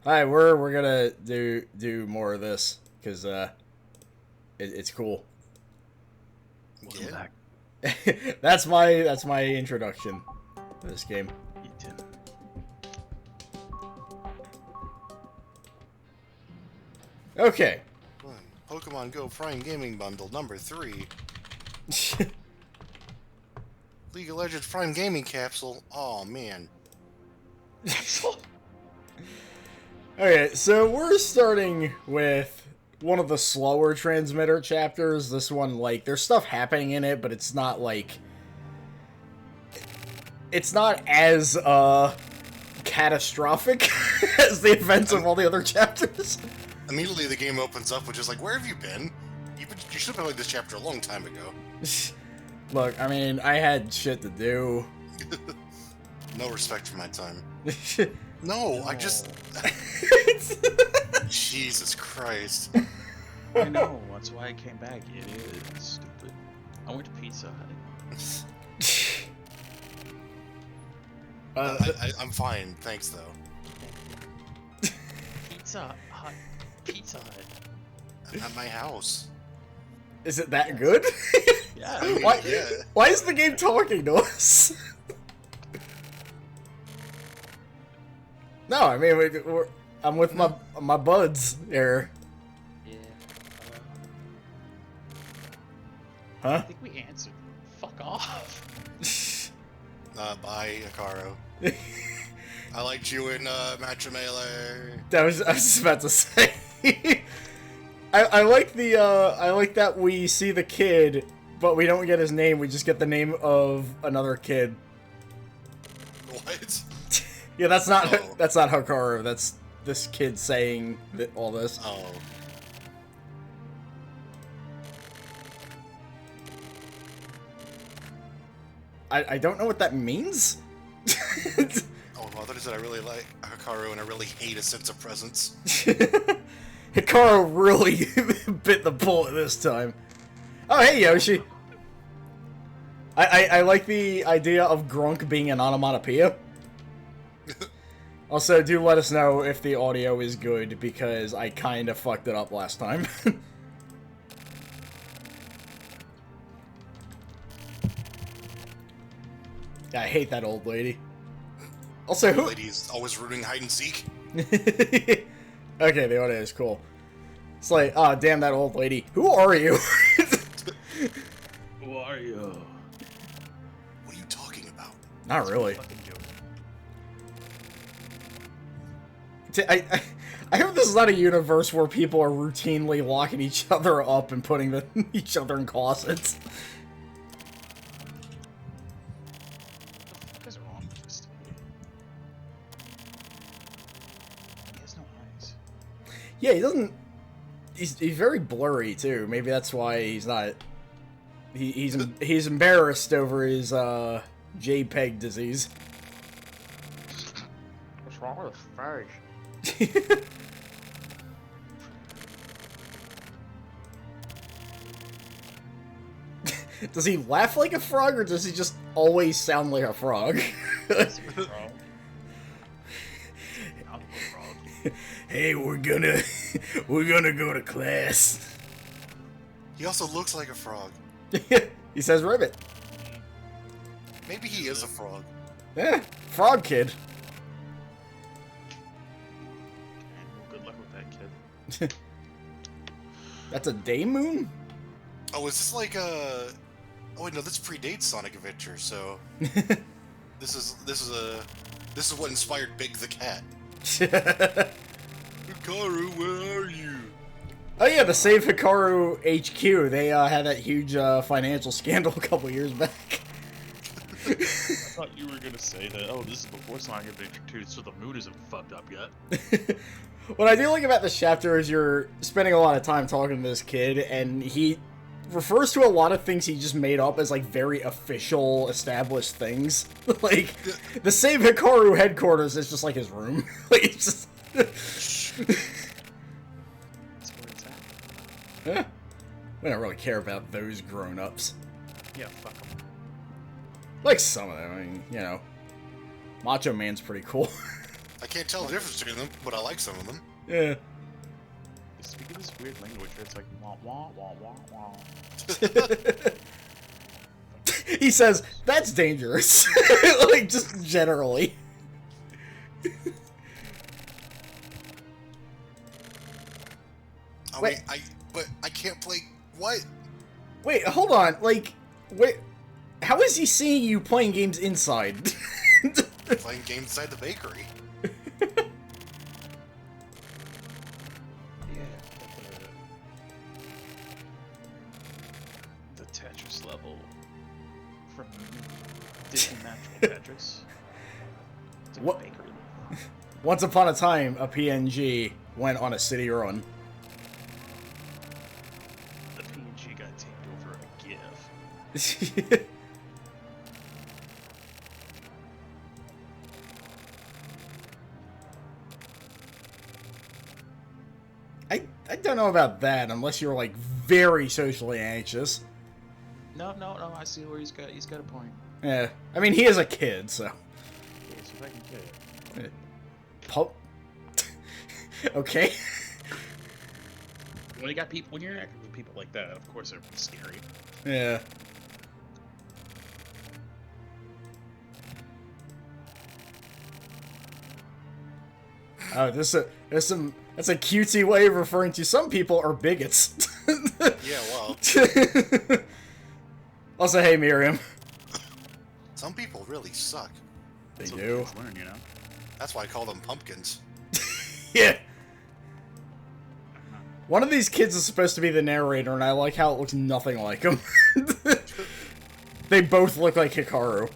Alright, we're gonna do more of this because it's cool. Welcome back. That's my introduction to this game. Ethan. Okay. Pokemon Go Prime Gaming Bundle number 3. League of Legends Prime Gaming Capsule. Oh man. Okay, so we're starting with one of the slower transmitter chapters. This one, like, there's stuff happening in it, but it's not, like... It's not as, catastrophic as the events of all the other chapters. Immediately the game opens up with just like, where have you been? You should have played this chapter a long time ago. Look, I mean, I had shit to do. No respect for my time. No, I just... Jesus Christ. I know, that's why I came back. It is stupid. I went to Pizza Hut. I'm fine, thanks though. Pizza Hut. At my house. Is it that good? Yeah. I mean, Why, yeah. why is the game talking to us? No, I mean, I'm with my buds here. Yeah. Huh? I think we answered. Fuck off. Bye, Hikaru. I liked you in Matcha Melee. I was just about to say. I like I like that we see the kid, but we don't get his name. We just get the name of another kid. What? Yeah, that's not Oh. that's not Hikaru. That's this kid saying all this. Oh. I don't know what that means. Oh, well, I thought you said I really like Hikaru and I really hate a sense of presence. Hikaru really bit the bullet this time. Oh, hey, Yoshi. I like the idea of Grunk being an onomatopoeia. Also, do let us know if the audio is good, because I kind of fucked it up last time. I hate that old lady. Also, The who... lady's always rooting hide and seek. Okay, the audio is cool. It's like, oh, damn that old lady. Who are you? Who are you? What are you talking about? Not really. Fucking joke. I hope this is not a universe where people are routinely locking each other up and putting each other in closets. What is wrong with this dude? He has no eyes. Yeah, he doesn't... He's very blurry, too. Maybe that's why he's not... He's embarrassed over his, JPEG disease. What's wrong with his face? Does he laugh like a frog, or does he just always sound like a frog? Is he a frog? I'm a frog. Hey, we're gonna go to class. He also looks like a frog. He says ribbit. Maybe he is a frog. Yeah, frog kid. Well, good luck with that kid. That's a day moon? Oh, is this like a... Oh wait, no, this predates Sonic Adventure, so... This is what inspired Big the Cat. Hikaru, where are you? Oh yeah, the Save Hikaru HQ. They had that huge financial scandal a couple years back. I thought you were gonna say that. Oh, this is before Sonic Adventure 2, so the mood isn't fucked up yet. What I do like about this chapter is you're spending a lot of time talking to this kid, and he refers to a lot of things he just made up as, like, very official, established things. Like, the Save Hikaru headquarters is just like his room. Like, it's just... That's where it's at. Eh, we don't really care about those grown-ups. Yeah, fuck them. Like some of them, I mean, you know. Macho Man's pretty cool. I can't tell the difference between them, but I like some of them. Yeah. They speak this weird language where it's like wah wah wah wah wah. He says, that's dangerous. Like, just generally. Oh, Wait. but I can't play. What? Wait, hold on. Like, wait. How is he seeing you playing games inside? Playing games inside the bakery. Yeah, the Tetris level from Disney Natural Tetris. It's like What? a bakery. Once upon a time, a PNG went on a city run. The PNG got taken over a GIF. I don't know about that unless you're like very socially anxious. No, I see where he's got a point. Yeah, I mean he is a kid, so. Yeah, so if I can get it. Pup. Okay. When you got people, when you're interacting with people like that, of course they're scary. Yeah. Oh, that's a cutesy way of referring to some people are bigots. Yeah, well, Also, hey Miriam. some people really suck. They That's what do. kids learn, you know. That's why I call them pumpkins. Yeah. One of these kids is supposed to be the narrator, and I like how it looks nothing like him. They both look like Hikaru.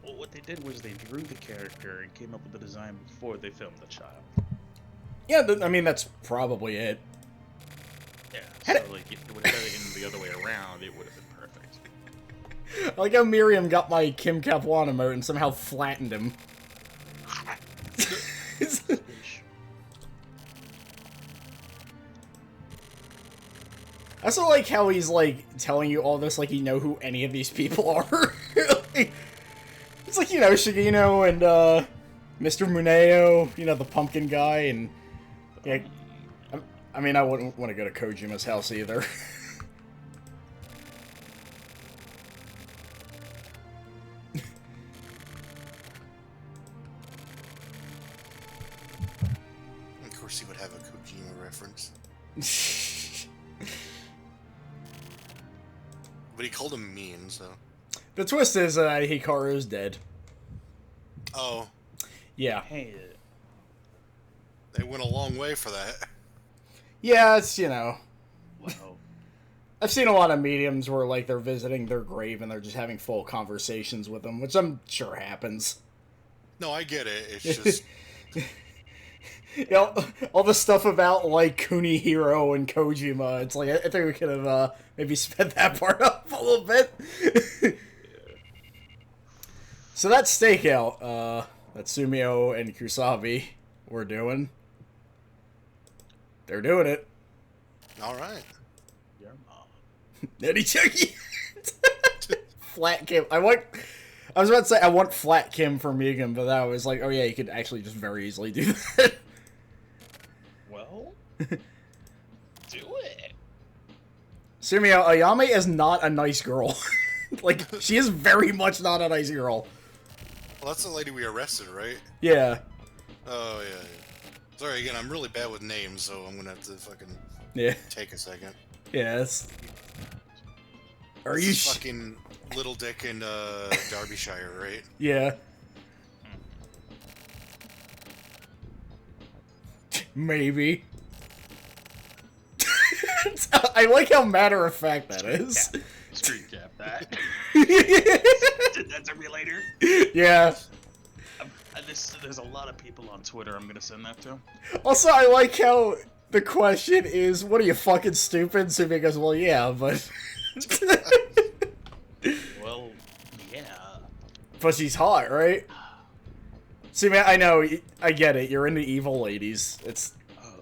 Well, what they did was they drew the character and came up with the design before they filmed the child. Yeah, I mean, that's probably it. Yeah, Had so like if it would have done it in the other way around, it would have been perfect. I like how Miriam got my Kim Kaplan emote and somehow flattened him. I also like how he's, like, telling you all this like you know who any of these people are. It's like, you know, Shigino and, Mr. Muneo, you know, the pumpkin guy, and... Yeah, I mean, I wouldn't want to go to Kojima's house either. Of course, he would have a Kojima reference. But he called him mean, so. The twist is, Hikaru's dead. Oh, Yeah. Hey, they went a long way for that. Yeah, it's, you know... well, I've seen a lot of mediums where, like, they're visiting their grave and they're just having full conversations with them, which I'm sure happens. No, I get it. It's just. You know, all the stuff about, like, Kunihiro and Kojima, it's like, I think we could have, maybe sped that part up a little bit. So that stakeout, that Sumio and Kusabi were doing, they're doing it. Alright. your mom. Nitty Chucky. Flat Kim. I was about to say I want Flat Kim for Megan, but that was like, oh yeah, you could actually just very easily do that. Well, do it. Sumio, Ayame is not a nice girl. Like, she is very much not a nice girl. Well, that's the lady we arrested, right? Yeah. Oh, yeah, yeah. Sorry, again, I'm really bad with names, so I'm gonna have to fucking Yeah. take a second. Yes. Are This you is fucking Little Dick in Derbyshire, right? Yeah. Maybe. I like how matter of fact that is. Screen cap that. That's a relator. Yeah. There's a lot of people on Twitter I'm gonna send that to. Also, I like how the question is, what are you, fucking stupid? Sumi goes, well, yeah, but... Well, yeah. But she's hot, right? Sumi, I know, I get it, you're into evil ladies. It's... Oh,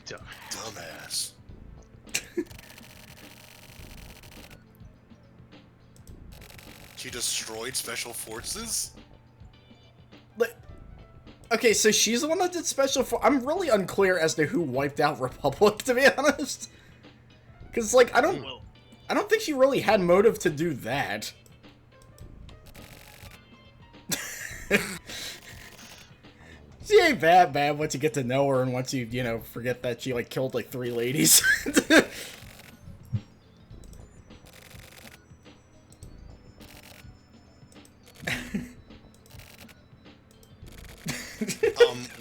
dumb. Dumbass. She destroyed special forces? Okay, so she's the one that did special for. I'm really unclear as to who wiped out Republic, to be honest. Because, like, I don't think she really had motive to do that. She ain't that bad once you get to know her and once you, you know, forget that she, like, killed, like, 3 ladies.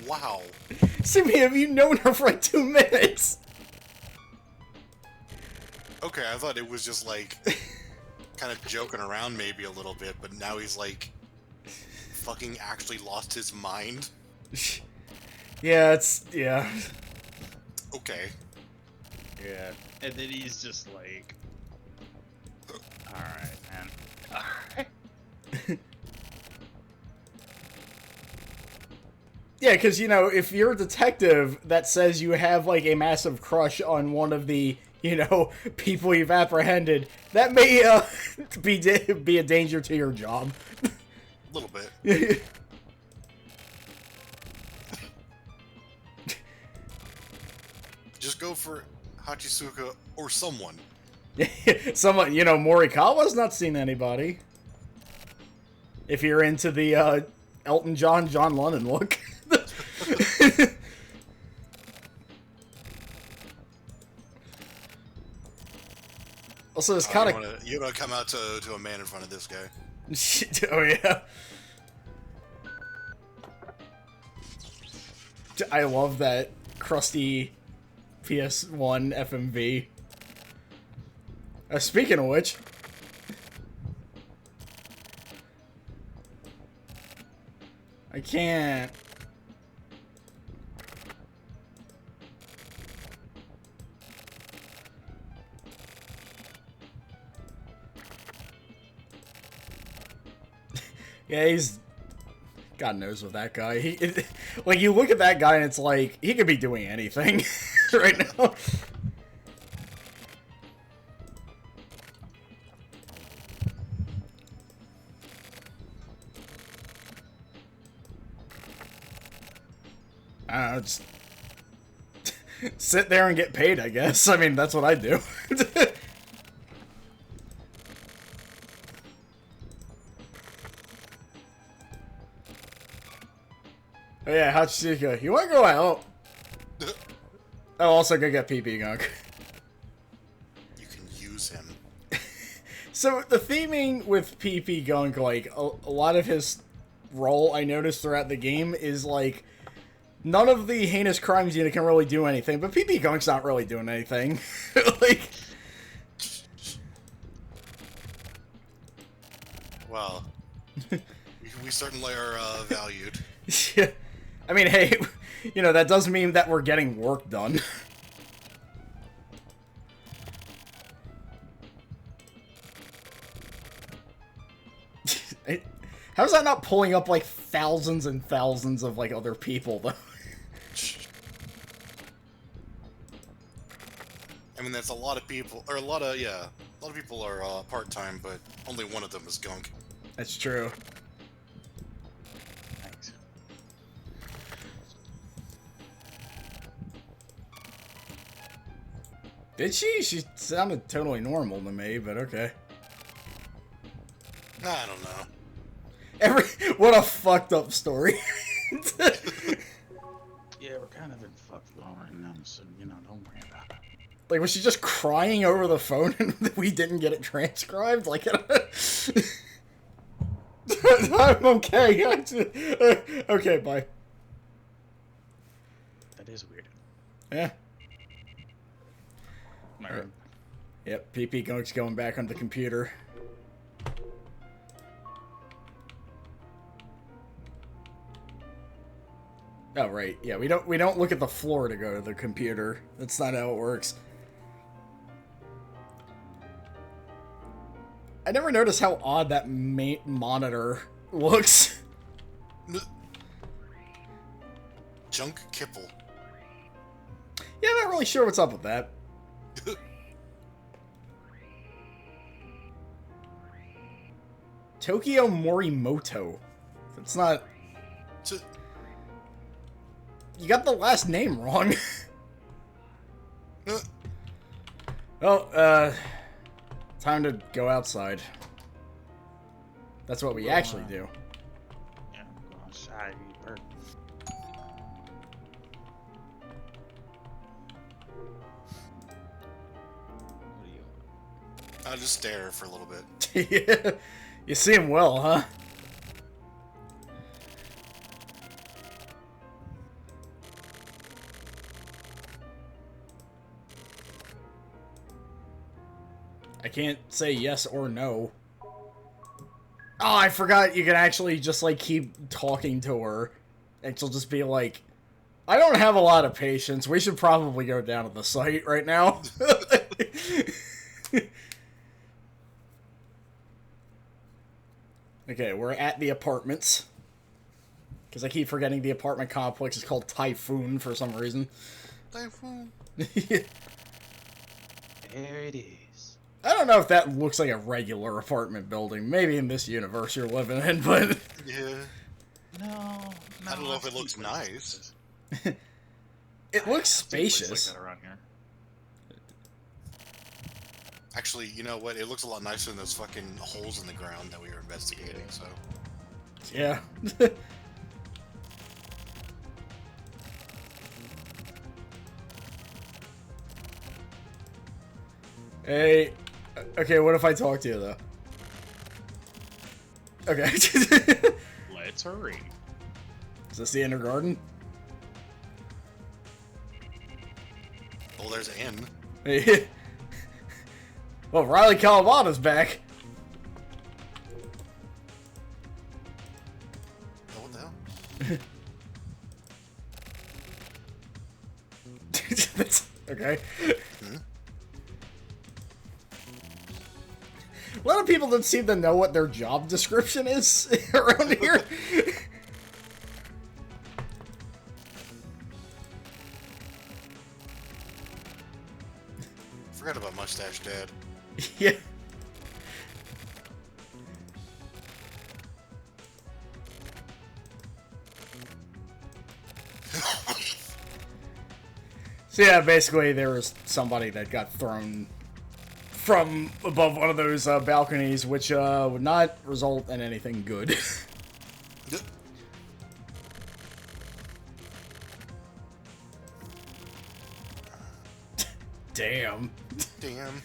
Wow. Simi, have you known her for, like, 2 minutes? Okay, I thought it was just, like, kind of joking around maybe a little bit, but now he's, like, fucking actually lost his mind. Yeah, yeah. Okay. Yeah. And then he's just like, alright, man. Alright. Yeah, because, you know, if you're a detective that says you have, like, a massive crush on one of the, you know, people you've apprehended, that may, be a danger to your job. A little bit. Just go for Hachisuka or someone. Someone, you know, Morikawa's not seen anybody. If you're into the, Elton John, John Lennon look. Also, it's kind of... You want to come out to a man in front of this guy. Oh, yeah. I love that crusty PS1 FMV. Speaking of which... I can't... Yeah, he's... God knows with that guy. Like, you look at that guy and it's like, he could be doing anything right now. I don't know, just... sit there and get paid, I guess. I mean, that's what I do. Oh yeah, Hachisuka, you wanna go out? Oh, also go get PP Gunk. You can use him. So, the theming with PP Gunk, like, a lot of his role, I noticed throughout the game, is, like, none of the heinous crimes unit can really do anything, but PP Gunk's not really doing anything. Like... Well, we certainly are valued. Yeah. I mean, hey, you know, that does mean that we're getting work done. How's that not pulling up, like, thousands and thousands of, like, other people, though? I mean, that's a lot of people, or a lot of people are part-time, but only one of them is Gunk. That's true. Thanks. Did she? She sounded totally normal to me, but okay. I don't know. What a fucked up story. Yeah, we're kind of in fuck mode right now, so, you know, don't worry about it. Like, was she just crying over the phone and we didn't get it transcribed? Like, I'm okay. Okay, bye. That is weird. Yeah. Am I right? Yep, PP Gunk's going back on the computer. Oh, right. Yeah, we don't look at the floor to go to the computer. That's not how it works. I never noticed how odd that monitor looks. Junk Kipple. Yeah, I'm not really sure what's up with that. Tokyo Morimoto. It's not... you got the last name wrong. Well, time to go outside. That's what we actually do. Yeah, go outside, eat bird. What do you want? I'll just stare for a little bit. Yeah. You see him well, huh? I can't say yes or no. Oh, I forgot you can actually just, like, keep talking to her. And she'll just be like, I don't have a lot of patience. We should probably go down to the site right now. Okay, we're at the apartments. Because I keep forgetting the apartment complex is called Typhoon for some reason. Typhoon. There it is. I don't know if that looks like a regular apartment building. Maybe in this universe you're living in, but... Yeah. No, I don't know if it looks nice. It looks I've seen places spacious. like that around here. Actually, you know what? It looks a lot nicer than those fucking holes in the ground that we were investigating, so... Yeah. Hey, okay, what if I talk to you, though? Okay. Let's hurry. Is this the inner garden? Oh, there's N. Hey. Well, Riley Calavana's back. Oh, what the hell? That's, okay. Hmm? A lot of people don't seem to know what their job description is around here. Forgot about Mustache Dad. Yeah. So yeah, basically there was somebody that got thrown from above one of those balconies, which would not result in anything good. Damn. Damn.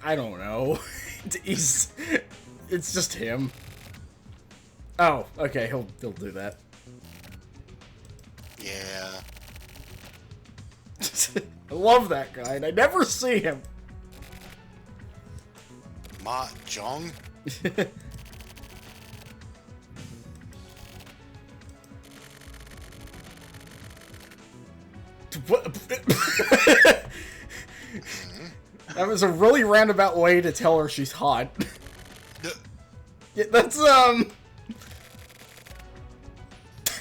I don't know. It's just him. Oh, okay, he'll do that. Yeah. I love that guy, and I never see him. Ma Jong? That was a really roundabout way to tell her she's hot. Yeah, that's,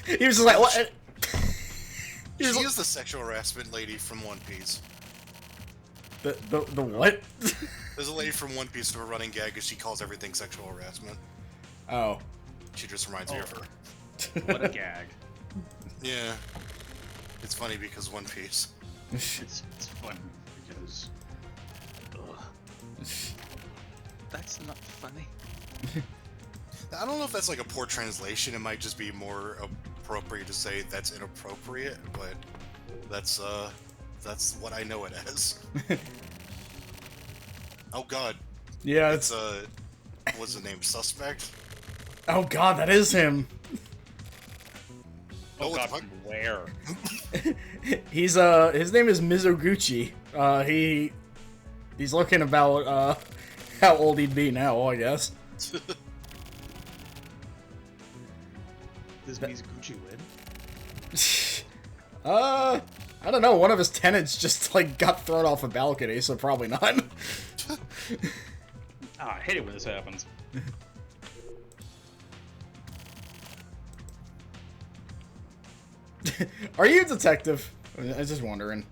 he was just like, what? She is the sexual harassment lady from One Piece. The what? There's a lady from One Piece who a running gag is she calls everything sexual harassment. Oh. She just reminds me of her. What a gag. Yeah. It's funny because One Piece. It's fun because... Ugh. That's not funny. I don't know if that's like a poor translation. It might just be more appropriate to say that's inappropriate, but that's what I know it as. Oh god. Yeah, It's what's the name? Suspect? Oh god, that is him. Oh what god, the fuck? from where? He's his name is Mizoguchi. He's looking about how old he'd be now, I guess. Does Mizuguchi win? I don't know. One of his tenants just like got thrown off a balcony, so probably not. Ah, I hate it when this happens. Are you a detective? I was just wondering.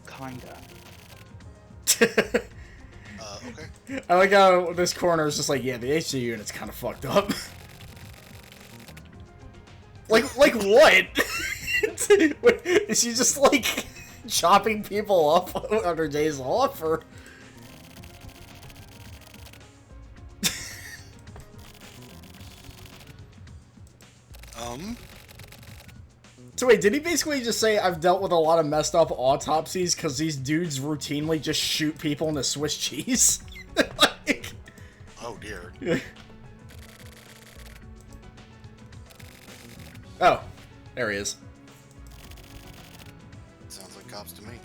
Kinda. Okay. I like how this corner is just like, yeah, the HC unit's kind of fucked up. like what? Is she just like chopping people up on her days off, or? So wait, did he basically just say, I've dealt with a lot of messed up autopsies because these dudes routinely just shoot people into Swiss cheese? Like... Oh, dear. Oh, there he is. Sounds like cops to me.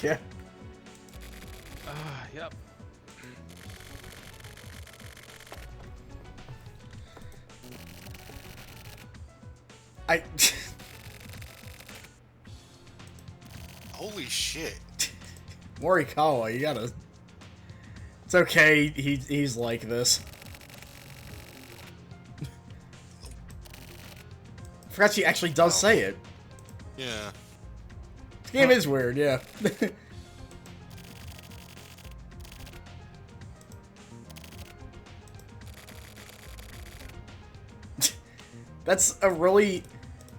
Yeah. Yep. Holy shit. Morikawa, you gotta... It's okay, he's like this. Forgot she actually does say it. Yeah. This game is weird, yeah. That's a really...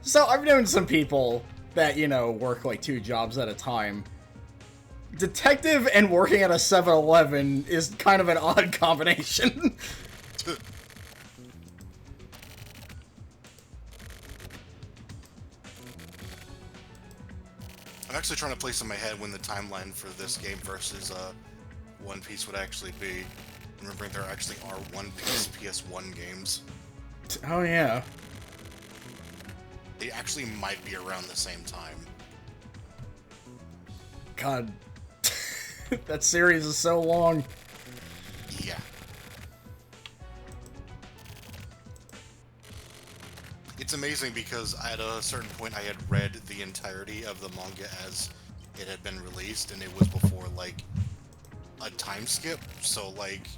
So, I've known some people that, you know, work like 2 jobs at a time. Detective and working at a 7-Eleven is kind of an odd combination. I'm actually trying to place in my head when the timeline for this game versus One Piece would actually be. Remembering there actually are One Piece PS1 games. Oh, yeah. They actually might be around the same time. God. That series is so long. Yeah. It's amazing because at a certain point I had read the entirety of the manga as it had been released, and it was before, like, a time skip, so, like,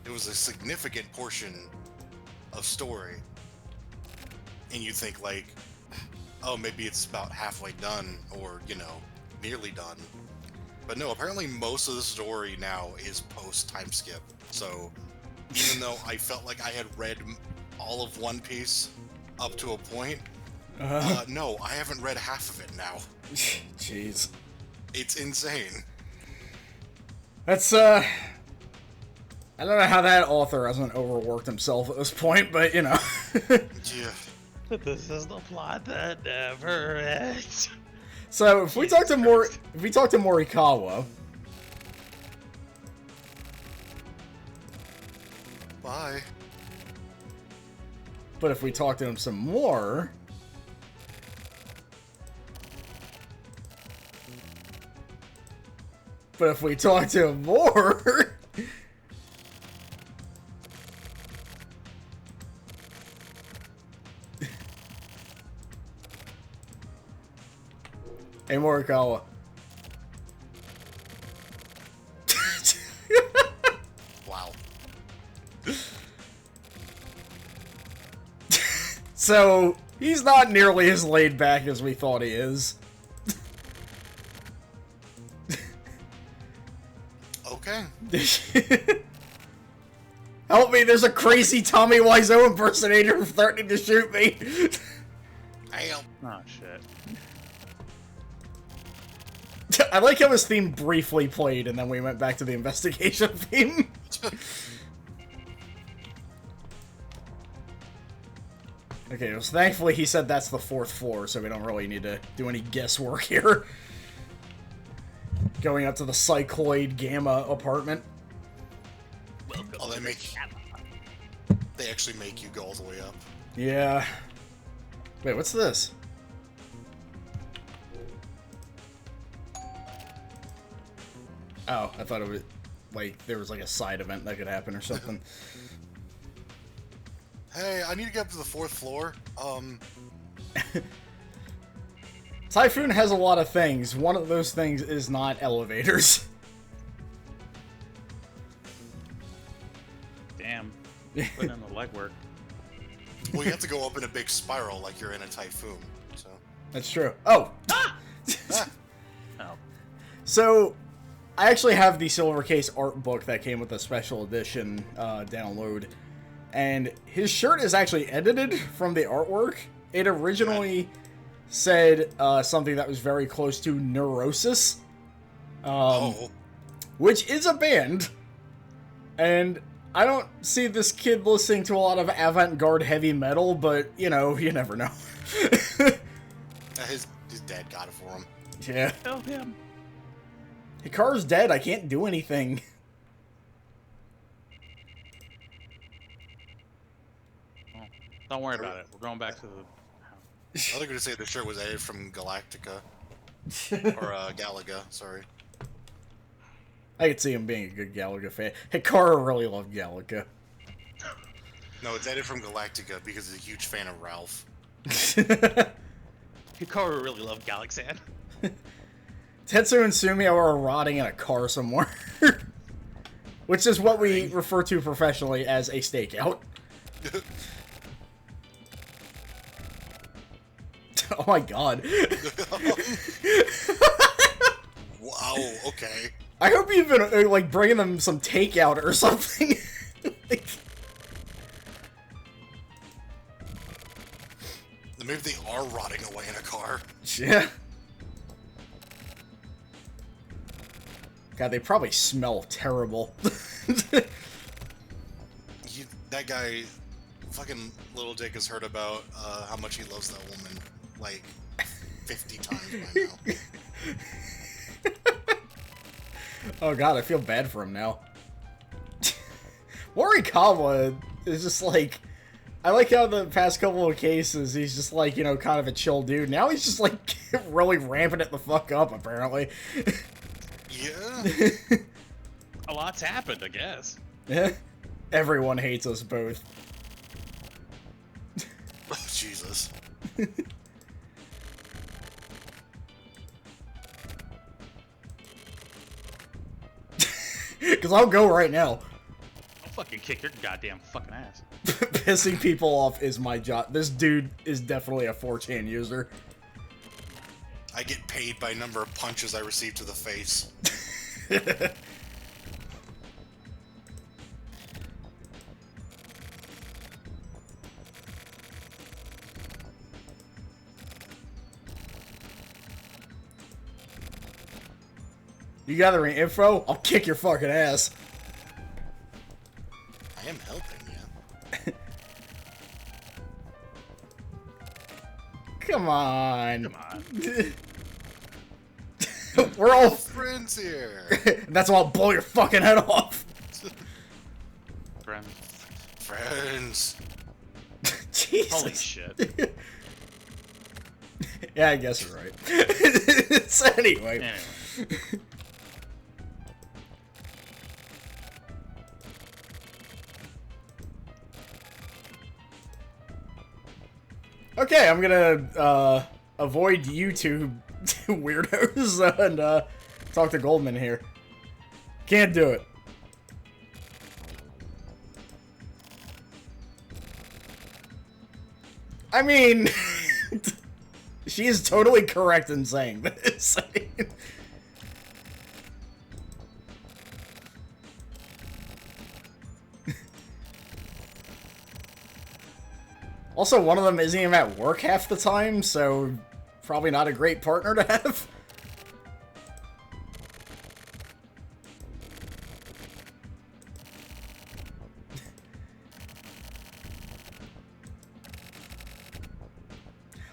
it was a significant portion of story. And you think, like, oh, maybe it's about halfway done, or, you know, nearly done. But no, apparently most of the story now is post-time skip. So, even though I felt like I had read all of One Piece up to a point, no, I haven't read half of it now. Jeez. It's insane. That's, I don't know how that author hasn't overworked himself at this point, but, you know. Yeah. This is the plot that never ends. So, if we talk to Morikawa... Bye. But if we talk to him some more... But if we talk to him more... Hey, Morikawa. Wow. So, he's not nearly as laid back as we thought he is. Okay. Help me, there's a crazy Tommy Wiseau impersonator threatening to shoot me. Damn. Oh shit. I like how his theme briefly played and then we went back to the investigation theme. Okay, well, thankfully he said that's the 4th floor, so we don't really need to do any guesswork here. Going up to the Cycloid Gamma apartment. Oh, they actually make you go all the way up. Yeah. Wait, what's this? Oh, I thought it was, like, there was, like, a side event that could happen or something. Hey, I need to get up to the 4th floor. Typhoon has a lot of things. One of those things is not elevators. Damn. Putting in the legwork. Well, you have to go up in a big spiral like you're in a typhoon. So. That's true. Oh! Ah! Oh. So, I actually have the Silver Case art book that came with the special edition download. And his shirt is actually edited from the artwork. It originally said something that was very close to Neurosis. Which is a band. And I don't see this kid listening to a lot of avant-garde heavy metal, but, you know, you never know. His dad got it for him. Yeah. Tell him. Hikaru's dead, I can't do anything. Oh, don't worry about it. We're going back to the house. I was going to say the shirt was edited from Galactica. Or Galaga, sorry. I could see him being a good Galaga fan. Hikaru really loved Galaga. No, it's edited from Galactica because he's a huge fan of Ralph. Hikaru really loved Galaxan. Tetsu and Sumio are rotting in a car somewhere. Which is what we refer to professionally as a stakeout. Oh my god. Wow, okay. I hope you've been, like, bringing them some takeout or something. Like... Maybe they are rotting away in a car. Yeah. God, they probably smell terrible. That guy, fucking Little Dick, has heard about how much he loves that woman, like, 50 times by now. Oh god, I feel bad for him now. Morikawa is just like... I like how the past couple of cases, he's just like, you know, kind of a chill dude. Now he's just like, really ramping it the fuck up, apparently. Yeah. A lot's happened, I guess. Yeah. Everyone hates us both. Oh, Jesus. Because I'll go right now. I'll fucking kick your goddamn fucking ass. Pissing people off is my job. This dude is definitely a 4chan user. I get paid by number of punches I receive to the face. You gathering info? I'll kick your fucking ass. I am helping, yeah. Come on. Come on. We're all friends here. That's why I'll blow your fucking head off. Friend. Friends. Jesus. Holy shit. Yeah, I guess you're right. So anyway. Okay, I'm gonna avoid YouTube weirdos and talk to Goldman here. Can't do it. I mean, she is totally correct in saying this. Also, one of them isn't even at work half the time, so probably not a great partner to have.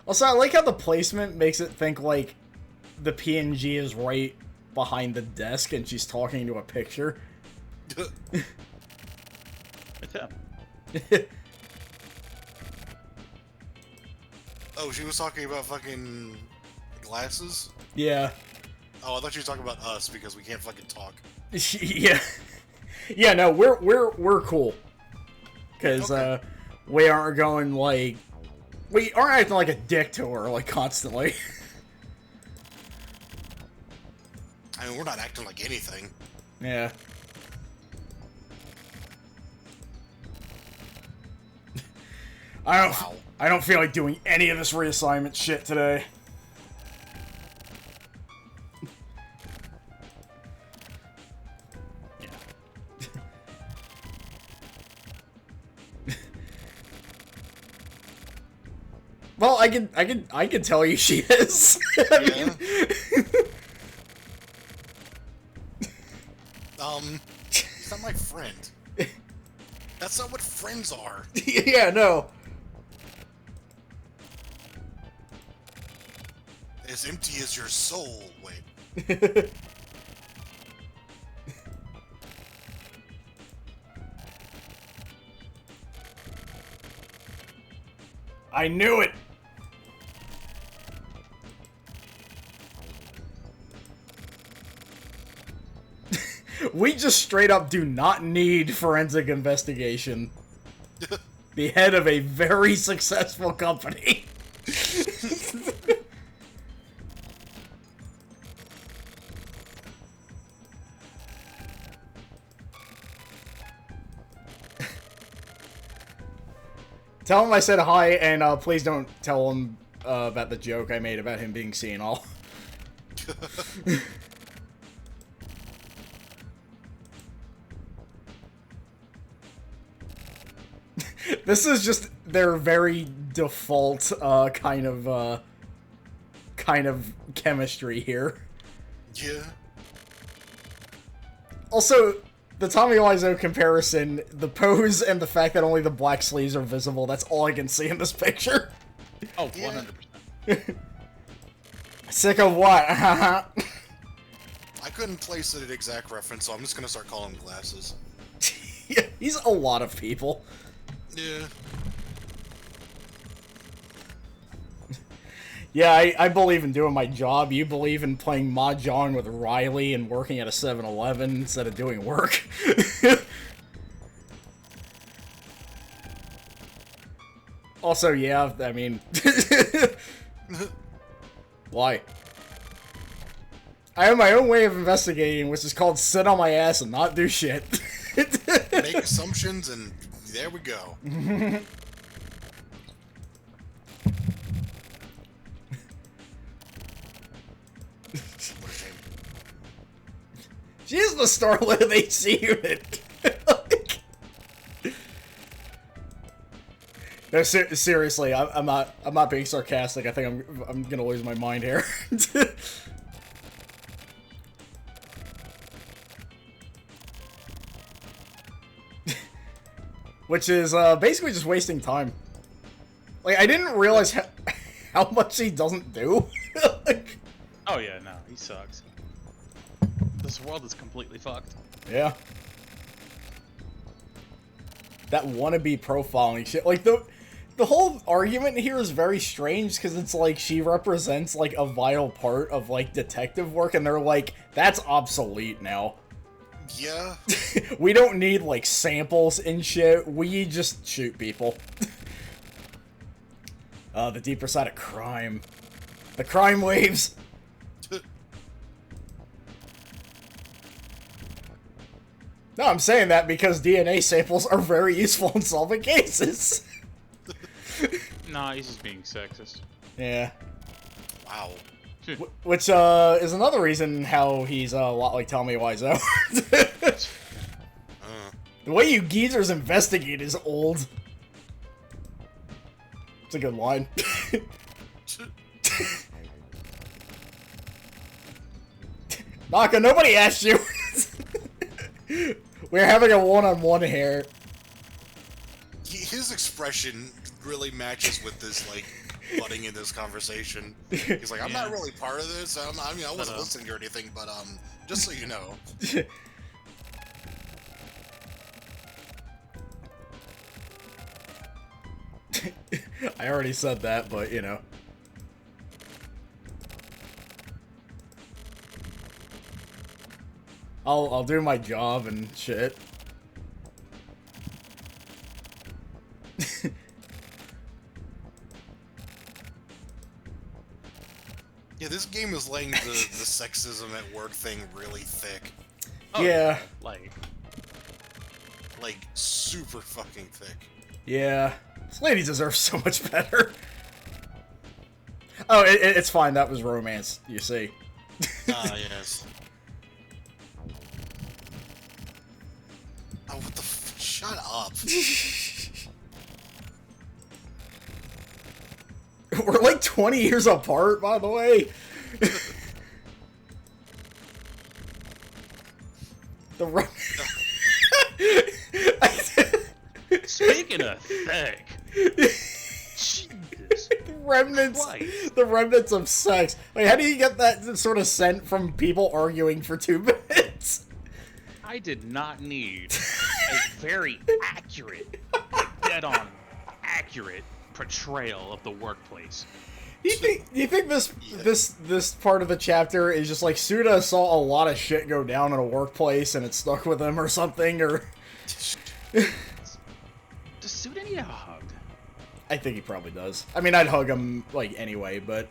Also, I like how the placement makes it think like the PNG is right behind the desk and she's talking to a picture. Oh, she was talking about fucking glasses? Yeah. Oh, I thought she was talking about us because we can't fucking talk. Yeah. Yeah, no, we're cool. Cause Okay. we aren't going like we aren't acting like a dick to her like constantly. I mean, we're not acting like anything. Yeah. Wow. I don't feel like doing any of this reassignment shit today. Yeah. Well, I can tell you she is. I mean, He's not my friend. That's not what friends are. yeah, no. As empty as your soul. Wait. I knew it. We just straight up do not need forensic investigation. The head of a very successful company. Tell him I said hi, and please don't tell him about the joke I made about him being senile. This is just their very default kind of chemistry here. Yeah. Also, the Tommy Wiseau comparison, the pose and the fact that only the black sleeves are visible, that's all I can see in this picture. Oh, 100%. Sick of what? I couldn't place an exact reference, so I'm just gonna start calling him glasses. Yeah, he's a lot of people. Yeah. Yeah, I believe in doing my job. You believe in playing Mahjong with Riley and working at a 7-Eleven instead of doing work. Also, yeah, I mean... Why? I have my own way of investigating, which is called sit on my ass and not do shit. Make assumptions, and there we go. What a shame. She's the starlet of the HC unit. No, seriously, I'm not being sarcastic. I think I'm gonna lose my mind here. Which is basically just wasting time. Like, I didn't realize how much he doesn't do. Like, Oh yeah, no, he sucks. This world is completely fucked. yeah. That wannabe profiling shit. Like, the whole argument here is very strange, because it's like she represents, like, a vital part of, like, detective work, and they're like, that's obsolete now. Yeah. We don't need, like, samples and shit. We just shoot people. The deeper side of crime. The crime waves. No, I'm saying that because DNA samples are very useful in solving cases. Nah, he's just being sexist. Yeah. Wow. Which, is another reason how he's a lot like Tommy Wiseau. The way you geezers investigate is old. It's a good line. Naka, nobody asked you. We're having a one-on-one here. His expression really matches with this, like, butting in this conversation. He's like, I'm not really part of this. I mean, I wasn't listening or anything, but, just so you know. I already said that, but, you know. I'll do my job and shit. Yeah, this game is laying the sexism at work thing really thick. Oh, yeah. Like, super fucking thick. Yeah. This lady deserves so much better. Oh, it's fine. That was romance, you see. Ah, yes. Oh, what the f- Shut up. We're like 20 years apart, by the way. The Speaking of thick, Jesus Christ. the remnants of sex. Like, how do you get that sort of scent from people arguing for 2 minutes? I did not need a very accurate, dead-on, accurate portrayal of the workplace. Do you think this part of the chapter is just like Suda saw a lot of shit go down in a workplace and it stuck with him or something, or Does Suda need a hug? I think he probably does. I mean, I'd hug him like anyway, but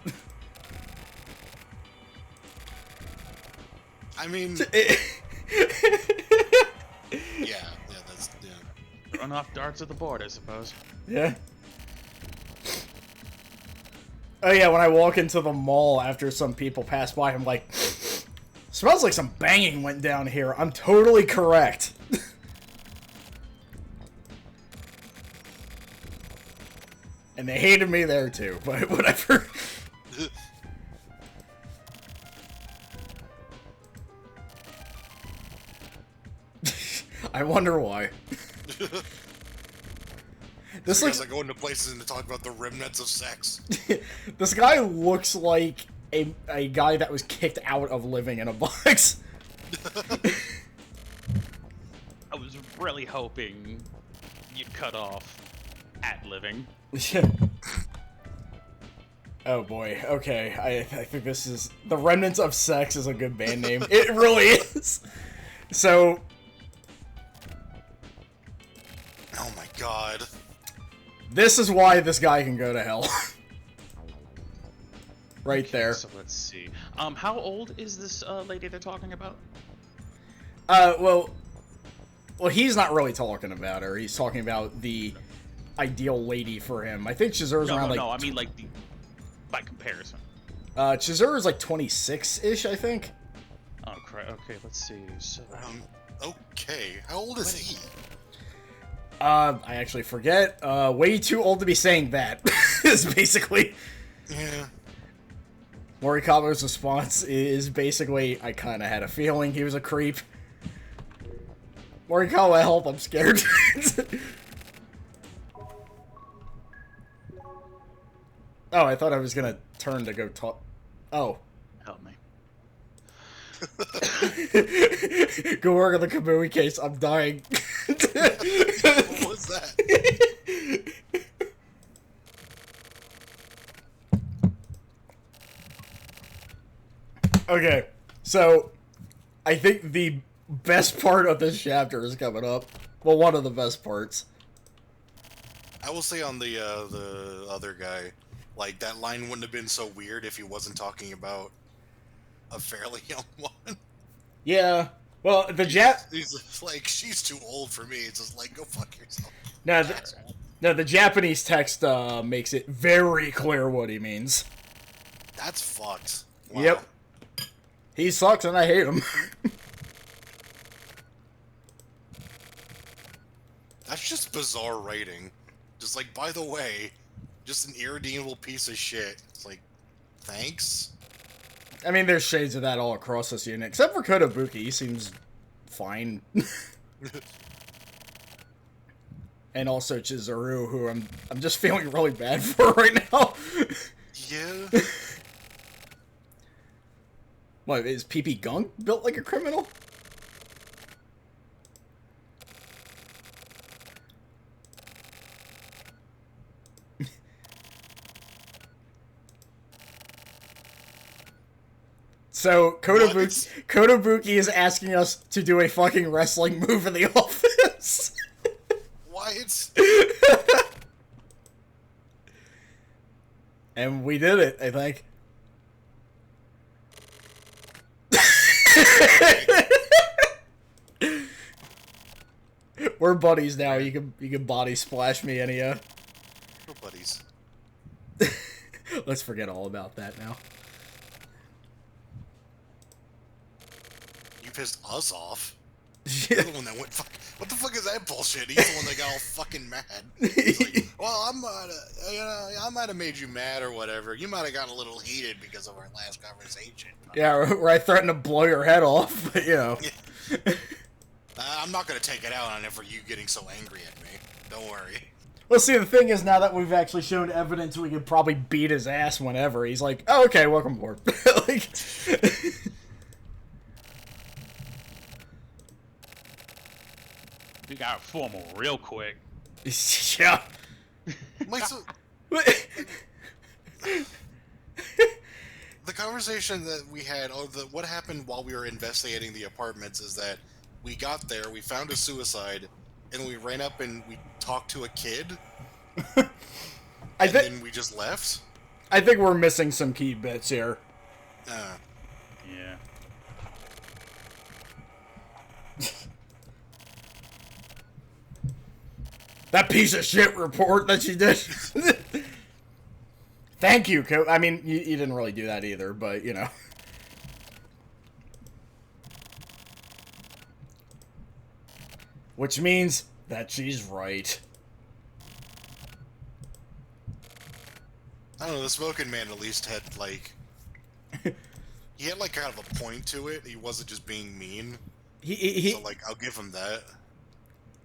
I mean, yeah, that's Run off darts at the board, I suppose. yeah. Oh yeah, when I walk into the mall after some people pass by, I'm like, smells like some banging went down here. I'm totally correct. And they hated me there too, but whatever. I wonder why. This looks like going to places and to talk about the remnants of sex. This guy looks like a guy that was kicked out of living in a box. I was really hoping you'd cut off at living. Oh boy, okay. I think this is... The Remnants of Sex is a good band name. It really is! So... Oh my god. This is why this guy can go to hell. Right there. So let's see. How old is this lady they're talking about? Well, he's not really talking about her. He's talking about the ideal lady for him. I think Chizuru's around like... No, I mean like the... by comparison. Chizuru's like 26-ish, I think. Oh, crap. Okay, let's see. So... Okay. How old is he? I actually forget. Way too old to be saying that, is basically... Yeah. Morikawa's response is basically, I kinda had a feeling he was a creep. Morikawa, help, I'm scared. Oh, I thought I was gonna turn to go talk. Oh. Help me. Go work on the Kamui case, I'm dying. What was that? Okay, so I think the best part of this chapter is coming up. Well, one of the best parts. I will say on the other guy, like, that line wouldn't have been so weird if he wasn't talking about a fairly young one. Yeah. Well, the He's just like, she's too old for me. It's just like, go fuck yourself. No, the Japanese text makes it very clear what he means. That's fucked. Wow. Yep. He sucks and I hate him. That's just bizarre writing. Just like, by the way, just an irredeemable piece of shit. It's like, thanks? I mean, there's shades of that all across this unit. Except for Kotobuki, he seems fine. And also Chizuru, who I'm just feeling really bad for right now. Yeah. What, is PP Gunk built like a criminal? So, Kotobuki is asking us to do a fucking wrestling move in the office. What? And we did it, I think. We're buddies now. You can body splash me any We're buddies. Let's forget all about that now. You pissed us off. You're the one that went, fuck, what the fuck is that bullshit? He's the one that got all fucking mad. He's like, well, I might have made you mad or whatever. You might have gotten a little heated because of our last conversation. Yeah, where I threatened to blow your head off, but, you know. I'm not going to take it out on it for you getting so angry at me. Don't worry. Well, see, the thing is, now that we've actually shown evidence, we could probably beat his ass whenever. He's like, oh, okay, welcome aboard. Like... We got formal real quick. Yeah. Like, so, the conversation that we had, what happened while we were investigating the apartments is that we got there, we found a suicide, and we ran up and we talked to a kid, and then we just left? I think we're missing some key bits here. Yeah. That piece of shit report that you did. Thank you, I mean, you didn't really do that either, but, you know. Which means that she's right. I don't know, the Smoking Man at least had, like... he had, like, kind of a point to it. He wasn't just being mean. So, like, I'll give him that.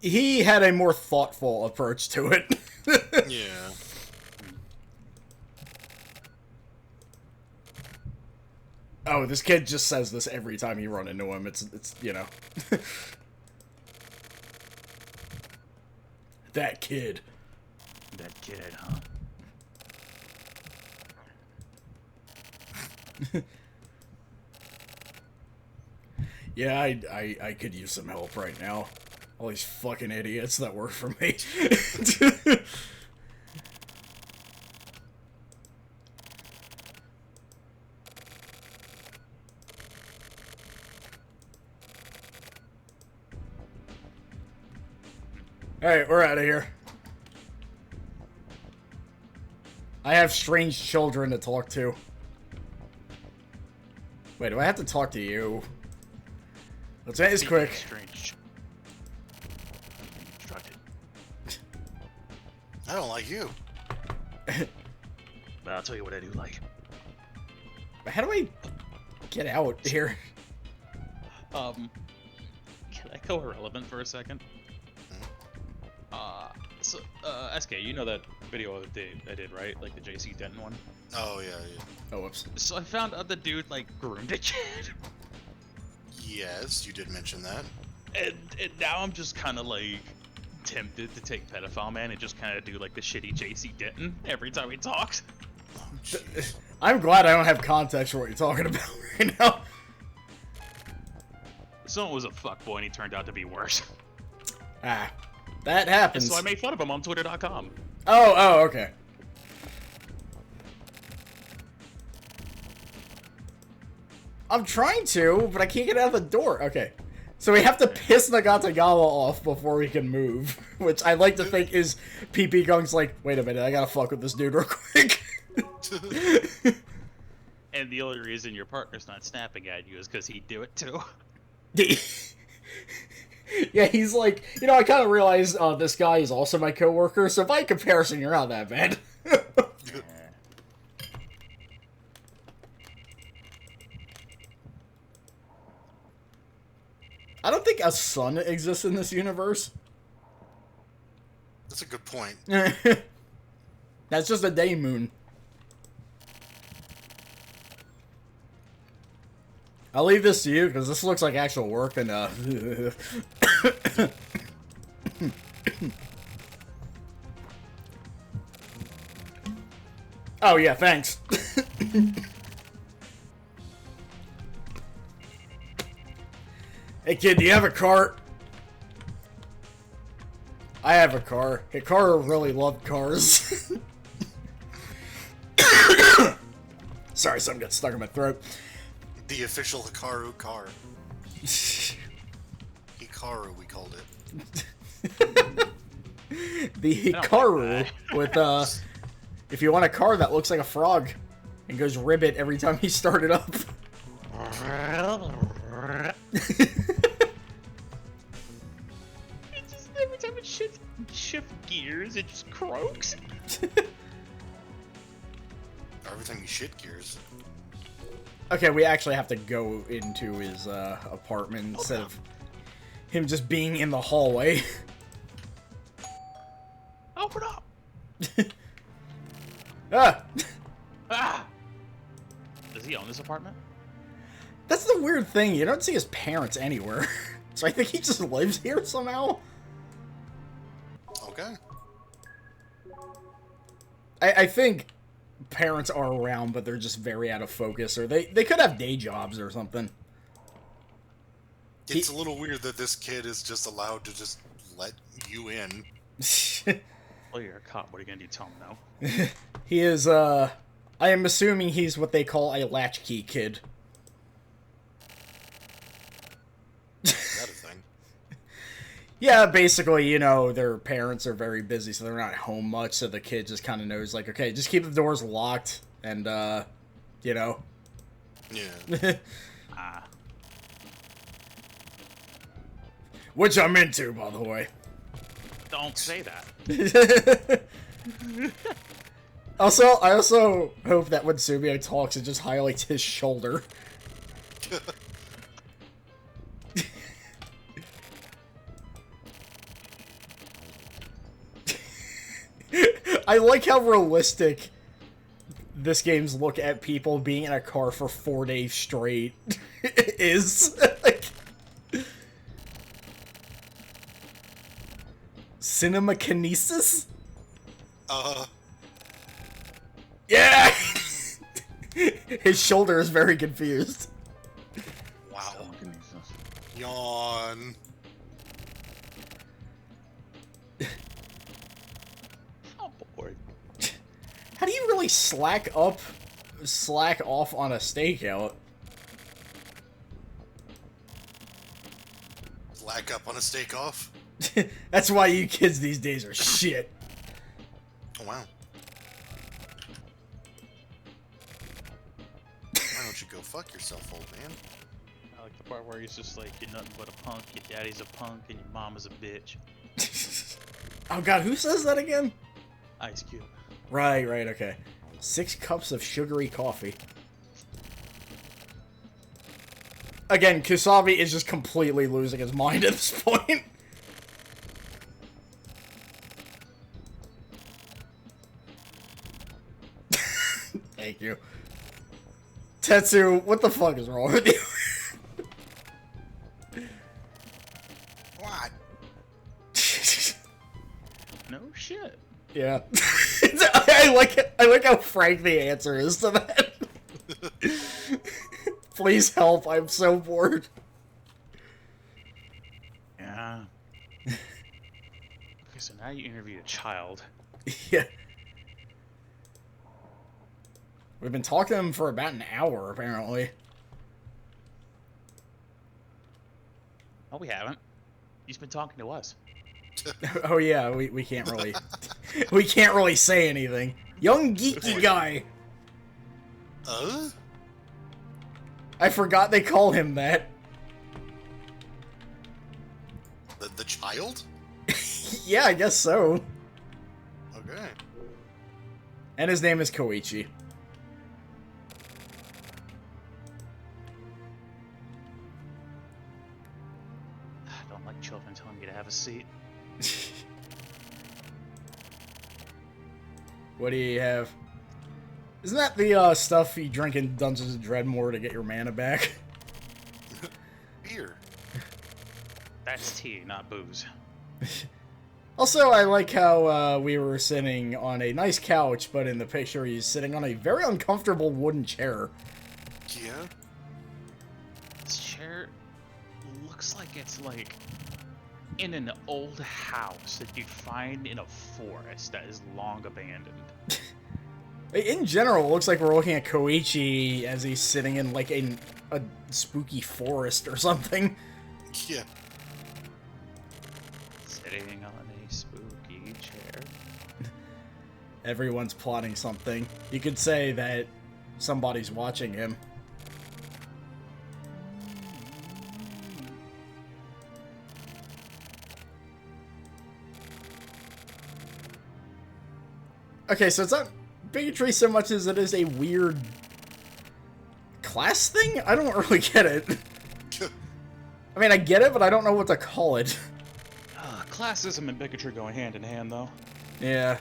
He had a more thoughtful approach to it. Yeah. Oh, this kid just says this every time you run into him. It's you know. That kid. That kid, huh? Yeah, I could use some help right now. All these fucking idiots that work for me. Alright, we're out of here. I have strange children to talk to. Wait, do I have to talk to you? Let's make this quick. Strange. I don't like you. But I'll tell you what I do like. How do I get out here? Can I go irrelevant for a second? SK, you know that video I did, right? Like the JC Denton one? Oh, yeah. Oh, whoops. So I found out the dude, like, groomed a kid. Yes, you did mention that. And now I'm just kind of, like, tempted to take Pedophile Man and just kind of do, like, the shitty JC Denton every time he talks. Oh, jeez. I'm glad I don't have context for what you're talking about right now. Someone was a fuckboy and he turned out to be worse. Ah, that happens. And so I made fun of him on Twitter.com. Oh, okay. I'm trying to, but I can't get out of the door. Okay. So we have to piss Nagatagawa off before we can move, which I like to think is PP Gung's like, wait a minute, I gotta fuck with this dude real quick. And the only reason your partner's not snapping at you is because he'd do it too. Yeah, he's like, you know, I kind of realized this guy is also my coworker, so by comparison, you're not that bad. I don't think a sun exists in this universe. That's a good point. That's just a day moon. I'll leave this to you, because this looks like actual work, and, Oh, yeah, thanks. Hey, kid, do you have a car? I have a car. Hikaru really loved cars. Sorry, something got stuck in my throat. The official Hikaru car. Hikaru, we called it. The I don't Hikaru like with, if you want a car that looks like a frog and goes ribbit every time you start it up. It just every time it shift gears, it just croaks. Every time you shit gears. Okay, we actually have to go into his apartment instead of him just being in the hallway. Open up! Ah! Ah! Does he own this apartment? That's the weird thing, you don't see his parents anywhere. So I think he just lives here somehow. Okay. I think parents are around, but they're just very out of focus, or they could have day jobs or something. It's a little weird that this kid is just allowed to just let you in. Well, you're a cop. What are you gonna do? Tell him no? He is, I am assuming he's what they call a latchkey kid. Is that a thing? Yeah, basically, you know, their parents are very busy, so they're not home much, so the kid just kind of knows, like, okay, just keep the doors locked, and, you know. Yeah. Ah. Which I'm into, by the way. Don't say that. Also, I also hope that when Sumio talks, it just highlights his shoulder. I like how realistic this game's look at people being in a car for 4 days straight is. Like, cinema kinesis? Yeah! His shoulder is very confused. Wow. Yawn. I'm bored. How do you really slack off on a stakeout? Slack up on a steak off? That's why you kids these days are shit. Oh, wow. Why don't you go fuck yourself, old man? I like the part where he's just like, you're nothing but a punk, your daddy's a punk, and your mama's a bitch. Oh god, who says that again? Ice Cube. Right, okay. 6 cups of sugary coffee. Again, Kusabi is just completely losing his mind at this point. Thank you. Tetsu, what the fuck is wrong with you? What? No shit. Yeah. I like how frank the answer is to that. Please help, I'm so bored. Yeah. Okay, so now you interviewed a child. Yeah. We've been talking to him for about an hour, apparently. Oh, we haven't. He's been talking to us. Oh yeah, we can't really we can't really say anything. Young geeky guy. I forgot they call him that. The child? Yeah, I guess so. Okay. And his name is Koichi. I don't like children telling me to have a seat. What do you have? Isn't that the stuff you drink in Dungeons & Dreadmore to get your mana back? Beer. That's tea, not booze. Also, I like how we were sitting on a nice couch, but in the picture he's sitting on a very uncomfortable wooden chair. Yeah. This chair looks like it's like in an old house that you'd find in a forest that is long abandoned. In general, it looks like we're looking at Koichi as he's sitting in like a spooky forest or something. Yeah. Sitting on a spooky Everyone's plotting something. You could say that somebody's watching him. Okay, so it's not bigotry so much as it is a weird class thing? I don't really get it. I mean, I get it, but I don't know what to call it. Classism and bigotry go hand in hand, though. Yeah.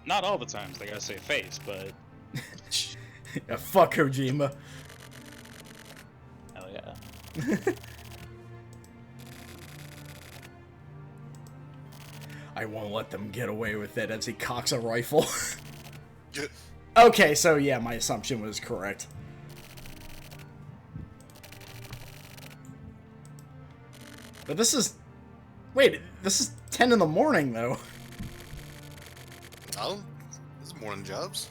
Not all the times, they gotta save face, but... Yeah, fuck Kojima. Hell yeah. I won't let them get away with it as he cocks a rifle. Okay, so yeah, my assumption was correct. But this is... Wait, this is 10 in the morning, though. Oh, this is morning jobs.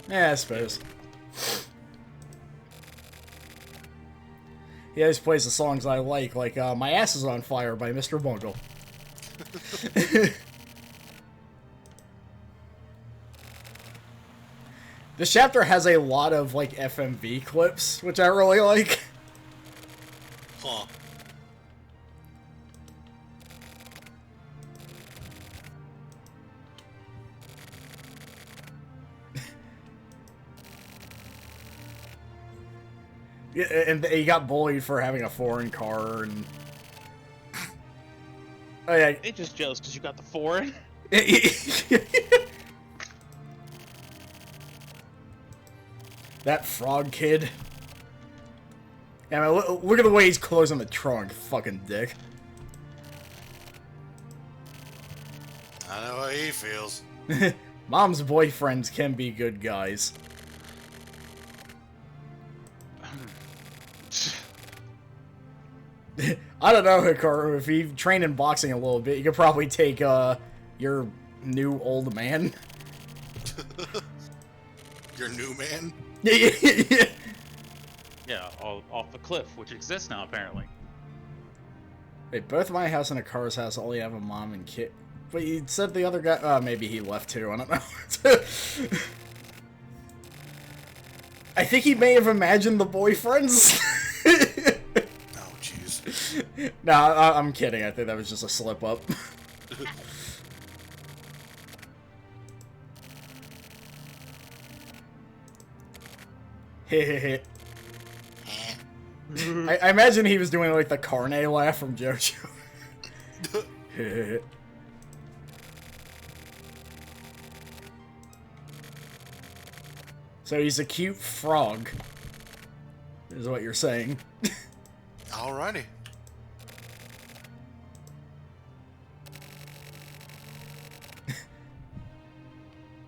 Yeah, I suppose. He always plays the songs I like My Ass is on Fire by Mr. Bungle. This chapter has a lot of, like, FMV clips, which I really like. Huh. Yeah, and he got bullied for having a foreign car, and... Oh, yeah. They just jealous because you got the foreign. That frog kid. Yeah, I mean, look at the way he's closing the trunk, fucking dick. I know how he feels. Mom's boyfriends can be good guys. I don't know, Hikaru, if you trained in boxing a little bit, you could probably take, your new old man. Your new man? Yeah. Yeah, off the cliff, which exists now, apparently. Wait, both my house and a car's house only have a mom and kid. But you said the other guy... maybe he left too, I don't know. I think he may have imagined the boyfriends. Oh, jeez. Nah, I'm kidding. I think that was just a slip-up. I imagine he was doing like the carne laugh from JoJo. So he's a cute frog, is what you're saying. Alrighty.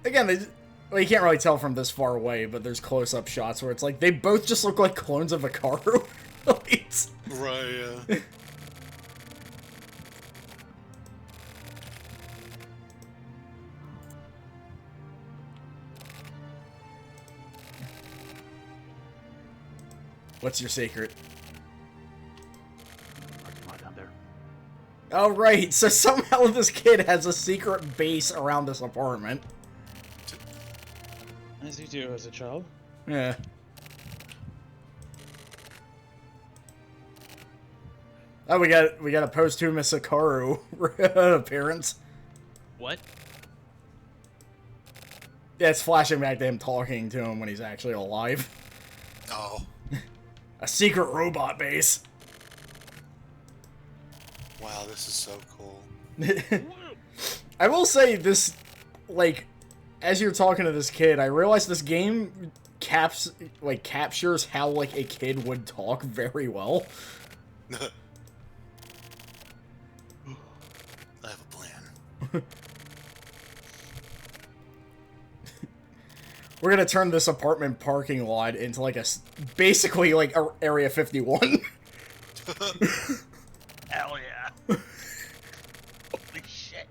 Again, well, you can't really tell from this far away, but there's close-up shots where it's like they both just look like clones of Hikaru. Right, yeah. What's your secret? Parking lot down there. Oh, right. So somehow this kid has a secret base around this apartment. As you do as a child. Yeah. Oh, we got a posthumous Hikaru appearance. What? Yeah, it's flashing back to him talking to him when he's actually alive. Oh. A secret robot base. Wow, this is so cool. I will say this, like, as you're talking to this kid, I realize this game captures how, like, a kid would talk very well. I have a plan. We're gonna turn this apartment parking lot into, like, basically, like, Area 51. Hell yeah. Holy shit.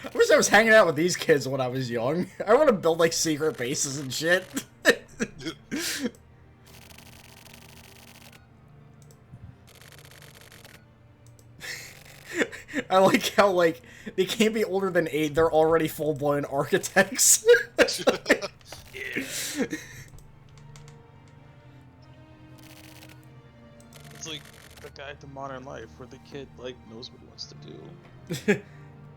I wish I was hanging out with these kids when I was young. I want to build, like, secret bases and shit. I like how, like, they can't be older than 8, they're already full-blown architects. Yeah. It's like the guide to modern life, where the kid like knows what he wants to do.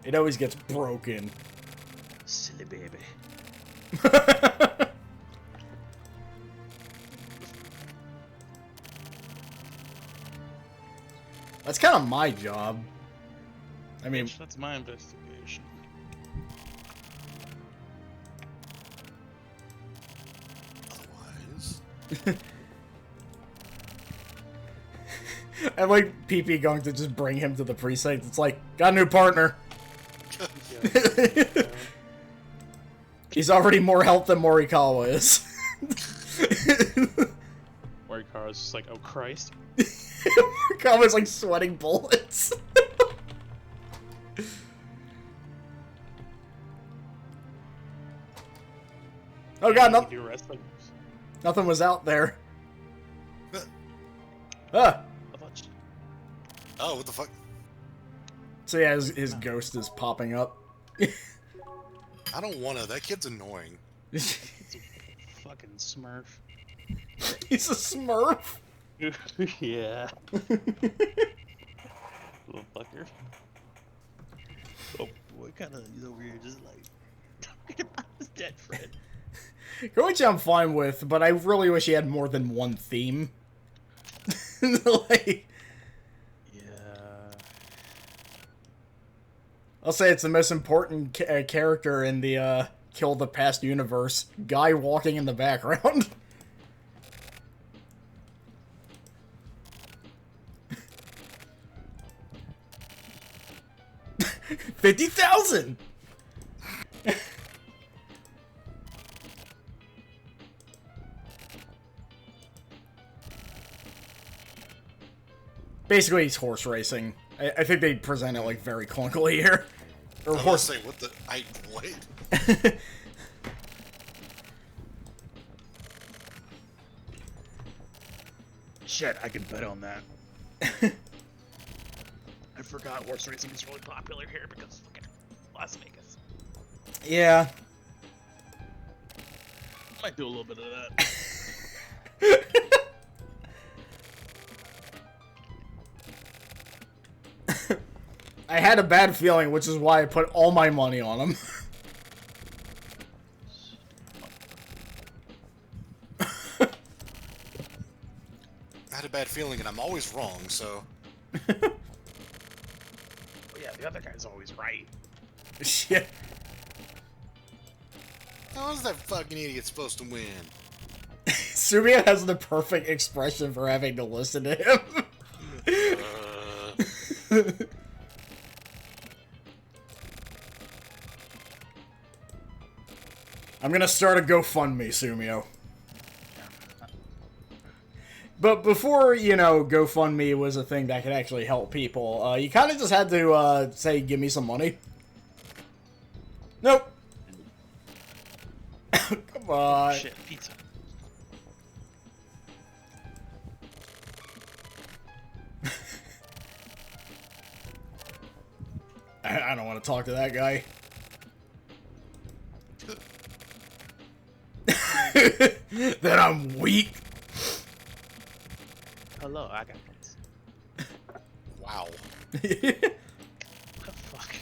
It always gets broken. Silly baby. That's kind of my job. I mean, That's my investigation. Otherwise, I like PP going to just bring him to the precinct. It's like, got a new partner. He's already more help than Morikawa is. Morikawa's just like, oh Christ. Morikawa's like sweating bullets. Oh god, You do wrestling. nothing was out there. Huh. Ah. I thought oh, what the fuck? So yeah, his ghost is popping up. I don't wanna. That kid's annoying. it's a fucking Smurf. He's a Smurf. Yeah. Little fucker. Oh boy, kind of he's over here just like talking about his dead friend. Which I'm fine with, but I really wish he had more than one theme. Like, Yeah. I'll say it's the most important character in the Kill the Past universe. Guy walking in the background. 50,000! Basically, it's horse racing. I think they present it, like, very clunkily here. Or I horse... say, what the... Wait. Shit, I can bet on that. I forgot horse racing is really popular here because fucking Las Vegas. Yeah. Might do a little bit of that. I had a bad feeling, which is why I put all my money on him. I had a bad feeling, and I'm always wrong, so... Well, yeah, the other guy's always right. Shit. How is that fucking idiot supposed to win? Sumia has the perfect expression for having to listen to him. I'm gonna start a GoFundMe, Sumio. But before, you know, GoFundMe was a thing that could actually help people, you kind of just had to, say, give me some money. Nope. Come on. Shit, pizza. I don't want to talk to that guy. Then I'm weak. Hello, I got pizza. Wow. What the fuck?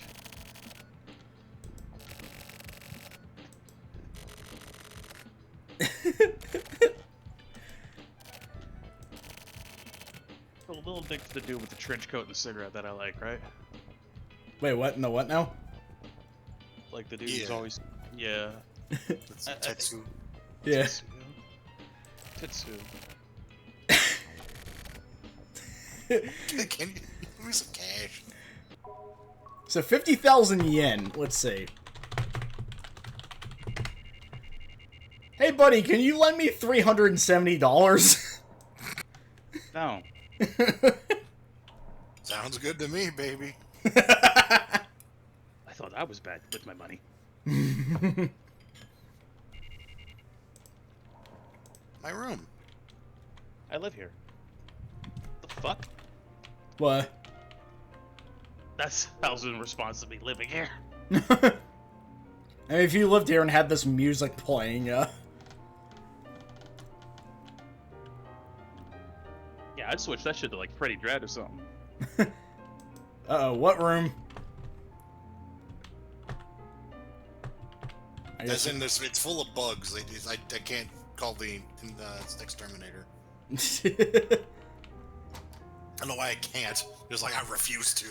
A little things to do with the trench coat and the cigarette that I like, right? Wait, what? No, what now? Like the dude who's Yeah. always... Yeah. That's I- Tetsu. Yeah. Tetsu. Can you give me some cash? So 50,000 yen. Let's see. Hey, buddy, can you lend me $370? No. Sounds good to me, baby. I thought I was bad with my money. My room. I live here. The fuck? What? That's how's in response to me living here. I mean, if you lived here and had this music playing, Yeah, I'd switch that shit to like Freddy Dread or something. uh-oh, what room? I As guess in, it's full of bugs. I can't call the exterminator. I don't know why I can't. Just like I refuse to.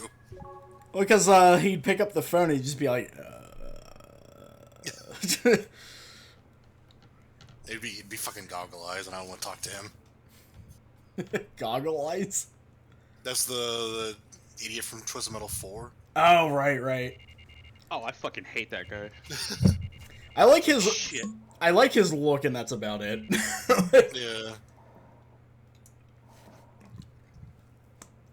well, because he'd pick up the phone and he'd just be like, It'd be fucking goggle eyes, and I don't want to talk to him. Goggle lights? That's the idiot from Twisted Metal 4. Oh, right. Oh, I fucking hate that guy. I like his Shit. I like his look, and that's about it. Yeah.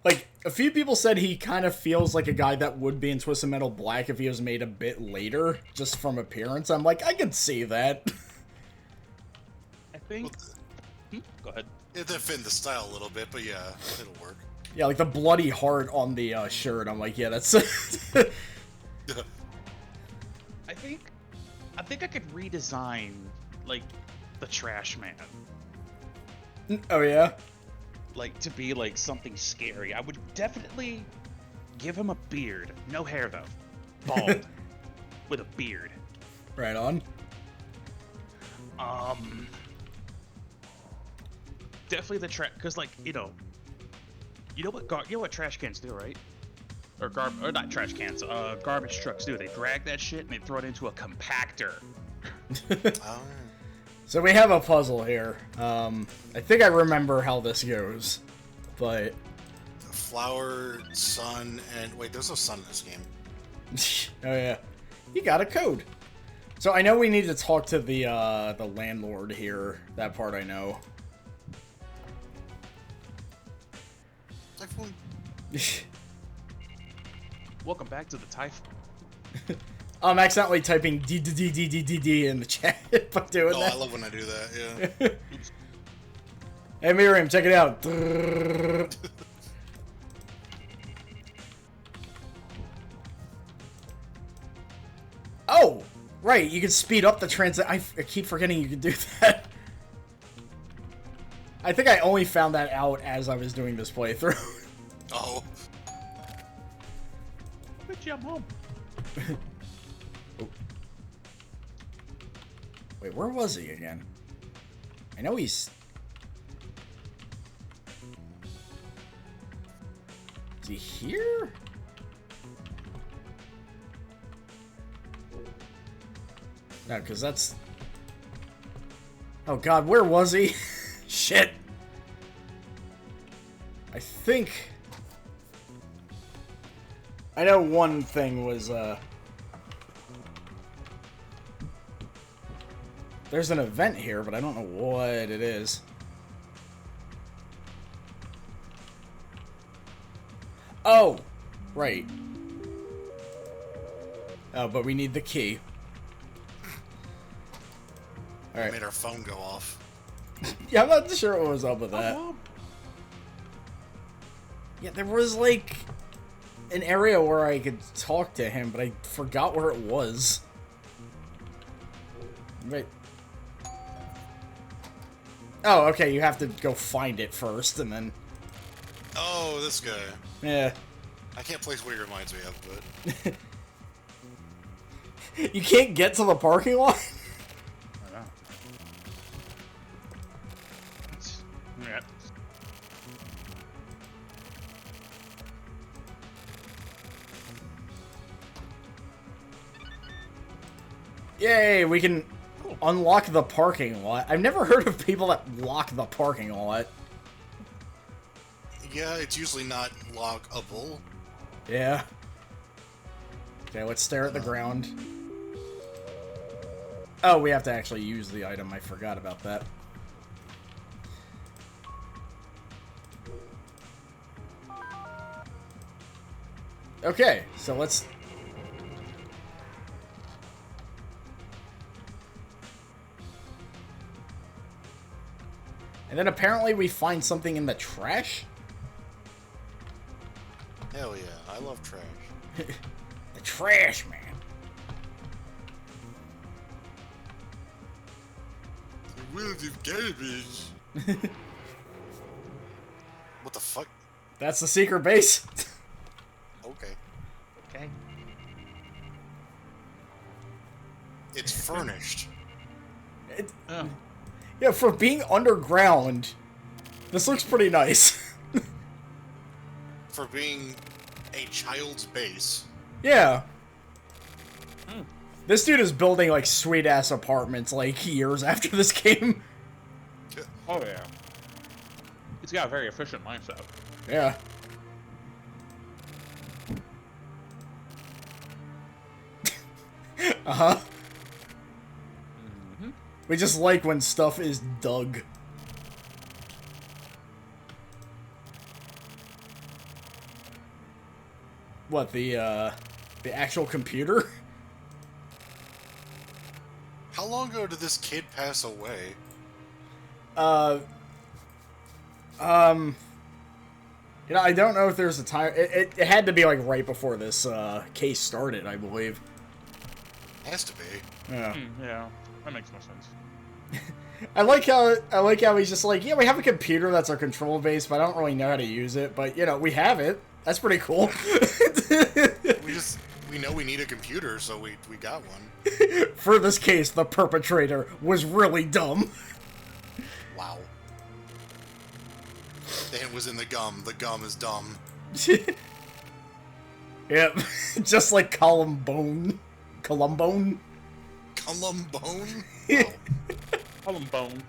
Like, a few people said he kind of feels like a guy that would be in Twisted Metal Black if he was made a bit later, just from appearance. I'm like, I can see that. I think. Go ahead. It didn't fit in the style a little bit, but yeah, it'll work. Yeah, like the bloody heart on the shirt. I'm like, yeah, that's... I think I could redesign, like, the Trash Man. Oh, yeah? Like, to be, like, something scary. I would definitely give him a beard. No hair, though. Bald. With a beard. Right on. Definitely the trash... Because, like, you know what trash cans do, right? Or not trash cans, garbage trucks do. They drag that shit and they throw it into a compactor. Oh. So we have a puzzle here. I think I remember how this goes, but... Flower, sun, and... Wait, there's no sun in this game. Oh, yeah. You got a code. So I know we need to talk to the landlord here. That part I know. Typhoon. Welcome back to the Typhoon. I'm accidentally typing D in the chat by doing Oh, that. I love when I do that, yeah. Hey Miriam, check it out. Oh, right, you can speed up the transit. I keep forgetting you can do that. I think I only found that out as I was doing this playthrough. Oh. Good job, home. Oh. Wait, where was he again? I know he's... Is he here? No, because that's... Oh god, where was he? Shit. I think... I know one thing was, there's an event here, but I don't know what it is. Oh! Right. Oh, but we need the key. Alright. Made our phone go off. Yeah, I'm not sure what was up with that. Yeah, there was, like, an area where I could talk to him, but I forgot where it was. Right. Oh, okay, you have to go find it first, and then... Oh, this guy. Yeah. I can't place what he reminds me of, but... You can't get to the parking lot? I know. Yeah. Yay, we can unlock the parking lot. I've never heard of people that lock the parking lot. Yeah, it's usually not lockable. Yeah. Okay, let's stare at the ground. Oh, we have to actually use the item. I forgot about that. Okay, so let's... And then apparently we find something in the trash? Hell yeah, I love love trash. The trash man. The world of garbage. What the fuck? That's the secret base. Okay. Okay. It's furnished. Oh. Yeah, for being underground, this looks pretty nice. For being a child's base. Yeah. This dude is building, like, sweet-ass apartments, like, years after this game. Oh, yeah. He's got a very efficient mindset. Yeah. Uh-huh. Mm-hmm. We just like when stuff is dug. What, the actual computer? How long ago did this kid pass away? You know, I don't know if there's a time. It had to be, like, right before this, case started, I believe. Has to be. Yeah. Yeah, that makes more sense. I like how he's just like, yeah, we have a computer that's our control base, but I don't really know how to use it. But, you know, we have it. That's pretty cool. We know we need a computer, so we got one. For this case, the perpetrator was really dumb. Wow. It was in the gum. The gum is dumb. Yep. Just like Columbone. Columbone? Columbone? Wow. Columbone.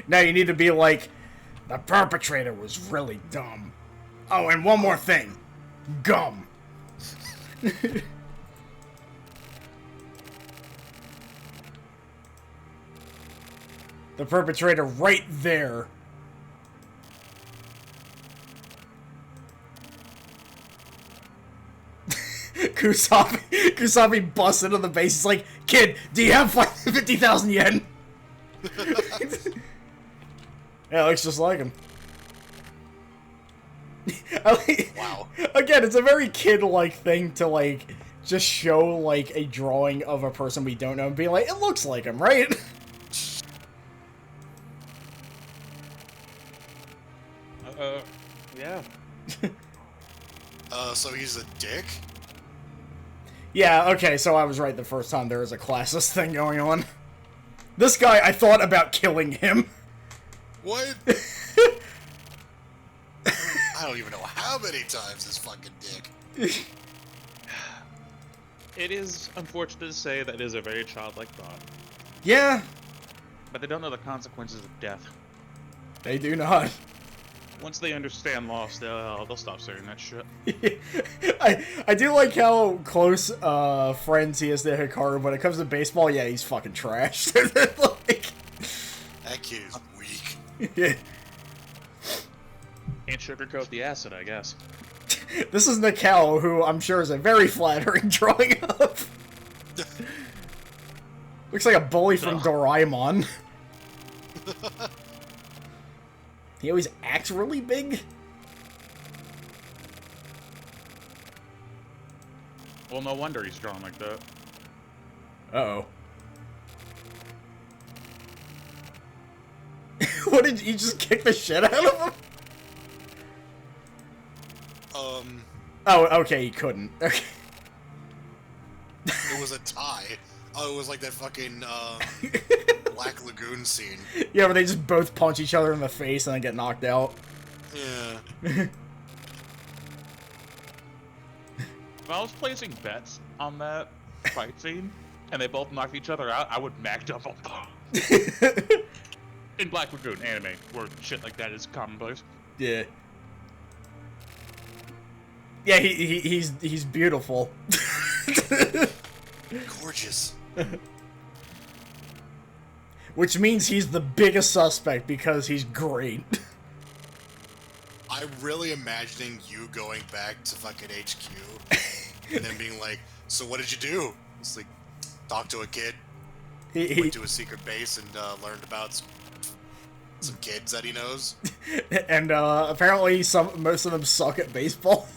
Now you need to be like, the perpetrator was really dumb. Oh, and one more thing. Gum. The perpetrator right there. Kusabi busts into the base. He's like, kid, do you have 50,000 yen? Yeah, it looks just like him. Wow. Again, it's a very kid-like thing to, like, just show, like, a drawing of a person we don't know and be like, it looks like him, right? Yeah. So he's a dick? Yeah, okay, so I was right the first time there was a classist thing going on. This guy, I thought about killing him. What? I don't even know how many times this fucking dick. It is unfortunate to say that it is a very childlike thought, Yeah, but they don't know the consequences of death. they do not. Once they understand loss, they'll stop saying that shit. I do like how close friends he is to Hikaru, but when it comes to baseball, yeah, he's fucking trash. Like, That kid is weak. yeah. Can't sugarcoat the acid, I guess. This is Nikao, who I'm sure is a very flattering drawing of. Looks like a bully from Doraemon. He always acts really big. Well, no wonder he's drawn like that. Uh-oh. What, did you just kick the shit out of him? Oh, okay, he couldn't. Okay. It was a tie. Oh, it was like that fucking, Black Lagoon scene. Yeah, where they just both punch each other in the face and then get knocked out. Yeah. If I was placing bets on that fight scene, and they both knocked each other out, I would Mac double. In Black Lagoon anime, where shit like that is commonplace. Yeah. Yeah, he's beautiful. Gorgeous. Which means he's the biggest suspect because he's great. I'm really imagining you going back to fucking HQ and then being like, so what did you do? It's like, talk to a kid, went to a secret base and learned about some kids that he knows. And apparently most of them suck at baseball.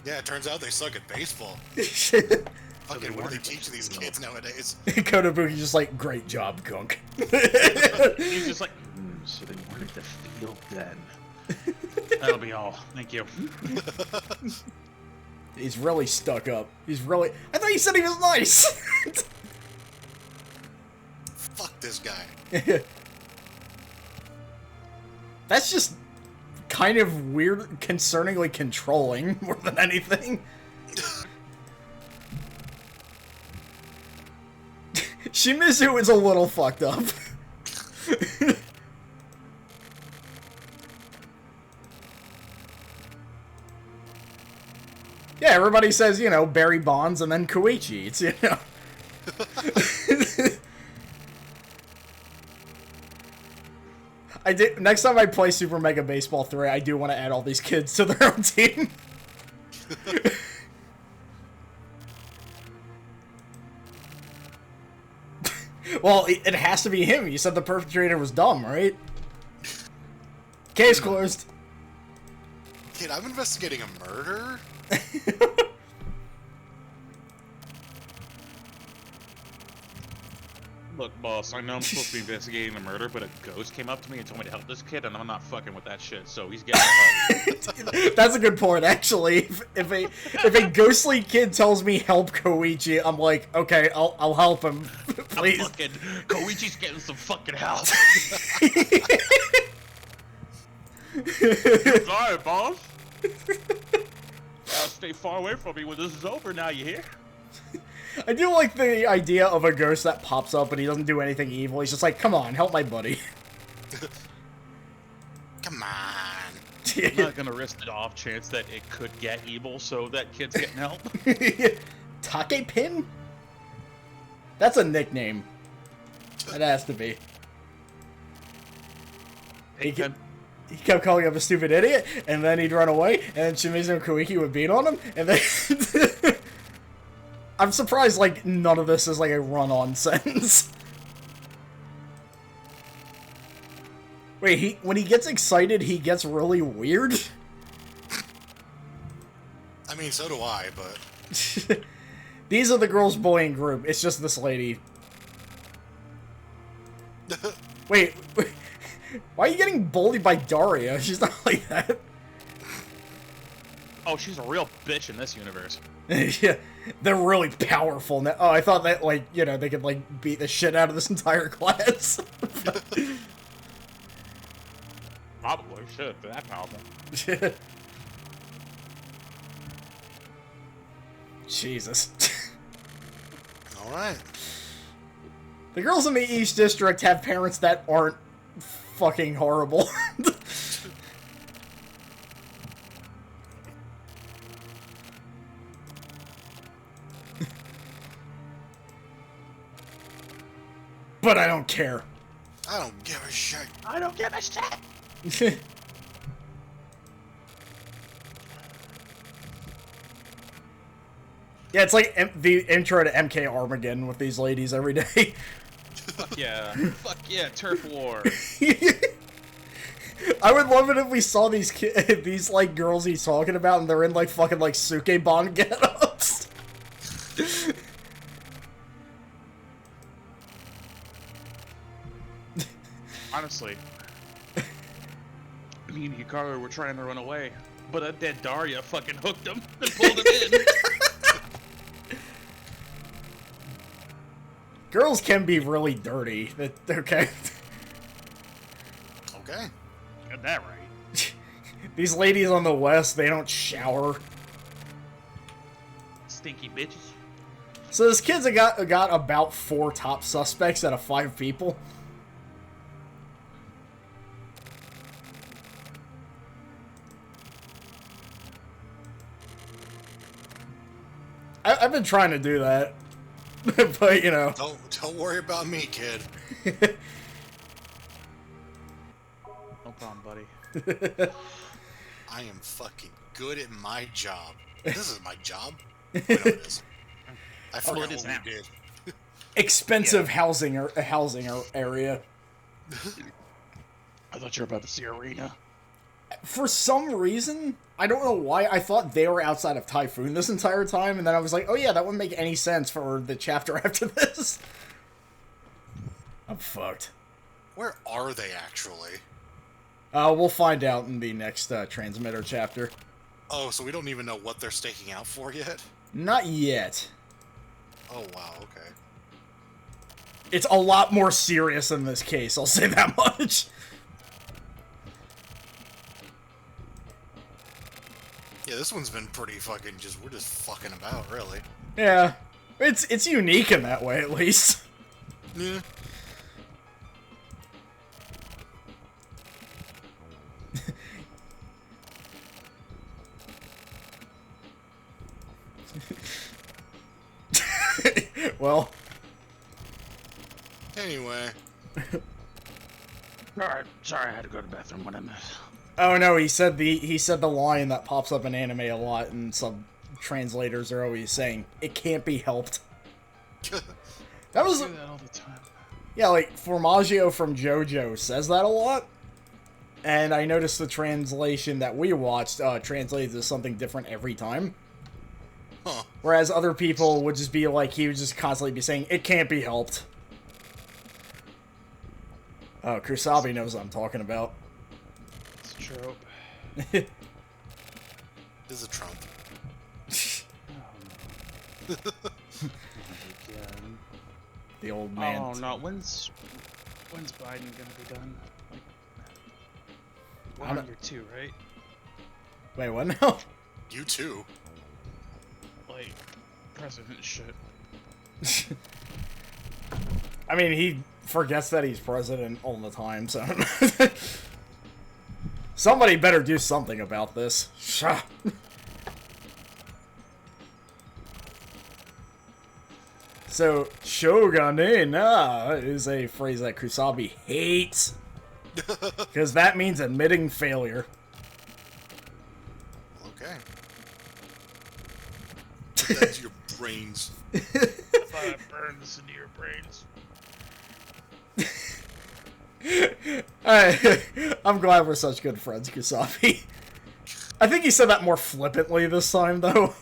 Yeah, it turns out they suck at baseball. Fucking Fucking, what do they teach these kids nowadays? Kotobuki's just like, great job, Gunk. He's just like, so they weren't at the field then. That'll be all. Thank you. He's really stuck up. He's really... I thought you said he was nice! Fuck this guy. That's just kind of weird, concerningly controlling, more than anything. Shimizu is a little fucked up. Yeah, everybody says, you know, Barry Bonds and then Koichi. It's, you know... Next time I play Super Mega Baseball 3, I do want to add all these kids to their own team. Well, it has to be him. You said the perpetrator was dumb, right? Case closed. Kid, I'm investigating a murder? Look, boss, I know I'm supposed to be investigating the murder, but a ghost came up to me and told me to help this kid, and I'm not fucking with that shit, so he's getting help. That's a good point, actually. If a ghostly kid tells me help Koichi, I'm like, okay, I'll help him, please. Koichi's getting some fucking help. Sorry, boss. Gotta stay far away from me when this is over now, you hear? I do like the idea of a ghost that pops up and he doesn't do anything evil. He's just like, come on, help my buddy. Come on. I'm not gonna risk the off chance that it could get evil, so that kid's getting help. Take Pin? That's a nickname. That has to be. He kept calling him a stupid idiot, and then he'd run away, and then Shimizu and Koiki would beat on him, and then... I'm surprised, like, none of this is, like, a run-on sentence. Wait, when he gets excited, he gets really weird? I mean, so do I, but... These are the girls' bullying group. It's just this lady. Wait, why are you getting bullied by Daria? She's not like that. Oh, she's a real bitch in this universe. Yeah, they're really powerful now. Oh, I thought that, like, you know, they could, like, beat the shit out of this entire class. Probably. Shit, they're that powerful. Jesus. Alright. The girls in the East District have parents that aren't fucking horrible. But I don't care. I don't give a shit. I don't give a shit. Yeah, it's like the intro to MK Armageddon with these ladies every day. Fuck yeah. Fuck yeah, turf war. I would love it if we saw these these like girls he's talking about, and they're in like fucking like Sukebon get-ups. Honestly, me and Hikaru were trying to run away, but a dead Daria fucking hooked him and pulled him in. Girls can be really dirty. Okay. Okay. Got that right. These ladies on the West, they don't shower. Stinky bitches. So this kid's got about 4 top suspects out of 5 people. I've been trying to do that, but you know. Don't worry about me, kid. No problem, buddy. I am fucking good at my job. This is my job. Wait, no, it isn't. I forgot it is what now. we did. Expensive housing area. I thought you were about to see Arena. For some reason, I don't know why, I thought they were outside of Typhoon this entire time, and then I was like, oh yeah, that wouldn't make any sense for the chapter after this. I'm fucked. Where are they actually? We'll find out in the next transmitter chapter. Oh, so we don't even know what they're staking out for yet? Not yet. Oh, wow, okay. It's a lot more serious in this case, I'll say that much. Yeah, this one's been pretty fucking we're just fucking about, really. Yeah. It's unique in that way, at least. Yeah. Well. Anyway. Alright, sorry I had to go to the bathroom when I missed. Oh no, he said the line that pops up in anime a lot, and some translators are always saying, "It can't be helped." That was I do that all the time. Yeah, like Formaggio from JoJo says that a lot. And I noticed the translation that we watched translates as something different every time. Huh. Whereas other people would just be like, he would just constantly be saying, "It can't be helped." Oh, Kusabi knows what I'm talking about. It's a trope. This is a Trump. Oh, again. The old man. Oh no, when's Biden gonna be done? Like, we're on year 2, right? Wait, what now? You too. Like, president shit. I mean, he forgets that he's president all the time, so... Somebody better do something about this. So, shogunate is a phrase that Kusabi hates. Because that means admitting failure. Okay. Put that into your brains. I thought I burned this into your brains. I'm glad we're such good friends, Kusabi. I think he said that more flippantly this time, though.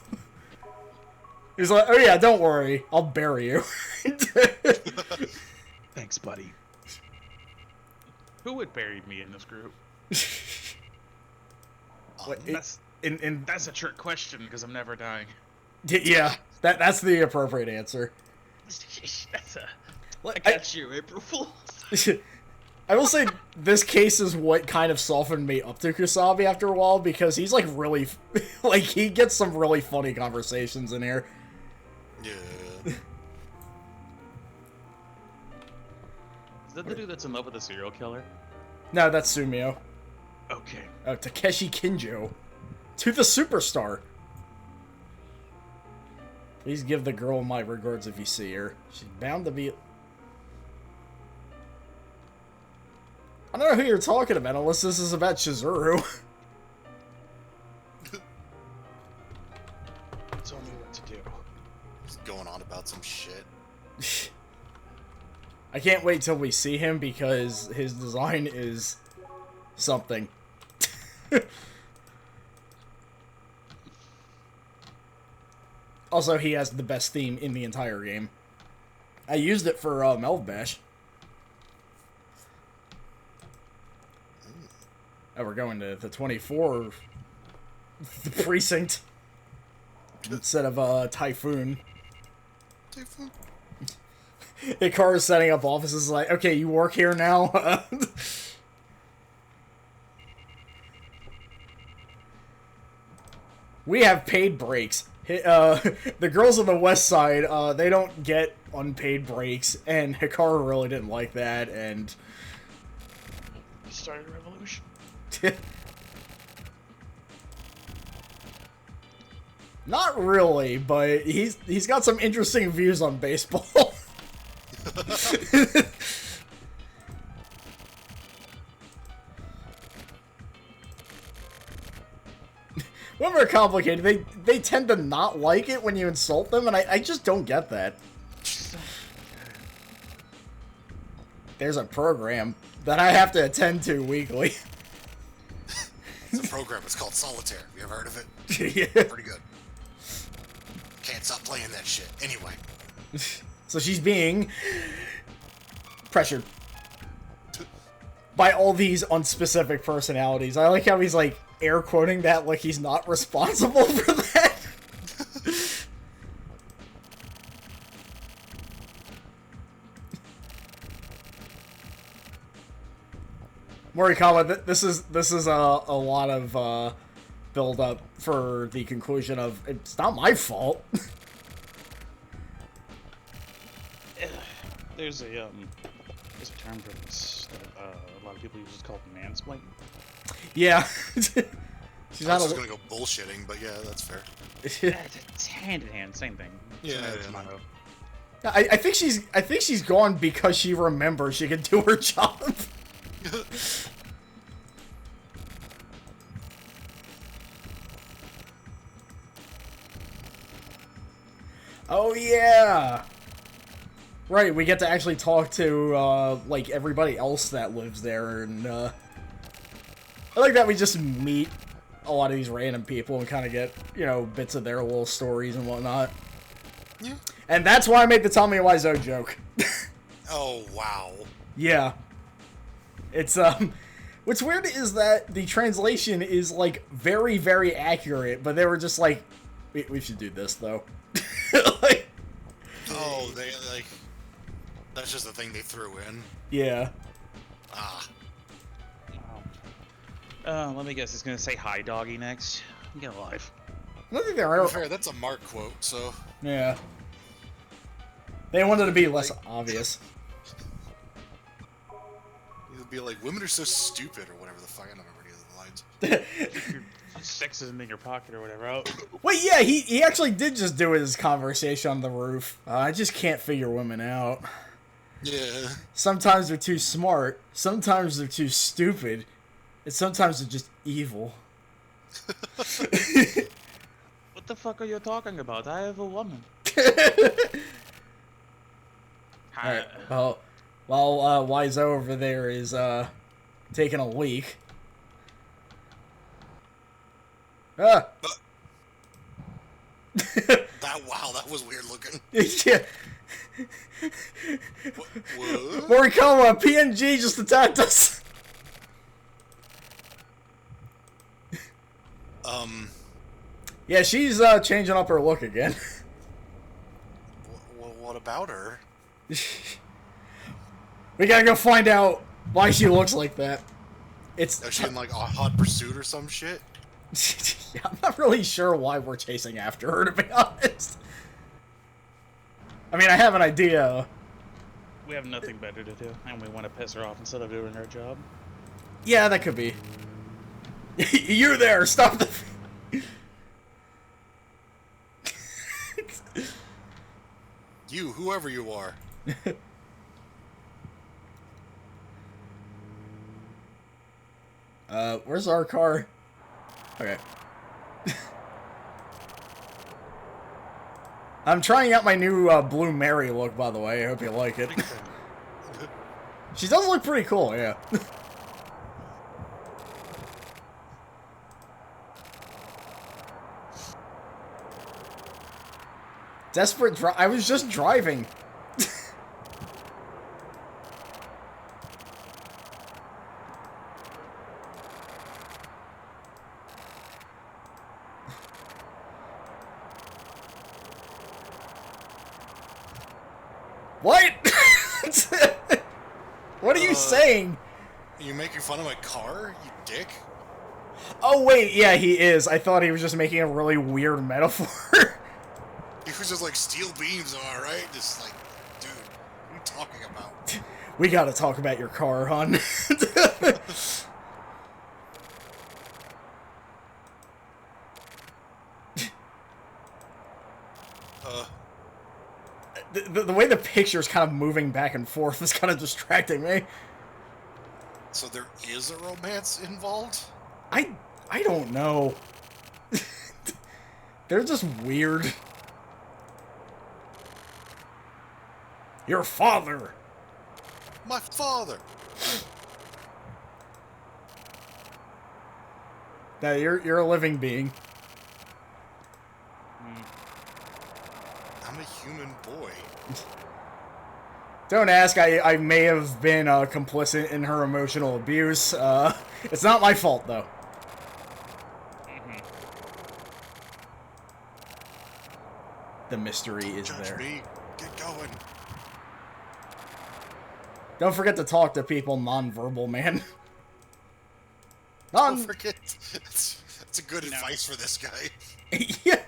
He's like, "Oh yeah, don't worry, I'll bury you." Thanks, buddy. Who would bury me in this group? That's a trick question because I'm never dying. Yeah, that's the appropriate answer. I got you, April Fools. I will say this case is what kind of softened me up to Kusabi after a while, because he's like really, like he gets some really funny conversations in here. Yeah. Is that the dude that's in love with the serial killer? No, that's Sumio. Okay. Oh, Takeshi Kinjo. To the superstar. Please give the girl my regards if you see her. She's bound to be... I don't know who you're talking about unless this is about Chizuru. Tell me what to do. He's going on about some shit. I can't wait till we see him because his design is something. Also, he has the best theme in the entire game. I used it for Melv Bash. Oh, we're going to the 24 the precinct instead of Typhoon. Typhoon? Ikara's setting up offices like, okay, you work here now? We have paid breaks. The girls on the west side, they don't get unpaid breaks, and Hikaru really didn't like that, and... Started a revolution. Not really, but he's got some interesting views on baseball. Women are complicated. They tend to not like it when you insult them, and I just don't get that. There's a program that I have to attend to weekly. It's a program. It's called Solitaire. Have you ever heard of it? Yeah. Pretty good. Can't stop playing that shit. Anyway. So she's being pressured by all these unspecific personalities. I like how he's like air quoting that like he's not responsible for that. Morikawa, this is a lot of build up for the conclusion of it's not my fault. There's a term for this that a lot of people use. It's called mansplaining. Yeah. She's not just gonna go bullshitting, but yeah, that's fair. It's hand in hand, same thing. Yeah, I think she's gone because she remembers she can do her job. Oh yeah. Right, we get to actually talk to like everybody else that lives there, and I like that we just meet a lot of these random people and kind of get, you know, bits of their little stories and whatnot. Yeah. And that's why I made the Tell Me Wiseau joke. Oh wow. Yeah. It's what's weird is that the translation is like very, very accurate, but they were just like, we should do this though. Like, oh, they like that's just the thing they threw in. Yeah. Ah. Let me guess. It's gonna say "Hi, doggy" next. Get alive. I don't think they're To be fair, that's a Mark quote, so. Yeah. They wanted to be less obvious. It would be like, women are so stupid, or whatever the fuck. I don't remember any of the lines. Keep your sexism in your pocket or whatever out. Wait, yeah, he actually did just do his conversation on the roof. I just can't figure women out. Yeah. Sometimes they're too smart, sometimes they're too stupid, and sometimes they're just evil. What the fuck are you talking about? I have a woman. Alright, well, while Wiseau over there is taking a leak. Ah! Wow, that was weird looking. Yeah. What? Morikawa, PNG just attacked us. Yeah, she's changing up her look again. What about her? We gotta go find out why she looks like that. It's. Is she in like a hot pursuit or some shit? Yeah, I'm not really sure why we're chasing after her, to be honest. I mean, I have an idea. We have nothing better to do, and we want to piss her off instead of doing her job. Yeah, that could be. You there! Stop the. You, whoever you are. Where's our car? Okay. I'm trying out my new Blue Mary look, by the way. I hope you like it. She does look pretty cool, yeah. Desperate I was just driving. What? What are you saying? Are you making fun of my car, you dick? Oh wait, yeah, he is. I thought he was just making a really weird metaphor. He was just like, steel beams, am I right? Just like, dude, what are you talking about? We gotta talk about your car, hon. The way the picture's kind of moving back and forth is kind of distracting me. So there is a romance involved? I don't know. They're just weird. Your father. My father. No, you're a living being. I'm a human boy. Don't ask, I may have been complicit in her emotional abuse. It's not my fault, though. The mystery is Judge there. me. Get going. Don't forget to talk to people non-verbal, man. Don't forget. That's a good advice for this guy. Yeah.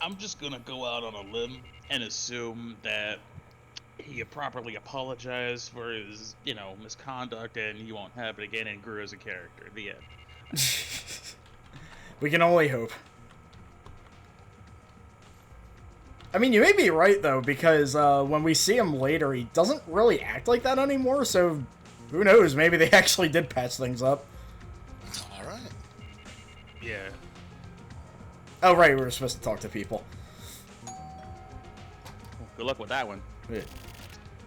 I'm just gonna go out on a limb and assume that he properly apologized for his, misconduct, and he won't happen again, and grew as a character. The end. We can only hope. I mean, you may be right, though, because when we see him later, he doesn't really act like that anymore, so who knows? Maybe they actually did patch things up. Alright. Yeah. Oh, right, we were supposed to talk to people. Good luck with that one. Yeah.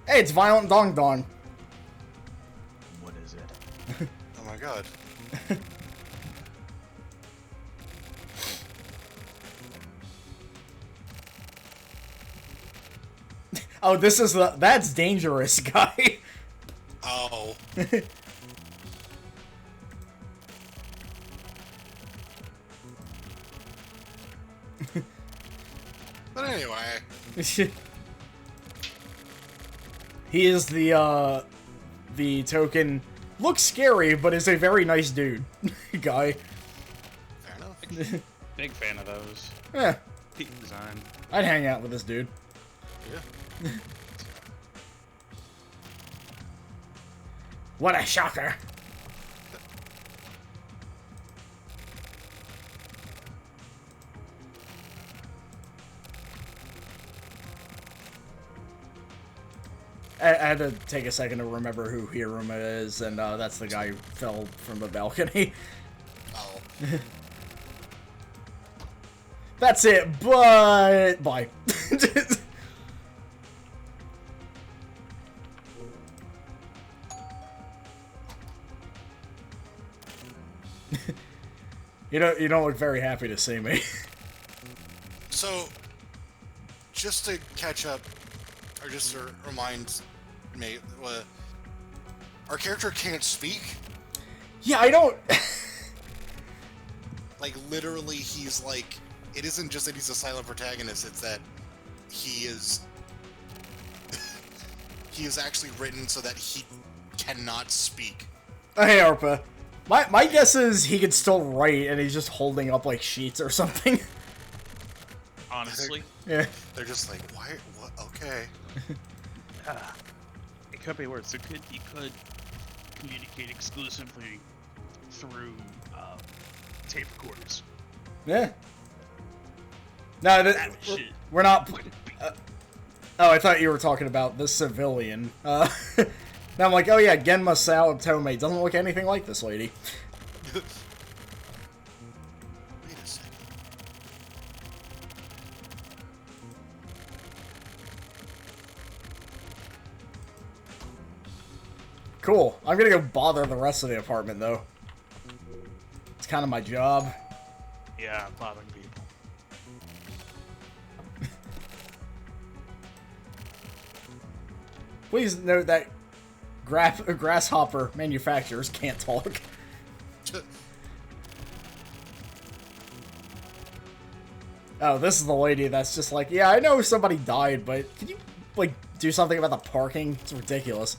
Hey, it's Violent Dong Dong. What is it? Oh my god. Oh, that's dangerous, guy. Oh. But anyway. He is the token, looks scary, but is a very nice dude, guy. Fair enough. Big fan of those. Yeah, Peak design. I'd hang out with this dude. Yeah. What a shocker. I had to take a second to remember who Hiruma is, and that's the guy who fell from the balcony. Oh. That's it, but... Bye. You don't look very happy to see me. So, just to catch up, or just to remind me, our character can't speak. Yeah, I don't... Like, literally, he's like... It isn't just that he's a silent protagonist, it's that he is... he is actually written so that he cannot speak. Hey, Arpa. My guess is he could still write, and he's just holding up, like, sheets or something. Honestly. Yeah. They're just like, why? What? Okay. It could be worse. He could communicate exclusively through tape recorders. Yeah. No, That shit. we're not... Wouldn't be. Oh, I thought you were talking about the civilian. Now I'm like, oh yeah, Genma Saotome doesn't look anything like this lady. Wait a second. Cool. I'm gonna go bother the rest of the apartment, though. It's kind of my job. Yeah, bothering people. Please note that grasshopper manufacturers can't talk. Oh, this is the lady that's just like, yeah, I know somebody died, but can you, like, do something about the parking? It's ridiculous.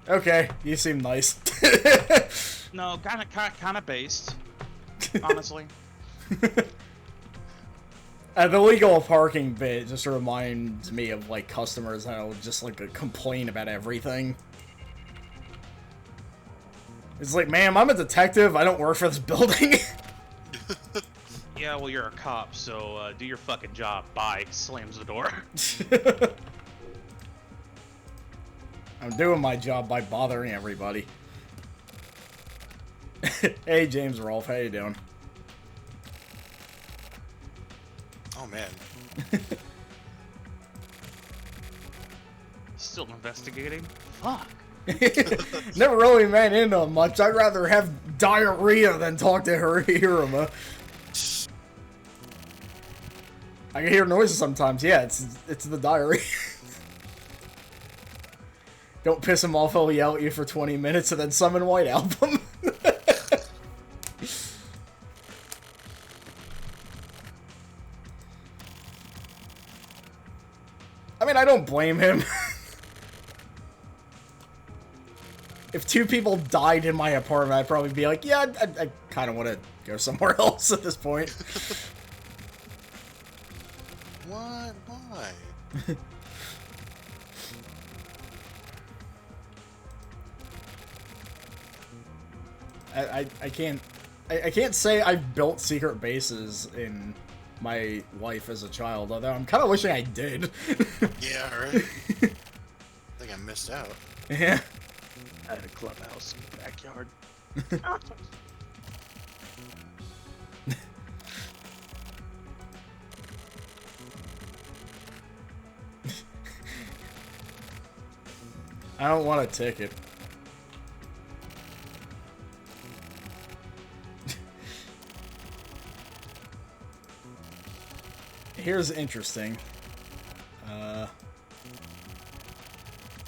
Okay, you seem nice. No, kind of based. Honestly. The legal parking bit just reminds me of, like, customers that'll just, like, complain about everything. It's like, ma'am, I'm a detective. I don't work for this building. Yeah, well, you're a cop, so do your fucking job. Bye. Slams the door. I'm doing my job by bothering everybody. Hey, James Rolfe, how you doing? Oh man. still investigating? Fuck. Never really ran into him much. I'd rather have diarrhea than talk to Hiruma. I can hear noises sometimes. Yeah, it's the diarrhea. Don't piss him off, he'll yell at you for 20 minutes and then summon White Album. I mean, I don't blame him. If 2 people died in my apartment, I'd probably be like, yeah, I kind of want to go somewhere else at this point. What? Why? I can't say I've built secret bases in my life as a child, although I'm kind of wishing I did. Yeah, right? I think I missed out. Yeah. I had a clubhouse in the backyard. I don't want a ticket. Here's interesting.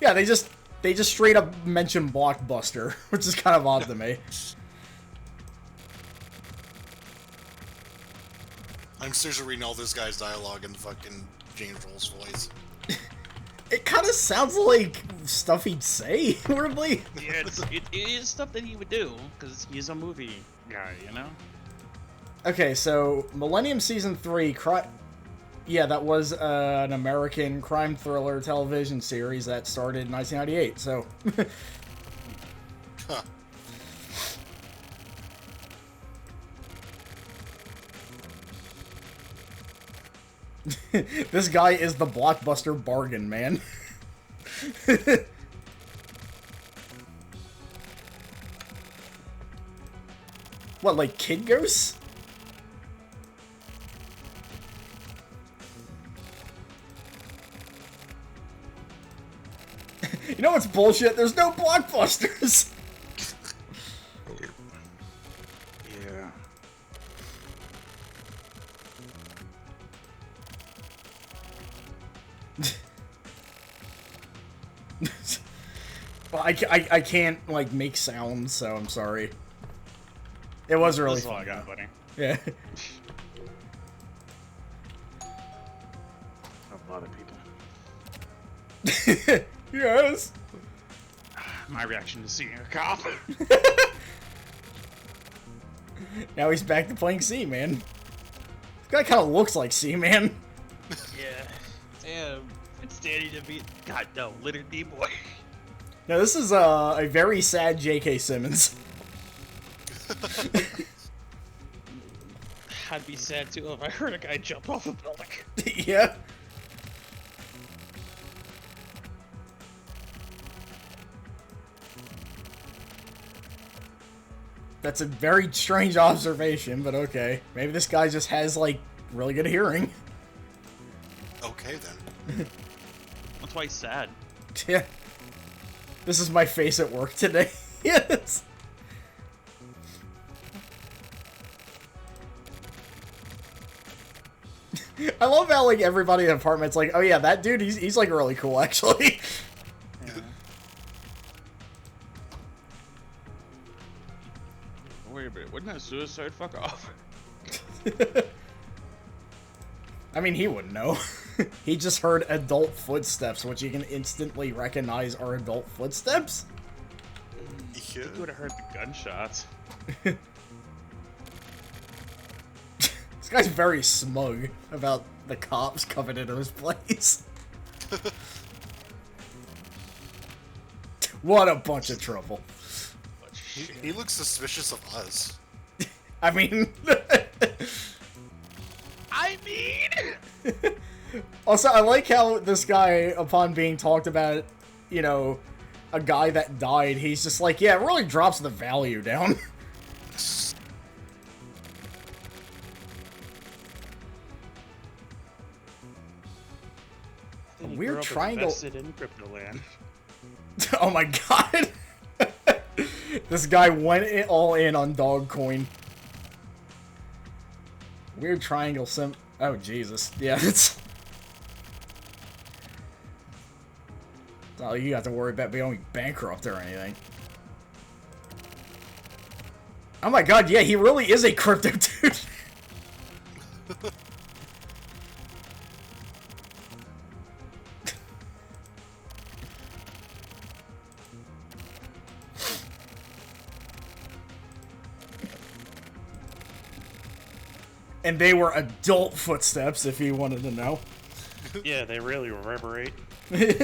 Yeah, they just straight up mention Blockbuster, which is kind of odd to me. I'm seriously reading all this guy's dialogue in fucking James Roll's voice. It kind of sounds like stuff he'd say, weirdly. Yeah, it is stuff that he would do, because he's a movie guy, you know? Okay, so Millennium Season 3, yeah, that was an American crime thriller television series that started in 1998, so... Huh. This guy is the Blockbuster bargain, man. What, like Kid Ghosts? You know what's bullshit? There's no Blockbusters! Yeah. Well, I can't, like, make sounds, so I'm sorry. It was really That's all fun, I got, though. buddy. Yeah. A lot of people. Yes! My reaction to seeing a cop. Now he's back to playing C-Man. This guy kind of looks like C-Man. Yeah. Damn. It's Danny DeVito. God, no. Little D-boy. Now this is a very sad J.K. Simmons. I'd be sad too if I heard a guy jump off a building. Yeah. That's a very strange observation, but okay. Maybe this guy just has, like, really good hearing. Okay, then. That's why he's sad. Yeah. This is my face at work today. Yes. I love how, like, everybody in the apartment's like, oh yeah, that dude, he's like, really cool, actually. Yeah. Wait a minute. Wasn't that suicide? Fuck off. I mean, he wouldn't know. He just heard adult footsteps, which you can instantly recognize are adult footsteps. Yeah. You would have heard the gunshots. This guy's very smug about the cops coming into his place. What a bunch of trouble. But He looks suspicious of us. I mean... I mean... Also, I like how this guy, upon being talked about, you know, a guy that died, he's just like, yeah, it really drops the value down. He weird grew up triangle... Invested in Cryptoland. Oh my god! This guy went all in on Dogcoin. Weird triangle sim... Oh, Jesus. Yeah, it's... It's not like you have to worry about being bankrupt or anything. Oh my god, yeah, he really is a crypto dude. And they were adult footsteps, if you wanted to know. Yeah, they really reverberate. Reverb.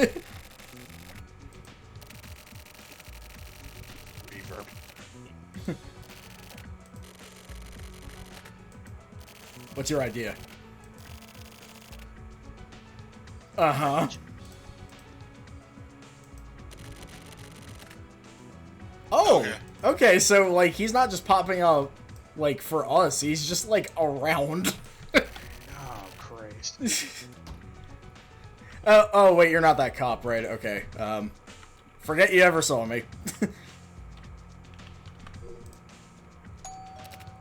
What's your idea? Uh-huh. Oh! Okay, so, like, he's not just popping up, like, for us. He's just, like, around. Oh, Christ. Oh, wait, you're not that cop, right? Okay. Forget you ever saw me.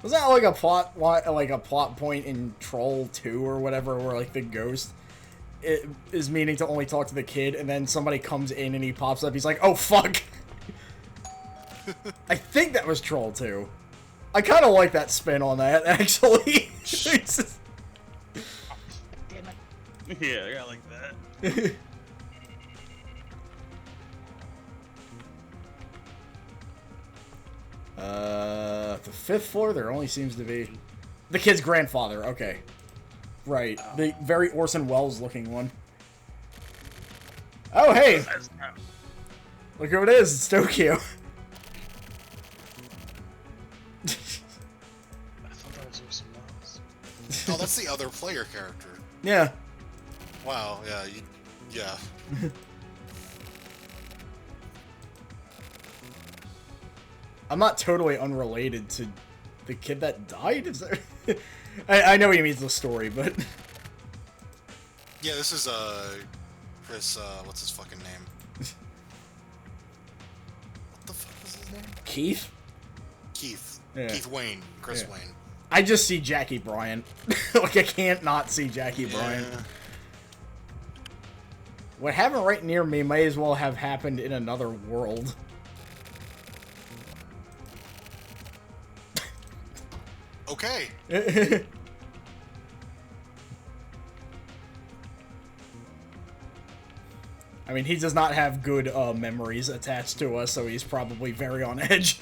Was that like a plot point in Troll 2 or whatever, where like the ghost is meaning to only talk to the kid, and then somebody comes in and he pops up. He's like, "Oh fuck!" I think that was Troll 2. I kind of like that spin on that, actually. Damn it. Yeah, I like that. The 5th floor, there only seems to be... The kid's grandfather, okay. Right, the very Orson Welles looking one. Oh, hey! Look who it is, it's Tokyo. I thought that was Orson Welles. Oh, that's the other player character. Yeah. Wow, yeah, yeah. I'm not totally unrelated to the kid that died. Is there... I know he means the story, but Yeah, this is Chris. What's his fucking name? What the fuck was his name? Keith. Keith. Yeah. Keith Wayne. Chris Yeah. Wayne. I just see Jackie Bryant. Like I can't not see Jackie Bryant. Yeah. What happened right near me may as well have happened in another world. Okay. I mean, he does not have good memories attached to us, so he's probably very on edge.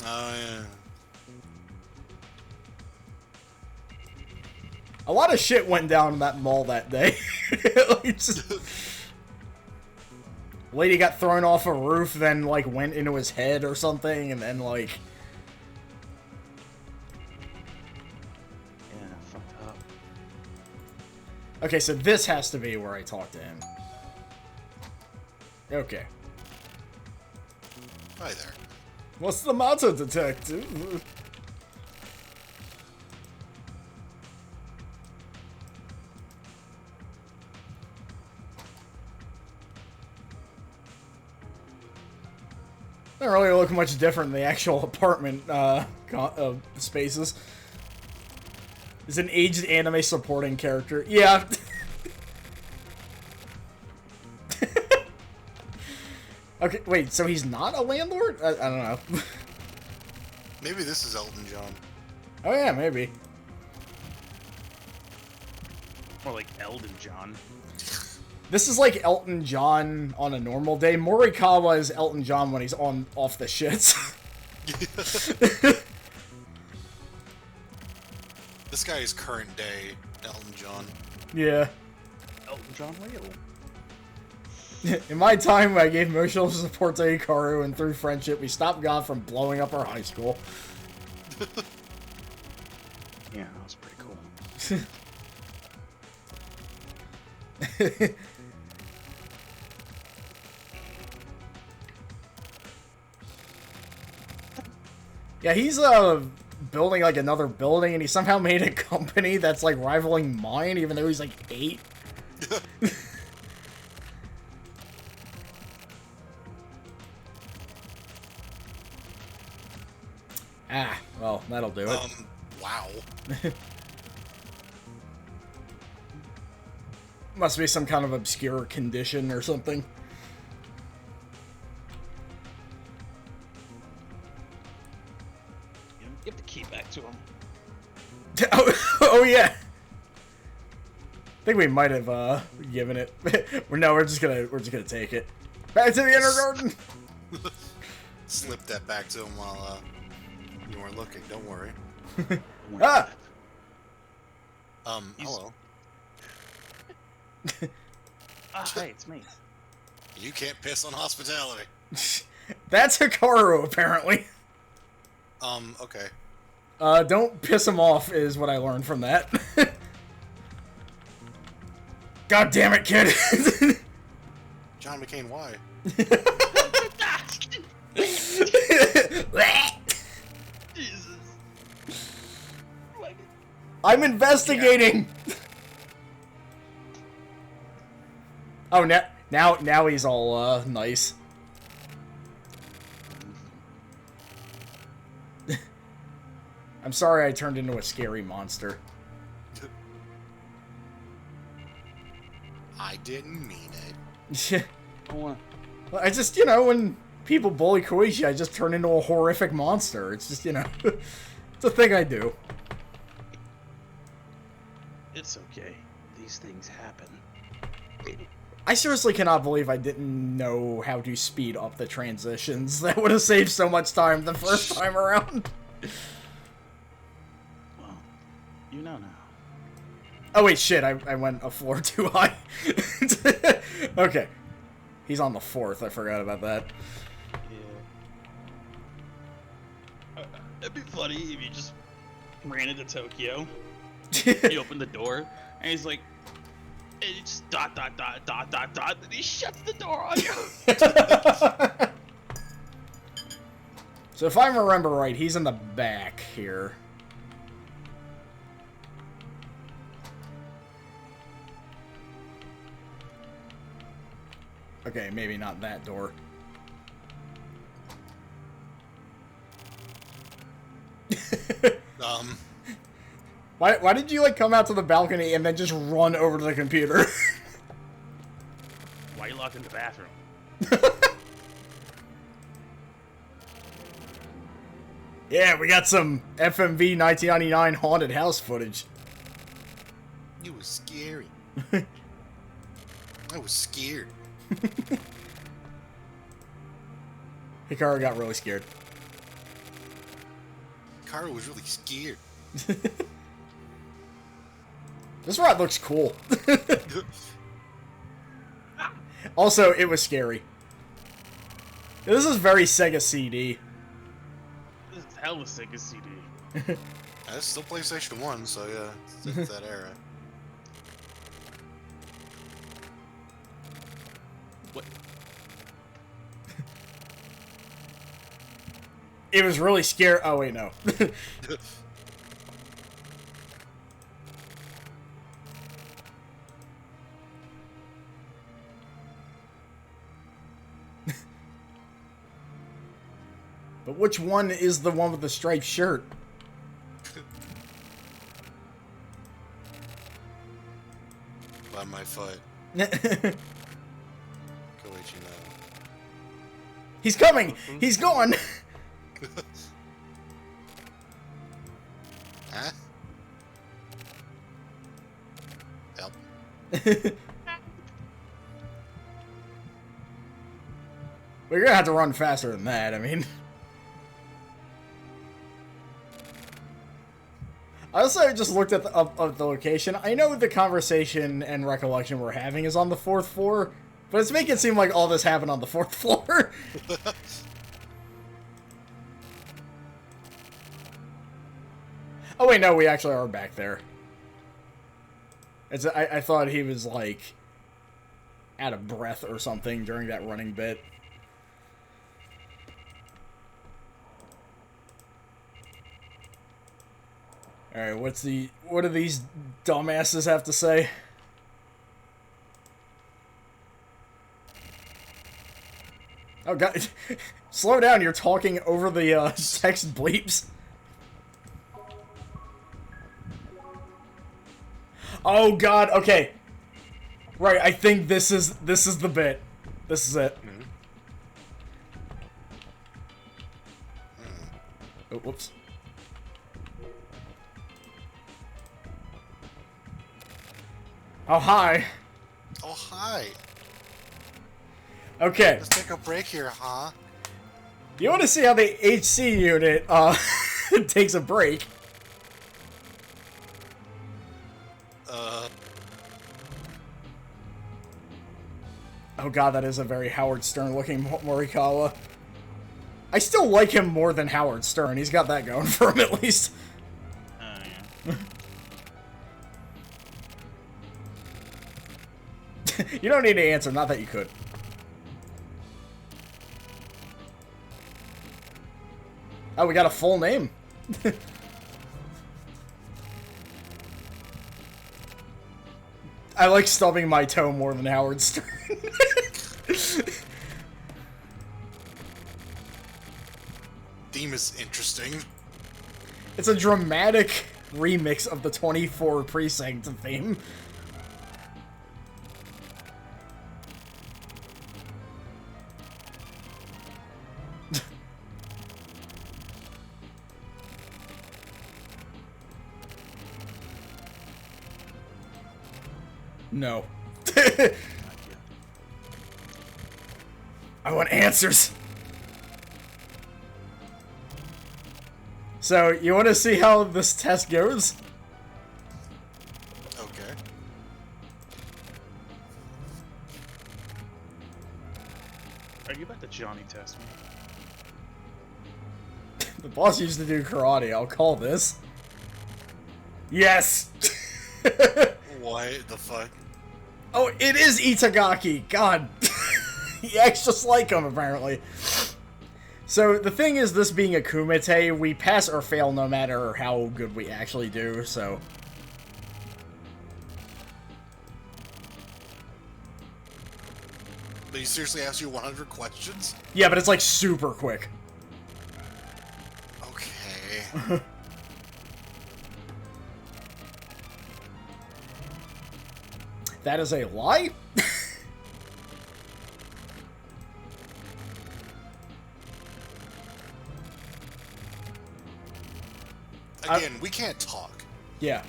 Oh, yeah. A lot of shit went down in that mall that day. Like, lady got thrown off a roof, then, like, went into his head or something, and then, like... Yeah, fucked up. Okay, so this has to be where I talk to him. Okay. Hi there. What's the matter, detective? Don't really look much different than the actual apartment spaces. Is an aged anime supporting character. Yeah. Okay, wait, so he's not a landlord? I don't know. Maybe this is Elton John. Oh yeah, maybe. More like Elden John. This is like Elton John on a normal day. Morikawa is Elton John when he's off the shits. This guy is current day Elton John. Yeah. Elton John Whale. In my time, I gave emotional support to Hikaru, and through friendship, we stopped God from blowing up our high school. Yeah, that was pretty cool. Yeah, he's building like another building, and he somehow made a company that's like rivaling mine, even though he's like 8. Ah, well, that'll do it. Wow. Must be some kind of obscure condition or something. Give the key back to him. Oh yeah. I think we might have given it. No, we're just gonna take it. Back to the inner garden. Slip that back to him while you weren't looking. Don't worry. Ah. Hello. Hi, it's me. You can't piss on hospitality. That's Hikaru, apparently. Okay. Don't piss him off is what I learned from that. God damn it, kid. John McCain, why? Jesus. I'm investigating. Oh, now he's all nice. I'm sorry I turned into a scary monster. I didn't mean it. Well, I just, when people bully Koichi, I just turn into a horrific monster. It's just, it's a thing I do. It's okay. These things happen. I seriously cannot believe I didn't know how to speed up the transitions. That would have saved so much time the first time around. Well, you know now. Oh wait, shit, I went a floor too high. Okay. He's on the 4th, I forgot about that. Yeah. It'd be funny if you just ran into Tokyo. He opened the door, and he's like, and he just ... and he shuts the door on you. So if I remember right, he's in the back here. Okay, maybe not that door. Why did you, come out to the balcony and then just run over to the computer? Why are you locked in the bathroom? Yeah, we got some FMV 1999 haunted house footage. You was scary. I was scared. Hikaru got really scared. Hikaru was really scared. This ride looks cool. Also, it was scary. This is very Sega CD. This is hella Sega CD. That's still PlayStation 1, so yeah, it's that era. What? It was really scary. Oh, wait, no. But which one is the one with the striped shirt? By my foot. Koichi, no. He's coming! He's gone! Huh? Help. We're gonna have to run faster than that, I mean. I also just looked at the location. I know the conversation and recollection we're having is on the 4th floor, but it's making it seem like all this happened on the 4th floor. Oh wait, no, we actually are back there. I thought he was, out of breath or something during that running bit. Alright, what do these dumbasses have to say? Oh god, slow down, you're talking over the text bleeps. Oh god, okay. Right, I think this is the bit. This is it. Oh, whoops. Oh, hi. Oh, hi. Okay. Let's take a break here, huh? You want to see how the HC unit, takes a break? Oh god, that is a very Howard Stern looking Morikawa. I still like him more than Howard Stern. He's got that going for him at least. Yeah. You don't need to answer, not that you could. Oh, we got a full name. I like stubbing my toe more than Howard Stern. Theme is interesting. It's a dramatic remix of the 24 Precinct theme. No. I want answers. So, you want to see how this test goes? Okay. Are you about to Johnny test me? The boss used to do karate, I'll call this. Yes! What the fuck? Oh, it is Itagaki! God. He acts just like him, apparently. So, the thing is, this being a Kumite, we pass or fail no matter how good we actually do, so... Did he seriously ask you 100 questions? Yeah, but it's like super quick. Okay. That is a lie? Again, we can't talk. Yeah.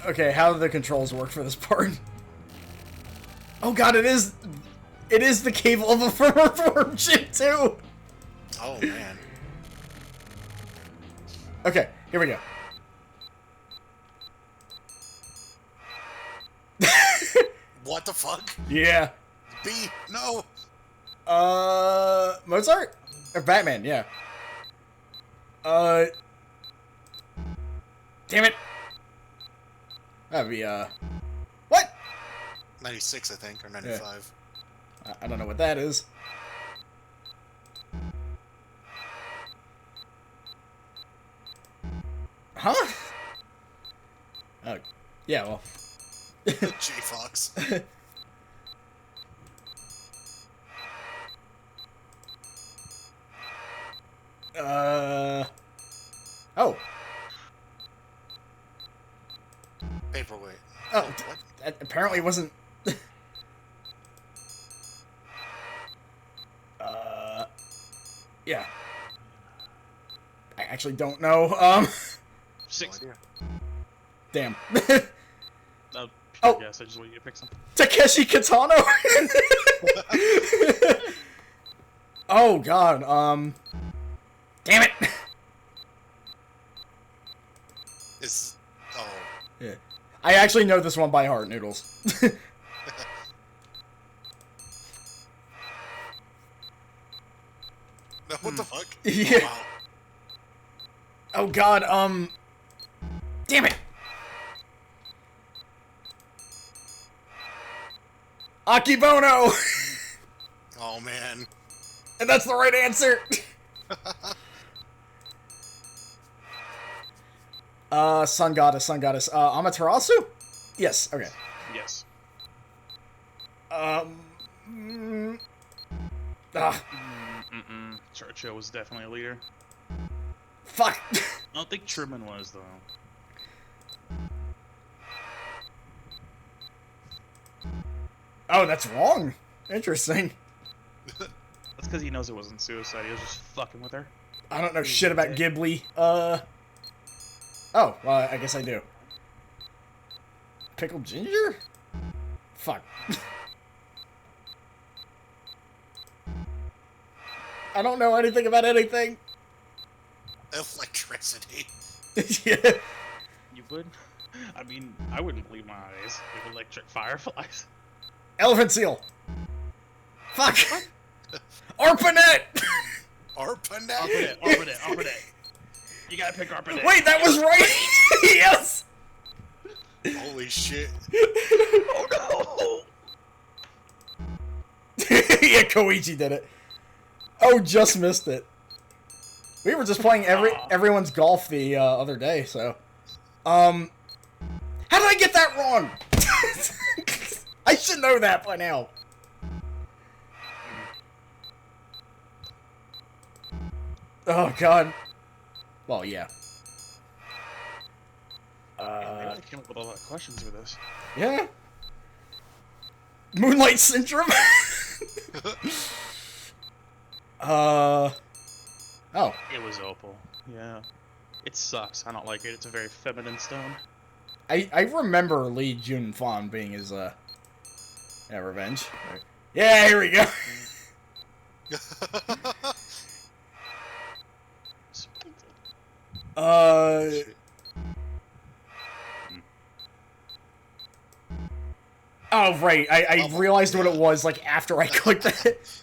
Okay, how do the controls work for this part? Oh god, it is the cable of a form chip too! Oh, man. Okay, here we go. What the fuck? Yeah. B, no! Mozart? Or Batman, yeah. Damn it! That'd be, what? 96, I think, or 95. I don't know what that is. Huh? Oh, yeah, well. J-Fox. Oh. Paperweight. Oh, What? that apparently wasn't... yeah. I actually don't know, Six. No idea. damn. Oh, Oh. yes, I just want you to pick something. Takeshi Kitano! Oh, God, damn it! Is... Oh. Yeah. I actually know this one by heart, Noodles. No, what the fuck? Yeah. Oh, wow. Oh, God, damn it! Akibono! Oh, man. And that's the right answer! Sun Goddess. Amaterasu? Yes, okay. Yes. Mm, Churchill was definitely a leader. fuck! I don't think Truman was, though. Oh, that's wrong. Interesting. That's because he knows it wasn't suicide. He was just fucking with her. I don't know shit about Ghibli. Oh, well, I guess I do. Pickled ginger? Fuck. I don't know anything about anything. Electricity. Yeah. You would? I mean, I wouldn't believe my eyes. Like electric fireflies. Elephant seal. Fuck. Arpanet. Arpanet. Arpanet. You gotta pick Arpanet. Wait, that was right. Yes. Holy shit. Oh no! Yeah, Koichi did it. Oh, just missed it. We were just playing everyone's golf the other day, so. How did I get that wrong? I should know that by now. Oh god. Well, yeah. I came up with a lot of questions for this. Yeah. Moonlight Syndrome. Oh. It was opal. Yeah. It sucks. I don't like it. It's a very feminine stone. I remember Lee Jun Fan being his revenge. Yeah, here we go. Oh right, I realized what it was like after I clicked it.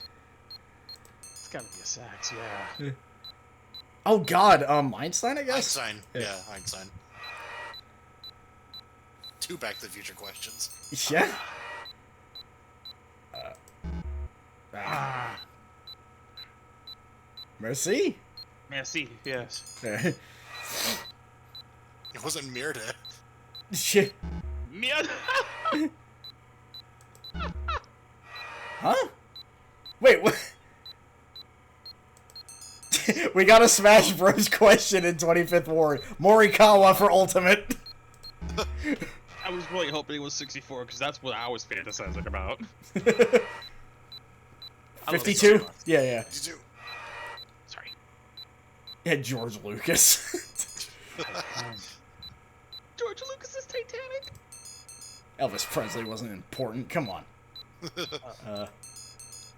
It's gotta be a sax, yeah. Oh god, Einstein, I guess? Einstein. Yeah, Einstein. 2 Back to the Future questions. Yeah. Merci? Merci, yes. It wasn't Mirda. Shit. Mia- Huh? Wait, what? We got a Smash Bros. Question in 25th Ward. Morikawa for Ultimate. I was really hoping it was 64, because that's what I was fantasizing about. 52? Yeah. 52. Sorry. Yeah, George Lucas. George Lucas's Titanic? Elvis Presley wasn't important. Come on.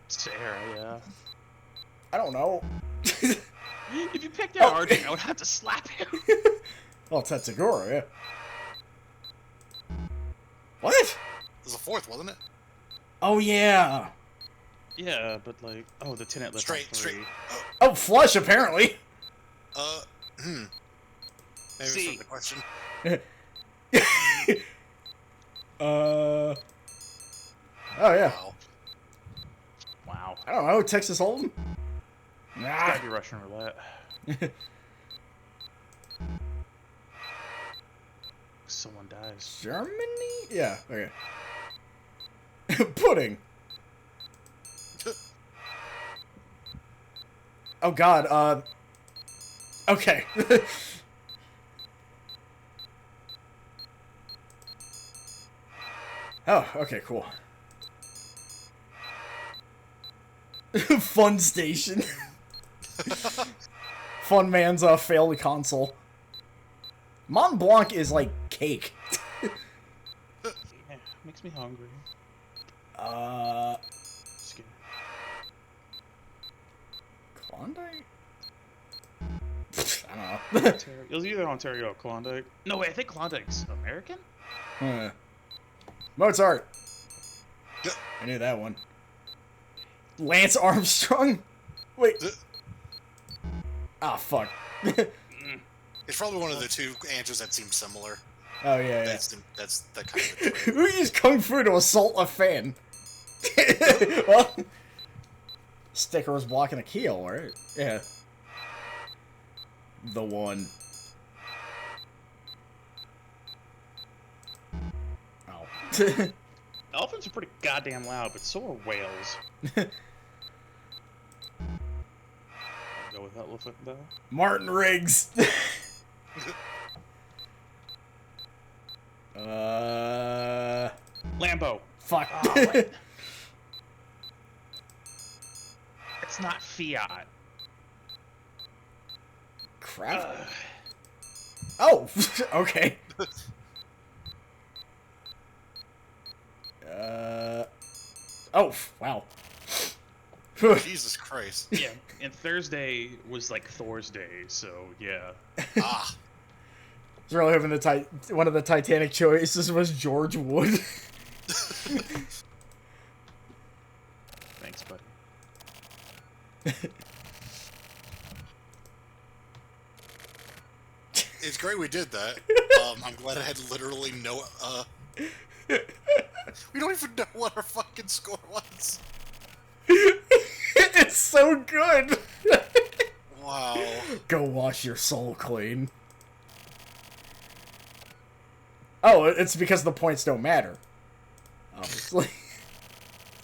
Sarah, yeah. I don't know. If you picked out RJ, I would have to slap him. Oh, Tetsugoro, yeah. What? There's a 4th, wasn't it? Oh, yeah. Yeah, but like, oh, the tenant left Straight. Oh, Flush, apparently. Maybe See. it's not the question. Oh, yeah. Wow. I don't know, Texas Hold'em? It's Nah. gotta be Russian roulette. Someone dies. Germany? Yeah, okay. Pudding. Oh god, okay. Oh, okay, cool. Fun station. Fun man's failed console. Mont Blanc is like cake. Yeah, makes me hungry. Skin. Klondike? I don't know. It was either Ontario or Klondike. No, wait, I think Klondike's American? Mozart. I knew that one. Lance Armstrong? Wait. Ah, fuck. It's probably one of the 2 answers that seem similar. Oh, yeah. That's the kind of the trait. Who used Kung Fu to assault a fan? Well, Sticker was blocking a keel, right? Yeah. The one. Oh. Elephants are pretty goddamn loud, but so are whales. Go with elephant, though. Martin Riggs. Lambo. Fuck. Oh, what? It's not Fiat. Crap. Oh, okay. Oh, wow. Jesus Christ. Yeah, and Thursday was like Thor's day, so yeah. Ah. I was really hoping one of the Titanic choices was George Wood. Thanks, buddy. It's great we did that. I'm glad I had literally no, we don't even know what our fucking score was. It's so good. Wow. Go wash your soul clean. Oh, it's because the points don't matter. Obviously.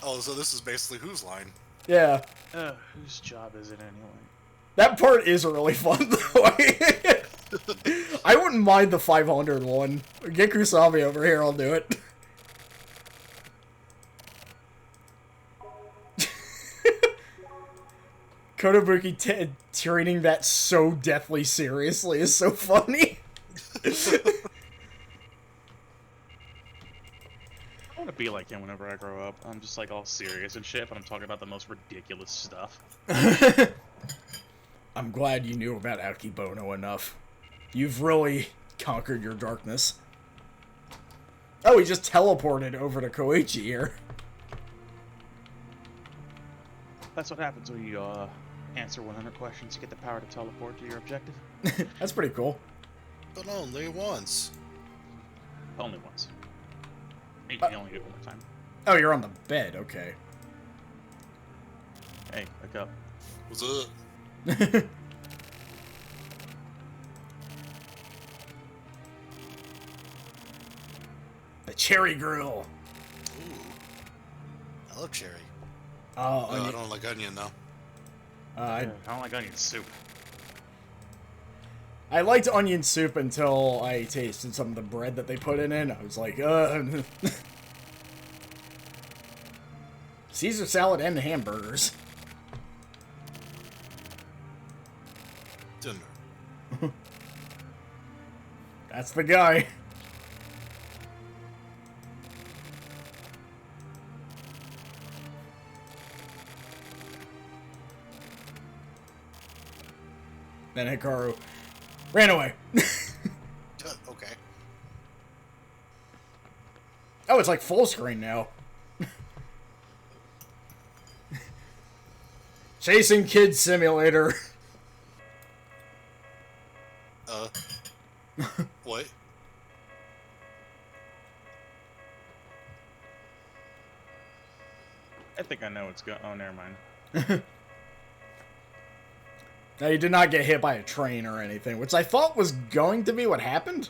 Oh, so this is basically whose line? Yeah. Whose job is it anyway? That part is really fun, though. I wouldn't mind the 500 one. Get Kusami over here, I'll do it. Kotobuki treating that so deathly seriously is so funny. I want to be like him whenever I grow up. I'm just like all serious and shit, but I'm talking about the most ridiculous stuff. I'm glad you knew about Aokibono enough. You've really conquered your darkness. Oh, he just teleported over to Koichi here. That's what happens when you answer 100 questions. You get the power to teleport to your objective. That's pretty cool. But only once. Only once. You can only do it one more time. Oh, you're on the bed, okay. Hey, wake up. What's up? The cherry grill. Ooh. I love cherry. Oh, No, I don't like onion, though. I don't like onion soup. I liked onion soup until I tasted some of the bread that they put in it. I was like, Caesar salad and hamburgers. Dinner. That's the guy. Then Hikaru ran away. Okay. Oh, it's like full screen now. Chasing Kid Simulator. What? I think I know what's going. Oh, never mind. Now, you did not get hit by a train or anything, which I thought was going to be what happened.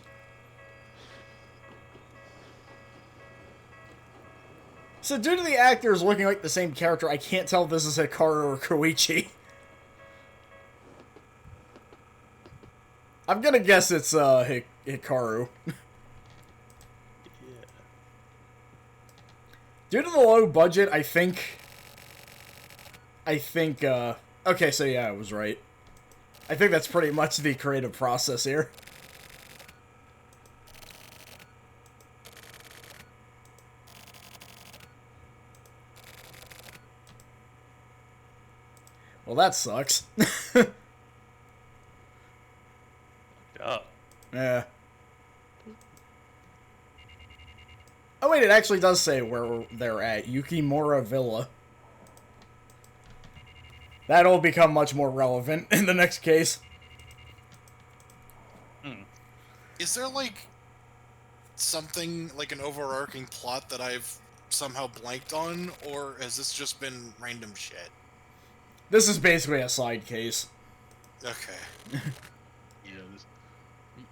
So due to the actors looking like the same character, I can't tell if this is Hikaru or Koichi. I'm gonna guess it's Hikaru. Yeah. Due to the low budget, I think, okay, so yeah, I was right. I think that's pretty much the creative process here. Well, that sucks. Up. Yeah. Oh wait, it actually does say where they're at. Yukimura Villa. That'll become much more relevant in the next case. Is there, like, something, like an overarching plot that I've somehow blanked on, or has this just been random shit? This is basically a side case. Okay. You know,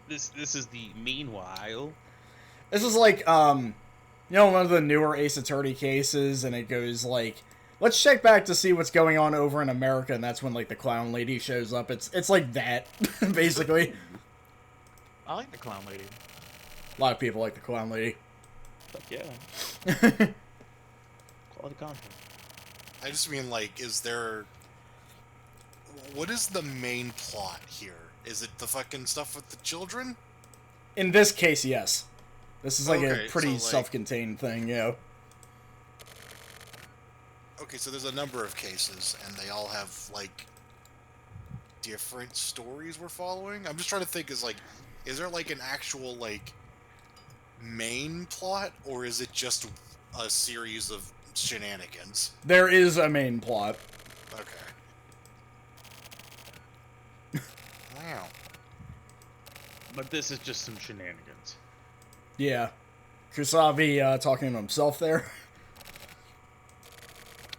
this is the meanwhile. This is like, you know, one of the newer Ace Attorney cases, and it goes like, let's check back to see what's going on over in America, and that's when, like, the clown lady shows up. It's like that, basically. I like the clown lady. A lot of people like the clown lady. Fuck yeah. quality content. I just mean, like, is there... What is the main plot here? Is it the fucking stuff with the children? In this case, yes. This is like Okay, a pretty so, like- self-contained thing, you know. Okay, so there's a number of cases, and they all have, like, different stories we're following? I'm just trying to think, is there, like, an actual, like, main plot, or is it just a series of shenanigans? There is a main plot. Okay. Wow. But this is just some shenanigans. Yeah. Kusabi talking to himself there.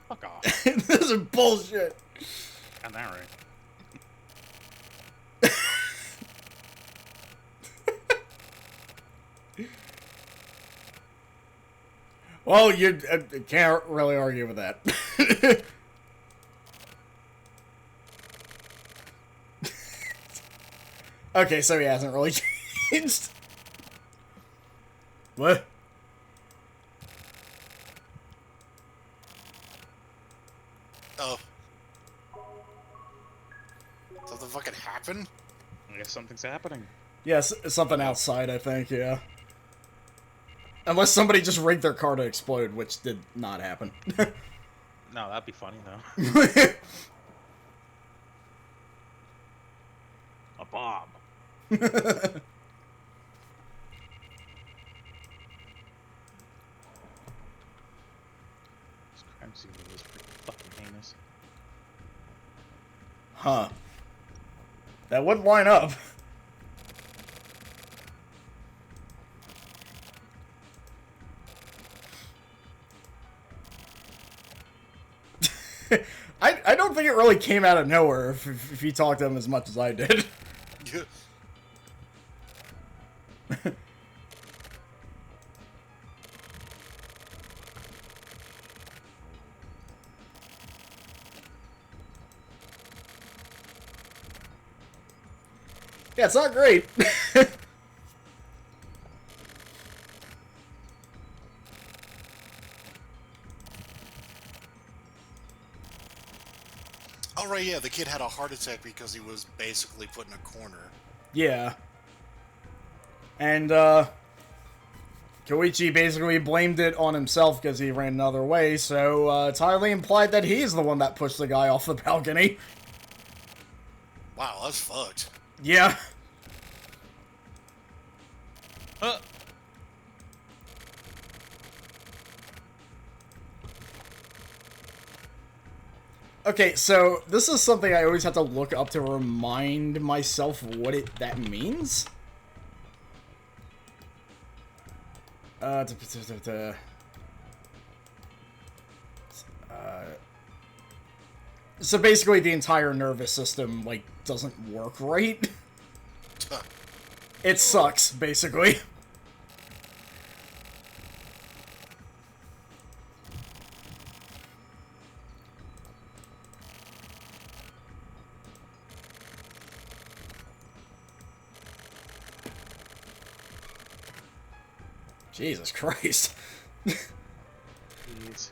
Fuck off. This is bullshit. Got that right. Well, you can't really argue with that. Okay, so he hasn't really changed. What? Oh. Something fucking happened? I guess something's happening. Yes, something outside, I think, yeah. Unless somebody just rigged their car to explode, which did not happen. No, that'd be funny, though. A bomb. This crime scene was pretty fucking heinous. Huh. That would line up. I don't think it really came out of nowhere if you talked to him as much as I did. Yeah. Yeah, it's not great. Oh, right, yeah, the kid had a heart attack because he was basically put in a corner. Yeah. And, Koichi basically blamed it on himself because he ran another way, so, it's highly implied that he's the one that pushed the guy off the balcony. Wow, that's fucked. Yeah. Okay, so this is something I always have to look up to remind myself what that means. So basically the entire nervous system, like, doesn't work right. It sucks, basically. Jesus Christ. Jeez.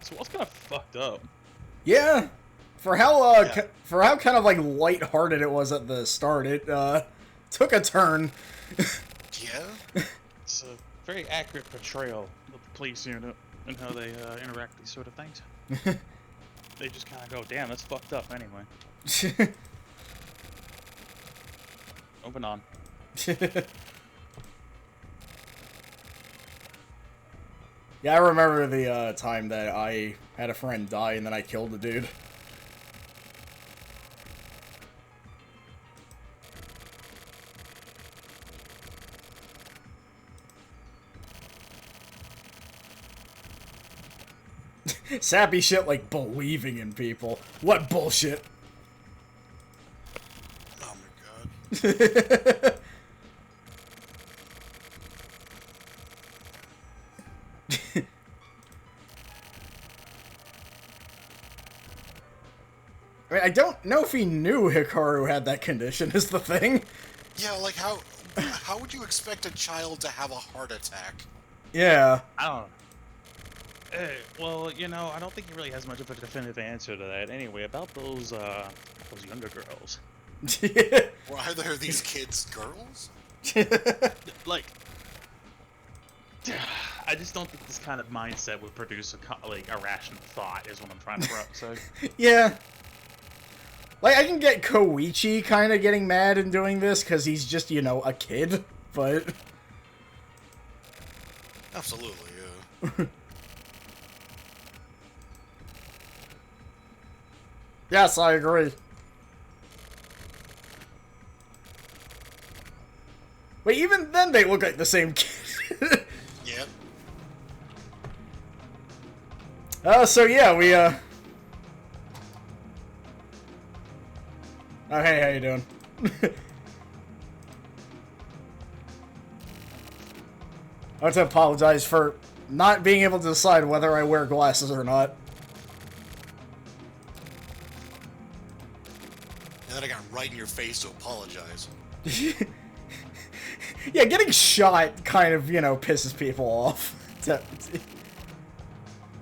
So what's kind of fucked up? Yeah. For how kind of like lighthearted it was at the start, it took a turn. Yeah? It's a very accurate portrayal of the police unit and how they interact with these sort of things. They just kind of go, damn, that's fucked up anyway. Moving on. Yeah, I remember the time that I had a friend die and then I killed the dude. Sappy shit like believing in people. What bullshit. Oh my god. I mean, I don't know if he knew Hikaru had that condition, is the thing. Yeah, like how would you expect a child to have a heart attack? Yeah. I don't know. Well, you know, I don't think he really has much of a definitive answer to that. Anyway, about those younger girls. Why are there these kids girls? Like, I just don't think this kind of mindset would produce a rational thought. Is what I'm trying to say. Yeah. Like, I can get Koichi kind of getting mad and doing this, because he's just, you know, a kid, but... Absolutely, yeah. Yes, I agree. But even then, they look like the same kid. Yep. So yeah, we, Oh, hey, how you doing? I want to apologize for not being able to decide whether I wear glasses or not. And then I got right in your face to apologize. Yeah, getting shot kind of, you know, pisses people off.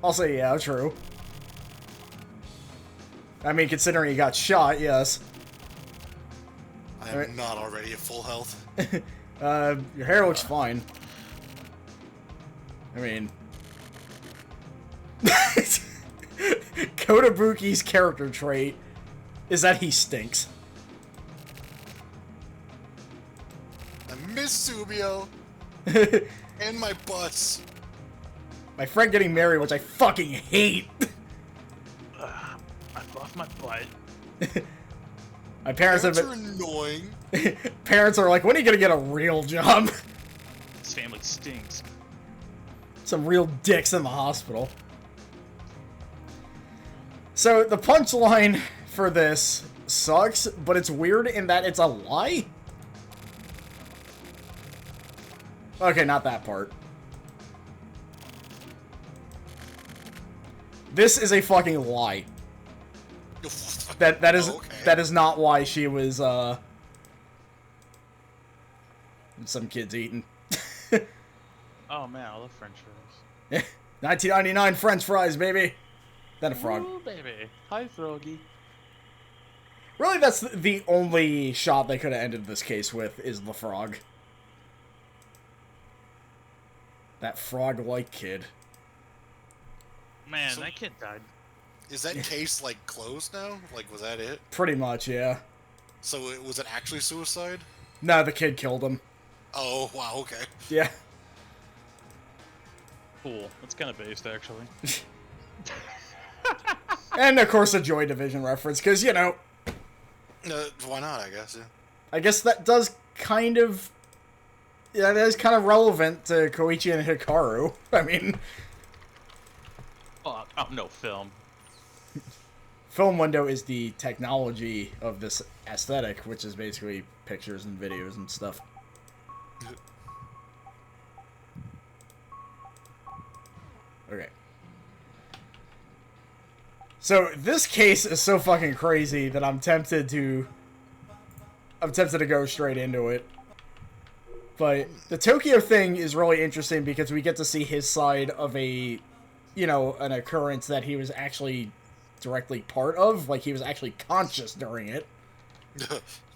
Also, yeah, true. I mean, considering he got shot, yes. I am not already at full health. Your hair looks fine. I mean... Kotobuki's character trait is that he stinks. I miss Subio. And my butts. My friend getting married, which I fucking hate. I love my butt. My parents have Are been... annoying. Parents are like, when are you gonna get a real job? This family stinks. Some real dicks in the hospital. So, the punchline for this sucks, but it's weird in that it's a lie? Okay, not that part. This is a fucking lie. That is Oh, okay. that is not why she was some kids eating. Oh man, I love French fries. 1999 French fries, baby. Then a frog. Ooh, baby. Hi, Froggy. Really, that's the only shot they could have ended this case with, is the frog. That frog-like kid. Man, So- that kid died. Is that case, like, closed now? Like, was that it? Pretty much, yeah. So, was it actually suicide? No, the kid killed him. Oh, wow, okay. Yeah. Cool. That's kind of based, actually. And, of course, a Joy Division reference, because, you know... Why not, I guess, yeah. I guess that does kind of... Yeah, that is kind of relevant to Koichi and Hikaru. I mean... Oh, no, film. Film window is the technology of this aesthetic, which is basically pictures and videos and stuff. Okay. So, this case is so fucking crazy that I'm tempted to go straight into it. But the Tokyo thing is really interesting because we get to see his side of a, you know, an occurrence that he was actually directly part of. Like, he was actually conscious during it.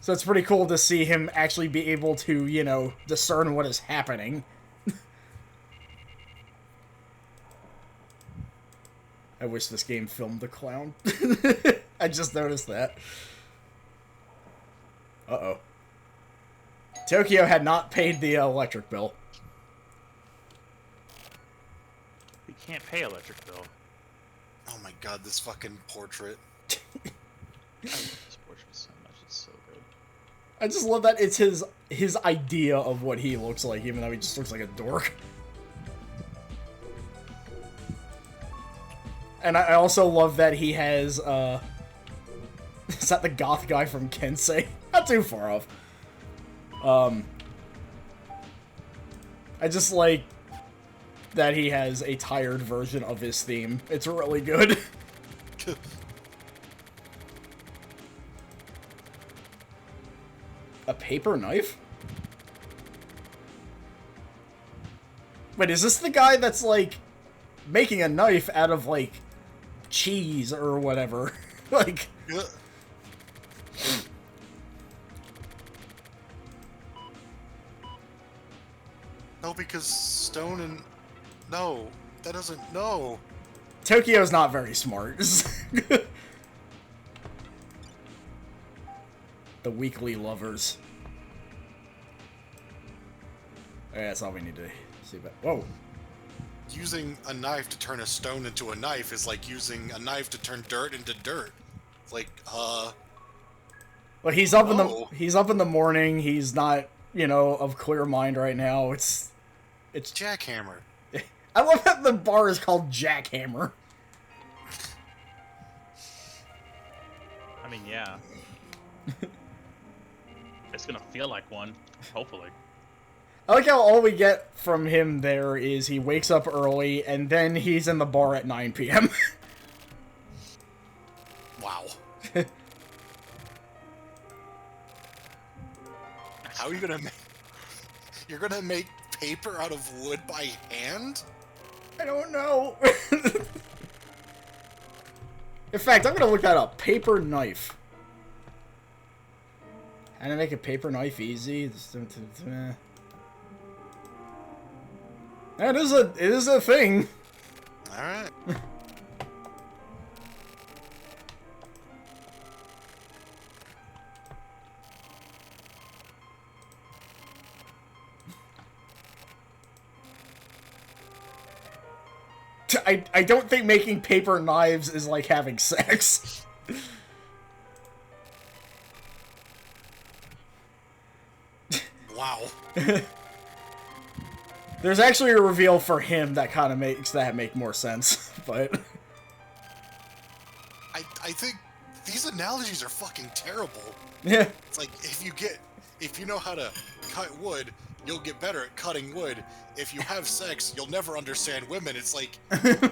So it's pretty cool to see him actually be able to, you know, discern what is happening. I wish this game filmed the clown. I just noticed that. Uh-oh. Tokyo had not paid the electric bill. You can't pay electric bill. Oh my god, this fucking portrait. I love this portrait so much. It's so good. I just love that it's his idea of what he looks like, even though he just looks like a dork. And I also love that he has, is that the goth guy from Kensei? Not too far off. I just like that he has a tired version of his theme. It's really good. A paper knife? Wait, is this the guy that's like... making a knife out of, like, cheese or whatever. Like... No, because stone and... No, that doesn't... No. Tokyo's not very smart. The weekly lovers. Okay, that's all we need to see about. Whoa. Using a knife to turn a stone into a knife is like using a knife to turn dirt into dirt. Like, Well, he's up in the morning. He's not, you know, of clear mind right now. It's jackhammer. I love that the bar is called Jackhammer. I mean, yeah. It's gonna feel like one, hopefully. I like how all we get from him there is he wakes up early, and then he's in the bar at 9 p.m. Wow. How are you gonna make... You're gonna make paper out of wood by hand? I don't know. In fact, I'm gonna look that up. Paper knife. How to make a paper knife easy? It is a thing. All right. I don't think making paper knives is like having sex. Wow. There's actually a reveal for him that kind of makes that make more sense, but... I think these analogies are fucking terrible. Yeah. It's like, if you know how to cut wood, you'll get better at cutting wood. If you have sex, you'll never understand women. It's like,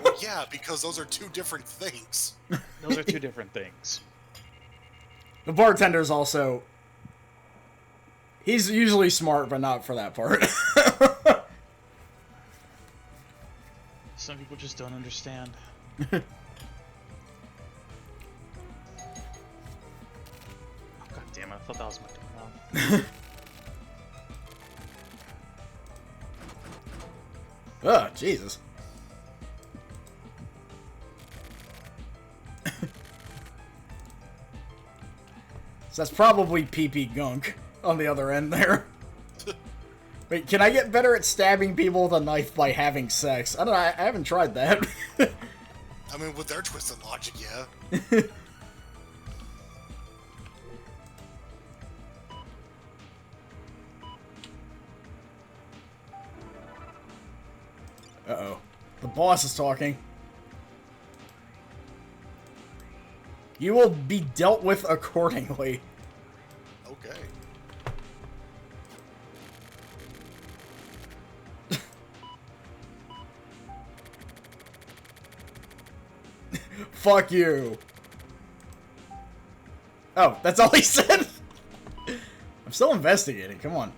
well, yeah, because those are two different things. Those are two different things. The bartender's also... He's usually smart, but not for that part. Some people just don't understand. Oh, God damn it, I thought that was my turn. Oh, Jesus. So that's probably pee-pee gunk on the other end there. Wait, can I get better at stabbing people with a knife by having sex? I don't know, I haven't tried that. I mean, with their twisted logic, yeah. Uh-oh. The boss is talking. You will be dealt with accordingly. Okay. Fuck you. Oh, that's all he said? I'm still investigating, come on.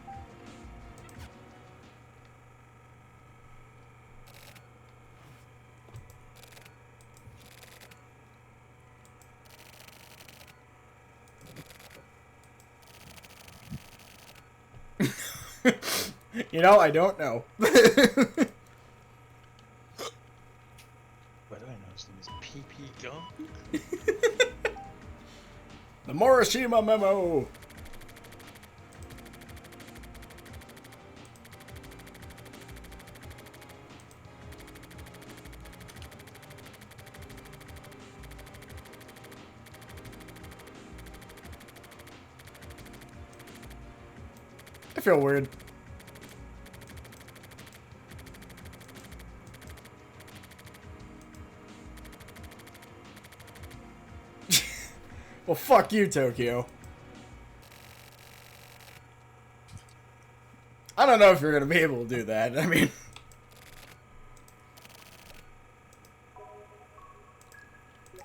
You know, I don't know. What do I know? His name is PP Gum? The Morishima memo. I feel weird. Well, fuck you, Tokyo. I don't know if you're gonna be able to do that. I mean...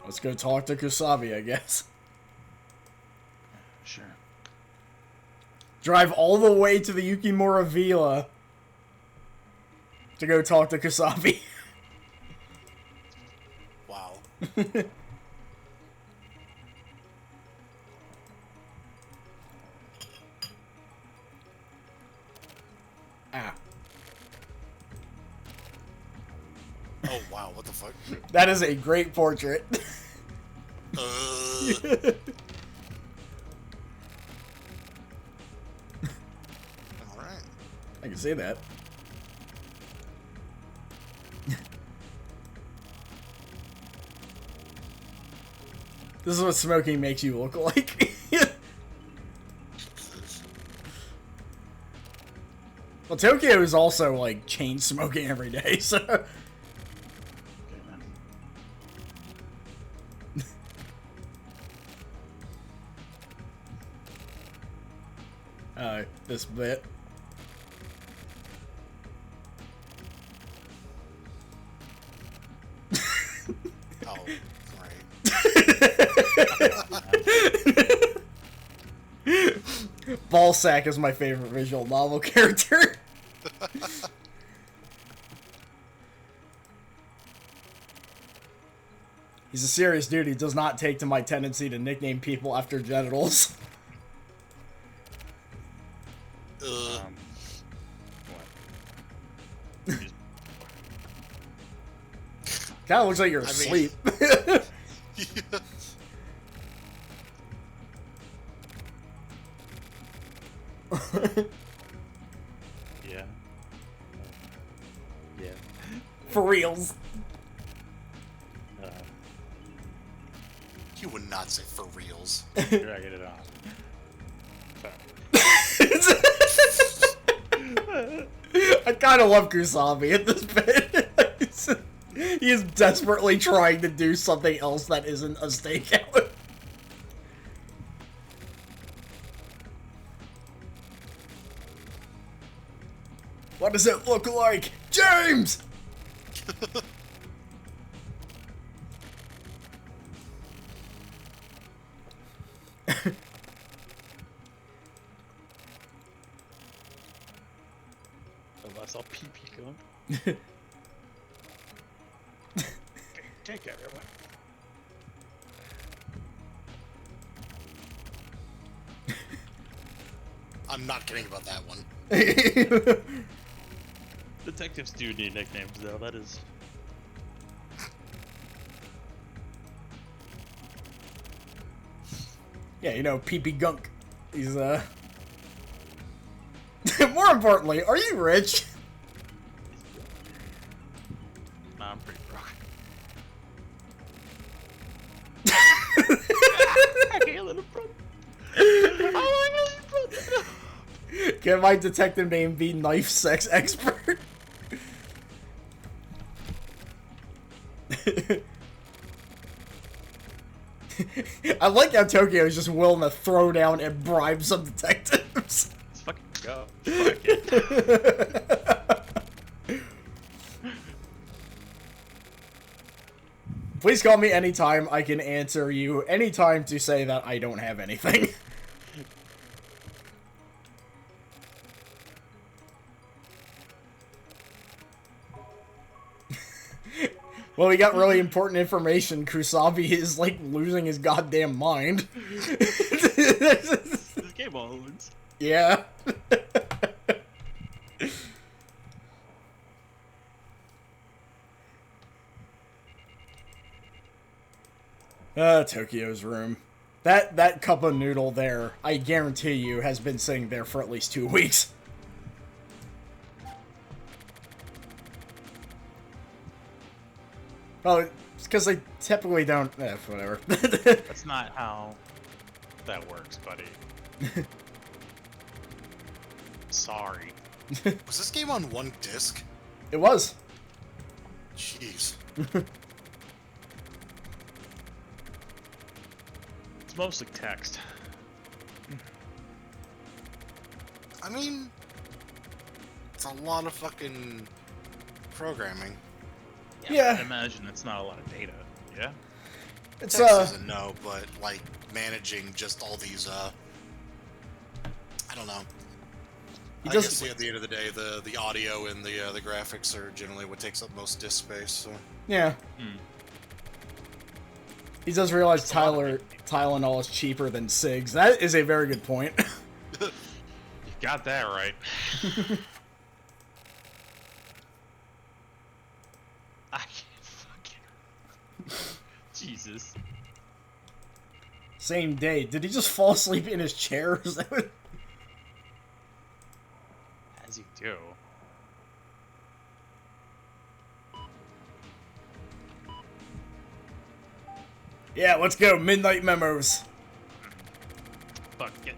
Let's go talk to Kusabi, I guess. Sure. Drive all the way to the Yukimura Villa to go talk to Kusabi. Ah. Oh wow, what the fuck? That is a great portrait. Alright. I can see that. This is what smoking makes you look like. Well, Tokyo is also, like, chain smoking every day, so... this bit. Oh, right. Ballsack is my favorite visual novel character. He's a serious dude. He does not take to my tendency to nickname people after genitals. Ugh. What? Kinda looks like you're asleep. Yeah. Yeah. For reals. You would not say for reals. Dragging it on. I kind of love Kusabi at this bit. He's desperately trying to do something else that isn't a stakeout. What does it look like? James! Unless I'll pee gun. Take everyone. I'm not kidding about that one. Detectives do need nicknames, though. That is. Yeah, you know, Pee-Pee Gunk. He's, More importantly, are you rich? Nah, I'm pretty broke. I can't let him front. Oh my god, Can my detective name be Knife Sex Expert? I like how Tokyo is just willing to throw down and bribe some detectives. Let's fucking go. Fuck it. Please call me anytime. I can answer you anytime to say that I don't have anything. Well, we got really important information. Kusabi is, like, losing his goddamn mind. This game all owns. Yeah. Tokyo's room. That cup of noodle there, I guarantee you, has been sitting there for at least 2 weeks. Oh, it's because they typically don't... whatever. That's not how that works, buddy. Sorry. Was this game on one disc? It was. Jeez. It's mostly text. I mean, it's a lot of fucking programming. Yeah. I imagine it's not a lot of data. Yeah? It's, Text isn't no, but, like, managing just all these, I don't know. I guess at the end of the day, the audio and the graphics are generally what takes up most disk space, so... Yeah. He does realize Tylenol is cheaper than cigs. That is a very good point. You got that right. I can't fucking... Jesus. Same day. Did he just fall asleep in his chair? Is that what... As you do. Yeah, let's go. Midnight memos. Fuck it.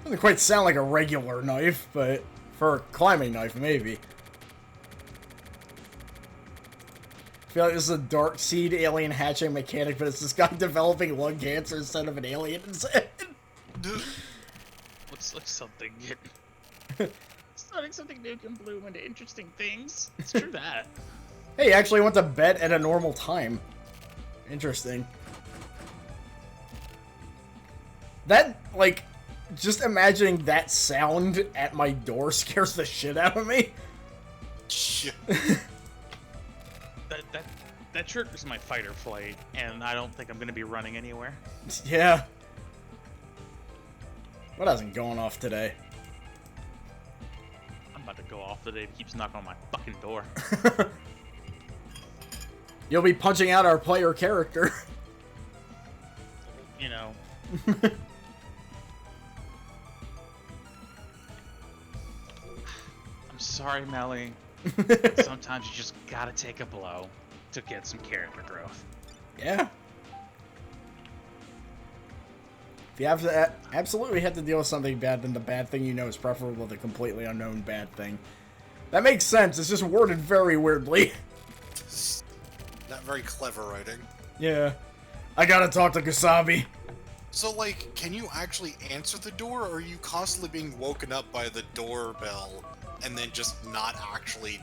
Doesn't quite sound like a regular knife, but for a climbing knife, maybe. I feel like this is a dark seed alien hatching mechanic, but it's this guy developing lung cancer instead of an alien instead. Looks like something. Starting something new can bloom into interesting things. It's true that. Hey, he actually went to bed at a normal time. Interesting. That, like, just imagining that sound at my door scares the shit out of me. That triggers my fight or flight, and I don't think I'm gonna be running anywhere. Yeah. What hasn't gone off today? I'm about to go off today if he keeps knocking on my fucking door. You'll be punching out our player character. You know. I'm sorry, Melly. Sometimes you just gotta take a blow to get some character growth. Yeah. If you have to absolutely have to deal with something bad, then the bad thing you know is preferable to the completely unknown bad thing. That makes sense. It's just worded very weirdly. Not very clever writing. Yeah. I gotta talk to Kusabi. So, like, can you actually answer the door, or are you constantly being woken up by the doorbell and then just not actually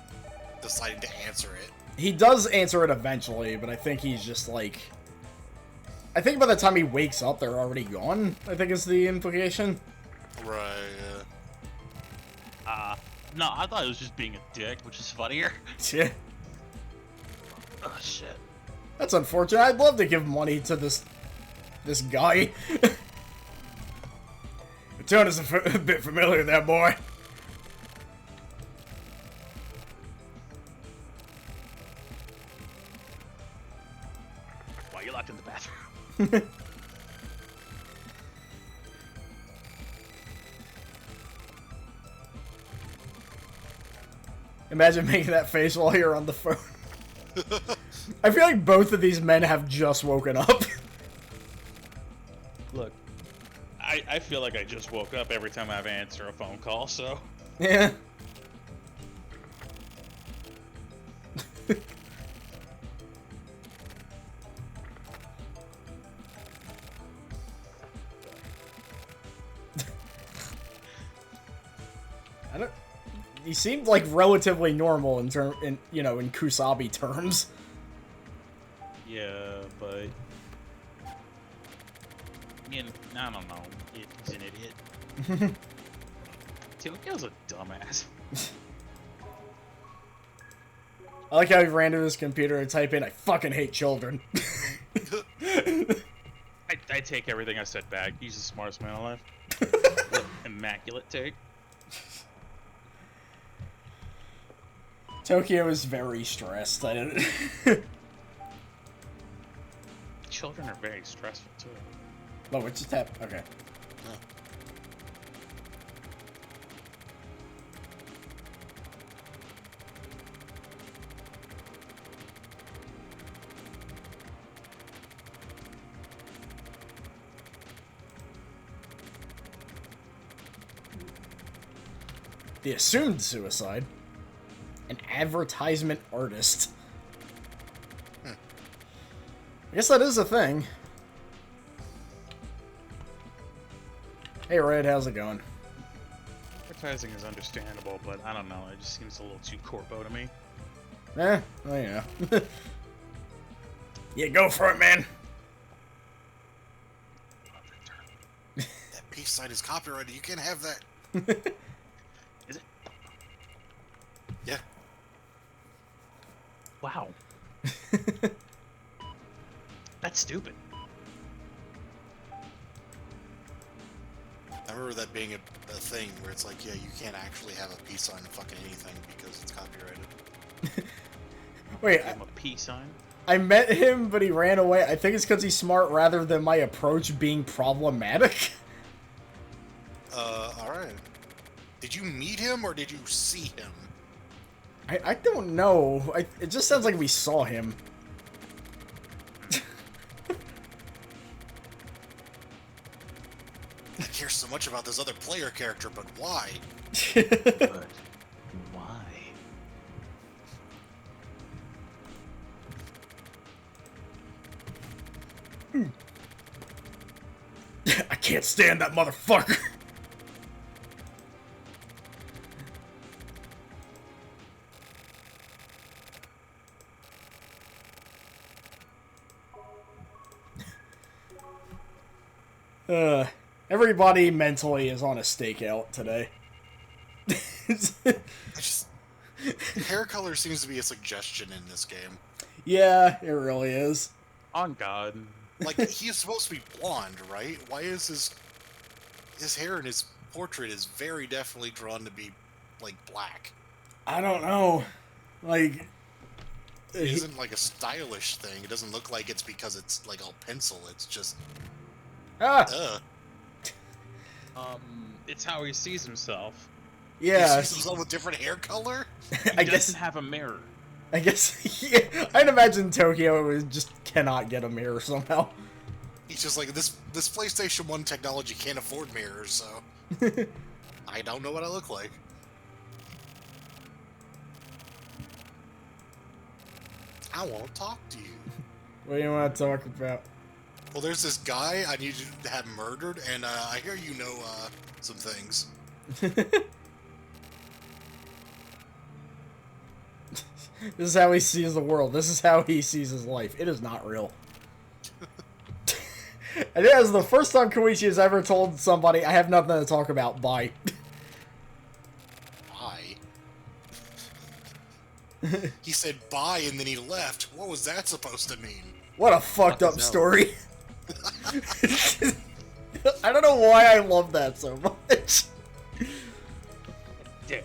deciding to answer it? He does answer it eventually, but I think he's just like... I think by the time he wakes up, they're already gone, I think is the implication. Right, No, I thought it was just being a dick, which is funnier. Yeah. Oh, shit. That's unfortunate. I'd love to give money to this guy. The tone is a bit familiar, that boy. Why you locked in the bathroom? Imagine making that face while you're on the phone. I feel like both of these men have just woken up. Look, I feel like I just woke up every time I answer a phone call, so... Yeah. He seemed like relatively normal in Kusabi terms. Yeah, but... I don't know. He's an idiot. Tokyo's a dumbass. I like how he ran to his computer and typed in, "I fucking hate children." I take everything I said back. He's the smartest man alive. Immaculate take. Tokyo is very stressed. I don't... Children are very stressful, too. Oh, it just happened. Okay. Oh. The assumed suicide. An advertisement artist. I guess that is a thing. Hey Red, how's it going? Advertising is understandable, but I don't know. It just seems a little too corpo to me. Well, yeah. Yeah, go for it, man. That peace sign is copyrighted. You can't have that. Is it? Yeah. Wow. That's stupid. I remember that being a thing where it's like, yeah, you can't actually have a peace sign in fucking anything because it's copyrighted. Wait, Give him a peace sign. I met him, but he ran away. I think it's because he's smart rather than my approach being problematic. Alright. Did you meet him or did you see him? I don't know. It just sounds like we saw him. I care so much about this other player character, but why? But why? I can't stand that motherfucker. Everybody mentally is on a stakeout today. Hair color seems to be a suggestion in this game. Yeah, it really is. On God. Like, he is supposed to be blonde, right? Why is his hair in his portrait is very definitely drawn to be, like, black? I don't know. Like... It isn't, like, a stylish thing. It doesn't look like it's because it's, like, all pencil. It's just... Ah! It's how he sees himself. Yeah. He sees himself with different hair color? He doesn't have a mirror. I guess... Yeah, I'd imagine Tokyo just cannot get a mirror somehow. He's just like, this PlayStation 1 technology can't afford mirrors, so... I don't know what I look like. I won't talk to you. What do you want to talk about? Well, there's this guy I need you to have murdered, and I hear you know some things. This is how he sees the world. This is how he sees his life. It is not real. And it is the first time Koichi has ever told somebody, I have nothing to talk about, bye. Bye. He said bye and then he left. What was that supposed to mean? What a fucked up story. I don't know why I love that so much. Yeah.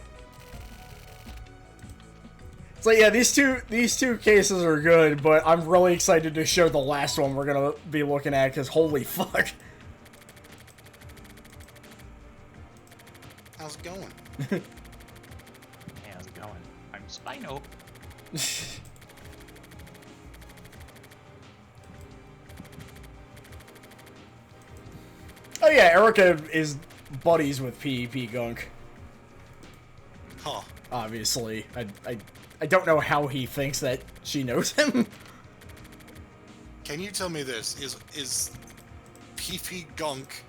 So yeah, these two cases are good, but I'm really excited to show the last one we're gonna be looking at, because holy fuck. How's it going? Hey, how's it going? I'm Spino. Oh yeah, Erica is buddies with PEP Gunk. Huh. Obviously. I don't know how he thinks that she knows him. Can you tell me this? Is PP Gunk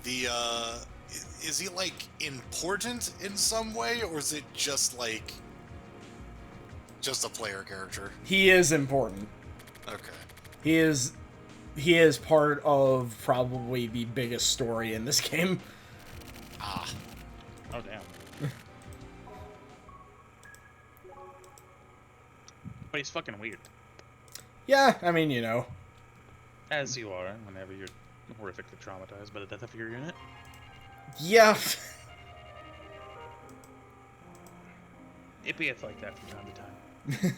the is he like important in some way, or is it just like just a player character? He is important. Okay. He is part of probably the biggest story in this game. Ah. Oh, damn. But he's fucking weird. Yeah, I mean, you know. As you are, whenever you're horrifically traumatized by the death of your unit. Yeah. It beeth like that from time to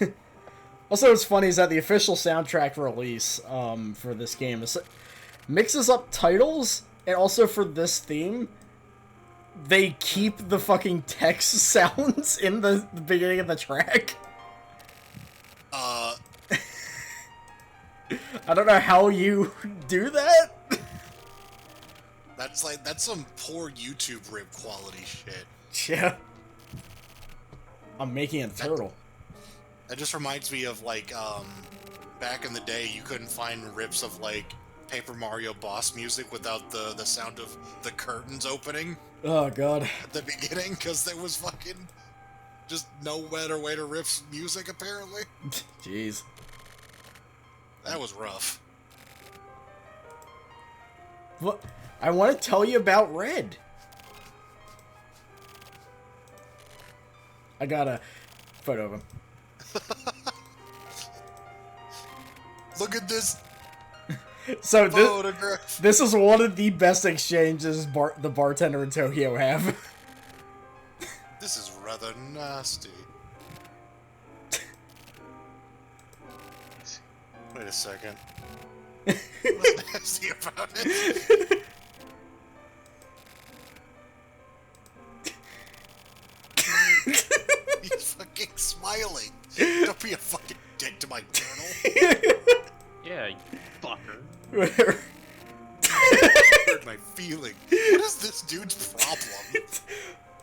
time. Also, what's funny is that the official soundtrack release for this game mixes up titles, and also for this theme, they keep the fucking text sounds in the beginning of the track. I don't know how you do that. That's some poor YouTube rip quality shit. Yeah. I'm making a turtle. That just reminds me of, like, back in the day, you couldn't find rips of, like, Paper Mario boss music without the sound of the curtains opening Oh, God. at the beginning, because there was fucking just no better way to rip music, apparently. Jeez. That was rough. What? I want to tell you about Red. I got a photo of him. Look at this So photograph. this is one of the best exchanges the bartender in Tokyo have. This is rather nasty. Wait a second. What's nasty about it? He's fucking smiling. Don't be a fucking dick to my turtle. Yeah, you fucker. Hurt my feeling. What is this dude's problem?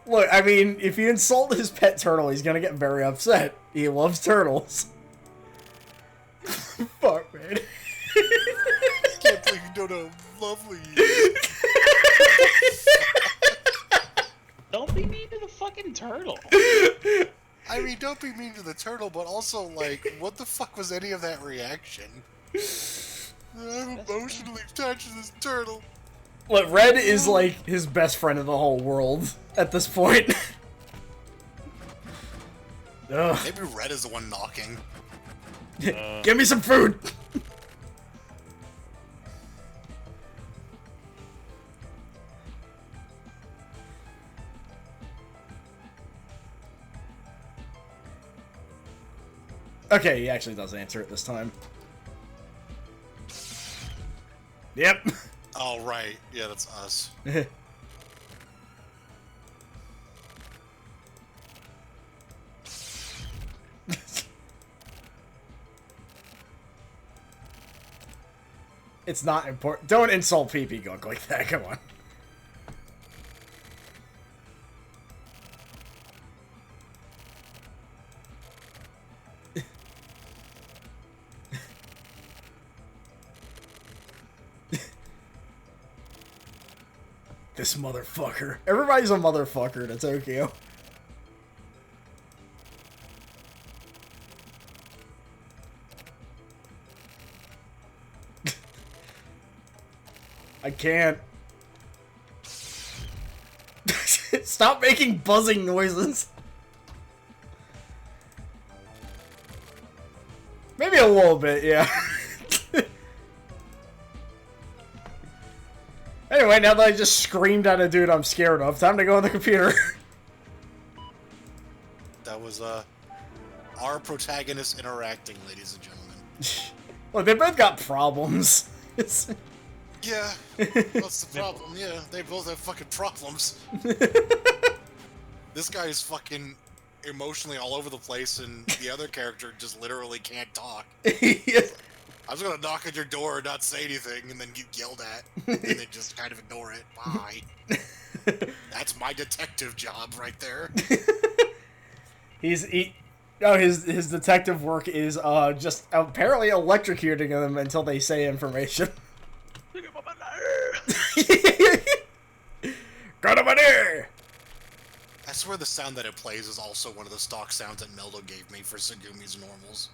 Look, I mean, if you insult his pet turtle, he's gonna get very upset. He loves turtles. Fuck, man. I can't believe you don't know how lovely he is. Don't be mean to the fucking turtle. I mean, don't be mean to the turtle, but also, like, what the fuck was any of that reaction? I'm emotionally attached to this turtle. Look, Red is like his best friend in the whole world at this point. Ugh. Maybe Red is the one knocking. Give me some food! Okay, he actually does answer it this time. Yep. Oh, right. Yeah, that's us. It's not important. Don't insult Pee Pee Gunk like that, come on. This motherfucker. Everybody's a motherfucker to Tokyo. I can't. Stop making buzzing noises. Maybe a little bit, yeah. Anyway, now that I just screamed at a dude I'm scared of, time to go on the computer. That was, our protagonists interacting, ladies and gentlemen. Look, they both got problems. Yeah, what's the problem? Yeah, they both have fucking problems. This guy is fucking emotionally all over the place, and the other character just literally can't talk. Yeah. I was gonna knock at your door and not say anything, and then get yelled at, and then just kind of ignore it. Bye. That's my detective job right there. His detective work is just apparently electrocuting them until they say information. Got him in here! I swear the sound that it plays is also one of the stock sounds that Meldo gave me for Segumi's normals.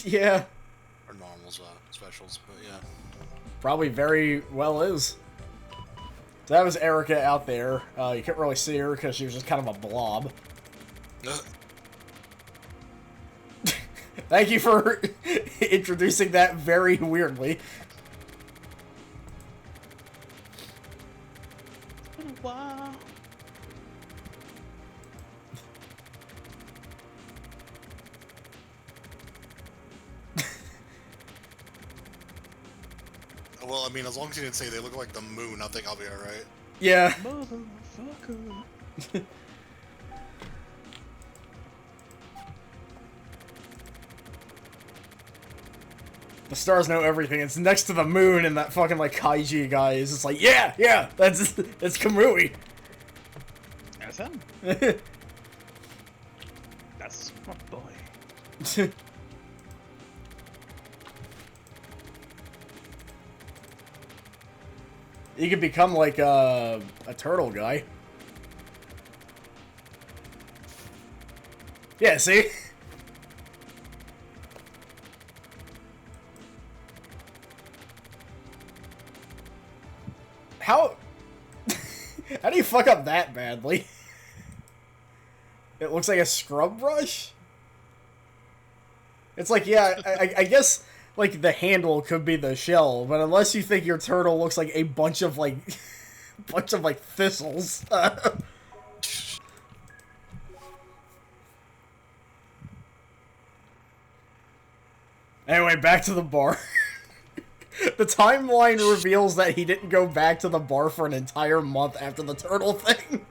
Yeah. Or normals, specials, but yeah. Probably very well is. So that was Erica out there. You couldn't really see her because she was just kind of a blob. Thank you for introducing that very weirdly. Wow. Well, I mean, as long as you didn't say they look like the moon, I think I'll be alright. Yeah. Motherfucker. The stars know everything. It's next to the moon, and that fucking like kaiji guy is just like, yeah, that's Kamui. That's him. That's my boy. You could become like a turtle guy. Yeah, see? How do you fuck up that badly? It looks like a scrub brush? It's like, yeah, I guess, like, the handle could be the shell, but unless you think your turtle looks like a bunch of, like, thistles. Anyway, back to the bar. The timeline reveals that he didn't go back to the bar for an entire month after the turtle thing.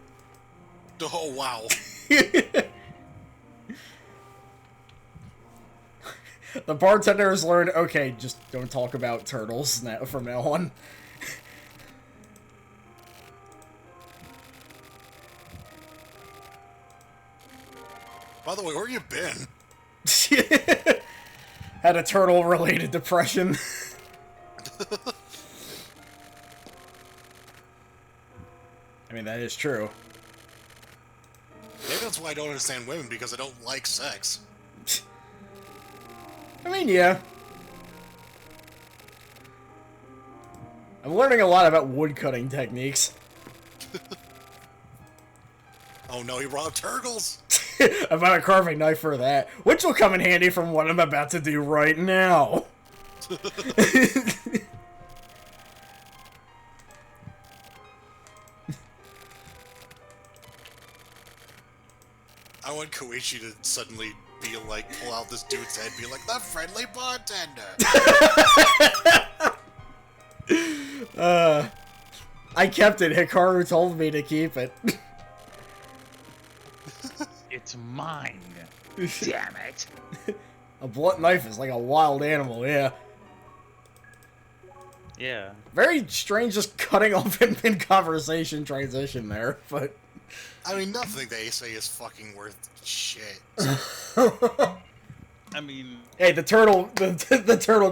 Oh, wow. The bartender has learned, okay, just don't talk about turtles now, from now on. By the way, where you been? Had a turtle-related depression. I mean, that is true. Maybe that's why I don't understand women, because I don't like sex. I mean, yeah. I'm learning a lot about woodcutting techniques. Oh no, he brought up turtles! I found a carving knife for that, which will come in handy from what I'm about to do right now. I want Koichi to suddenly be like, pull out this dude's head, be like, the friendly bartender! I kept it. Hikaru told me to keep it. It's mine. Damn it. A blunt knife is like a wild animal, yeah. Yeah. Very strange just cutting off in mid-conversation transition there, but... I mean, nothing they say is fucking worth shit. I mean... Hey, the turtle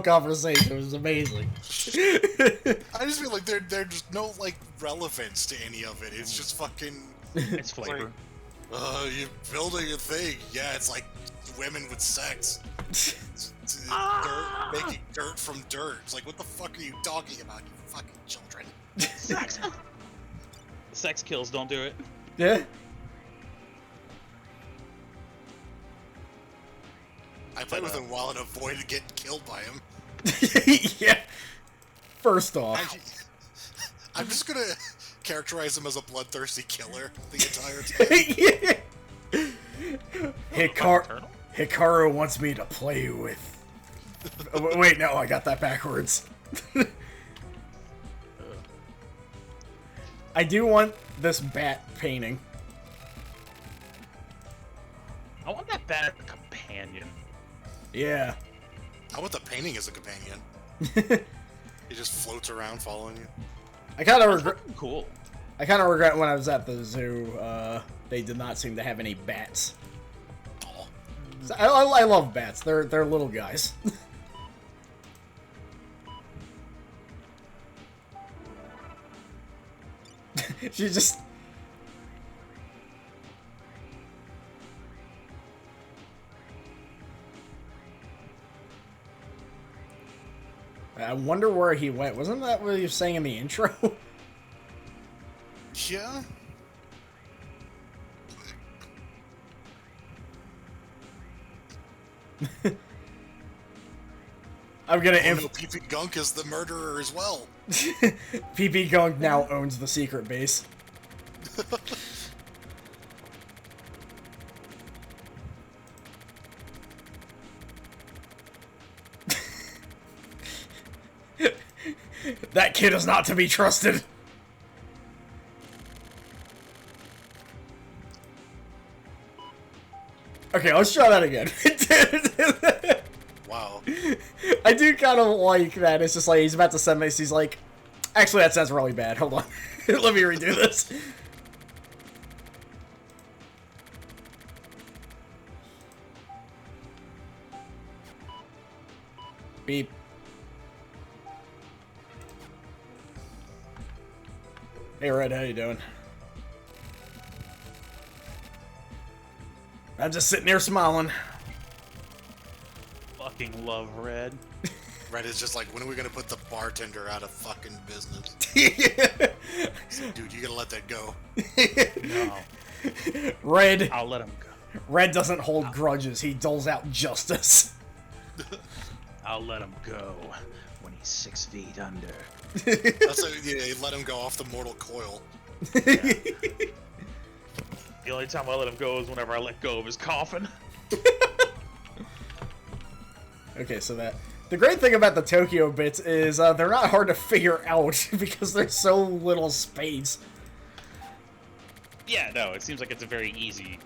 conversation was amazing. I just feel like there's just no, like, relevance to any of it. It's just fucking... It's flavor. You're building a thing. Yeah, it's like women with sex. Making dirt from dirt. It's like, what the fuck are you talking about, you fucking children? Sex. Sex kills, don't do it. Yeah. I played with him well and avoided getting killed by him. Yeah. First off. I'm just gonna characterize him as a bloodthirsty killer the entire time. Hikaru wants me to play with... Wait, no, I got that backwards. I do want this bat painting. I want that bat as a companion. Yeah. I want the painting as a companion. He just floats around following you. I kind of regret. Cool. I kind of regret when I was at the zoo. They did not seem to have any bats. Oh. I love bats. They're little guys. She just... I wonder where he went. Wasn't that what he was saying in the intro? Yeah? I'm gonna... Oh no, PP Gunk is the murderer as well. PP Gunk now owns the secret base. That kid is not to be trusted. Okay, let's try that again. Wow. I do kind of like that. It's just like he's about to send this. He's like, actually, that sounds really bad. Hold on. Let me redo this. Beep. Hey, Red, how you doing? I'm just sitting here smiling. Fucking love Red. Red is just like, when are we gonna put the bartender out of fucking business? So, dude, you gotta let that go. No. Red. I'll let him go. Red doesn't hold grudges, he doles out justice. I'll let him go when he's 6 feet under. That's you let him go off the mortal coil. Yeah. The only time I let him go is whenever I let go of his coffin. Okay, so the great thing about the Tokyo bits is they're not hard to figure out because there's so little space. Yeah, no, it seems like it's a very easy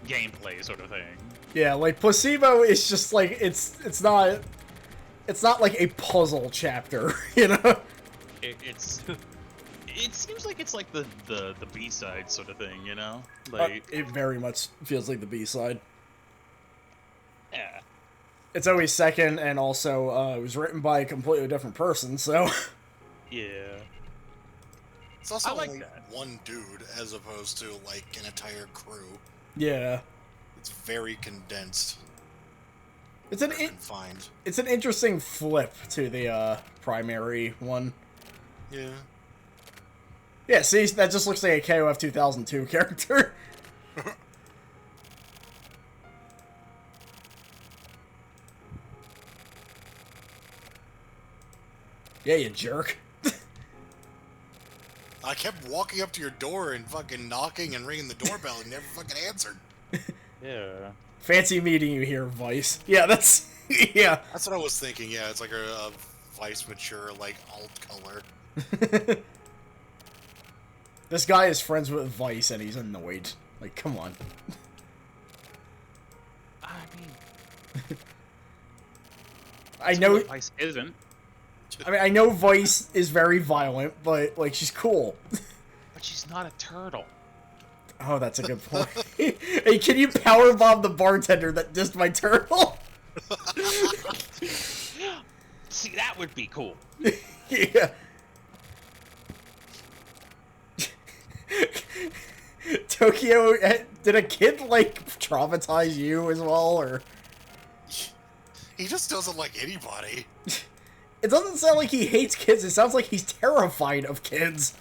gameplay sort of thing. Yeah, like Placebo is just like it's not like a puzzle chapter, you know? It seems like it's like the B-side sort of thing, you know? Like It very much feels like the B-side. yeah. It's always second, and also it was written by a completely different person, so... Yeah. It's also I like only that. one dude as opposed to like an entire crew. Yeah. It's very condensed. It's Confined. It's an interesting flip to the primary one. Yeah. Yeah, see, that just looks like a KOF 2002 character. Yeah, you jerk. I kept walking up to your door and fucking knocking and ringing the doorbell and never fucking answered. Yeah. Fancy meeting you here, Vice. Yeah, that's... yeah. That's what I was thinking, yeah, it's like a Vice mature, like, alt color. This guy is friends with Vice and he's annoyed. Like, come on. I mean, I know... Vice isn't. I mean, I know Vice is very violent, but, like, she's cool. But she's not a turtle. Oh, that's a good point. Hey, can you powerbomb the bartender that dissed my turtle? See, that would be cool. Yeah. Tokyo, did a kid, like, traumatize you as well, or...? He just doesn't like anybody. It doesn't sound like he hates kids, it sounds like he's terrified of kids.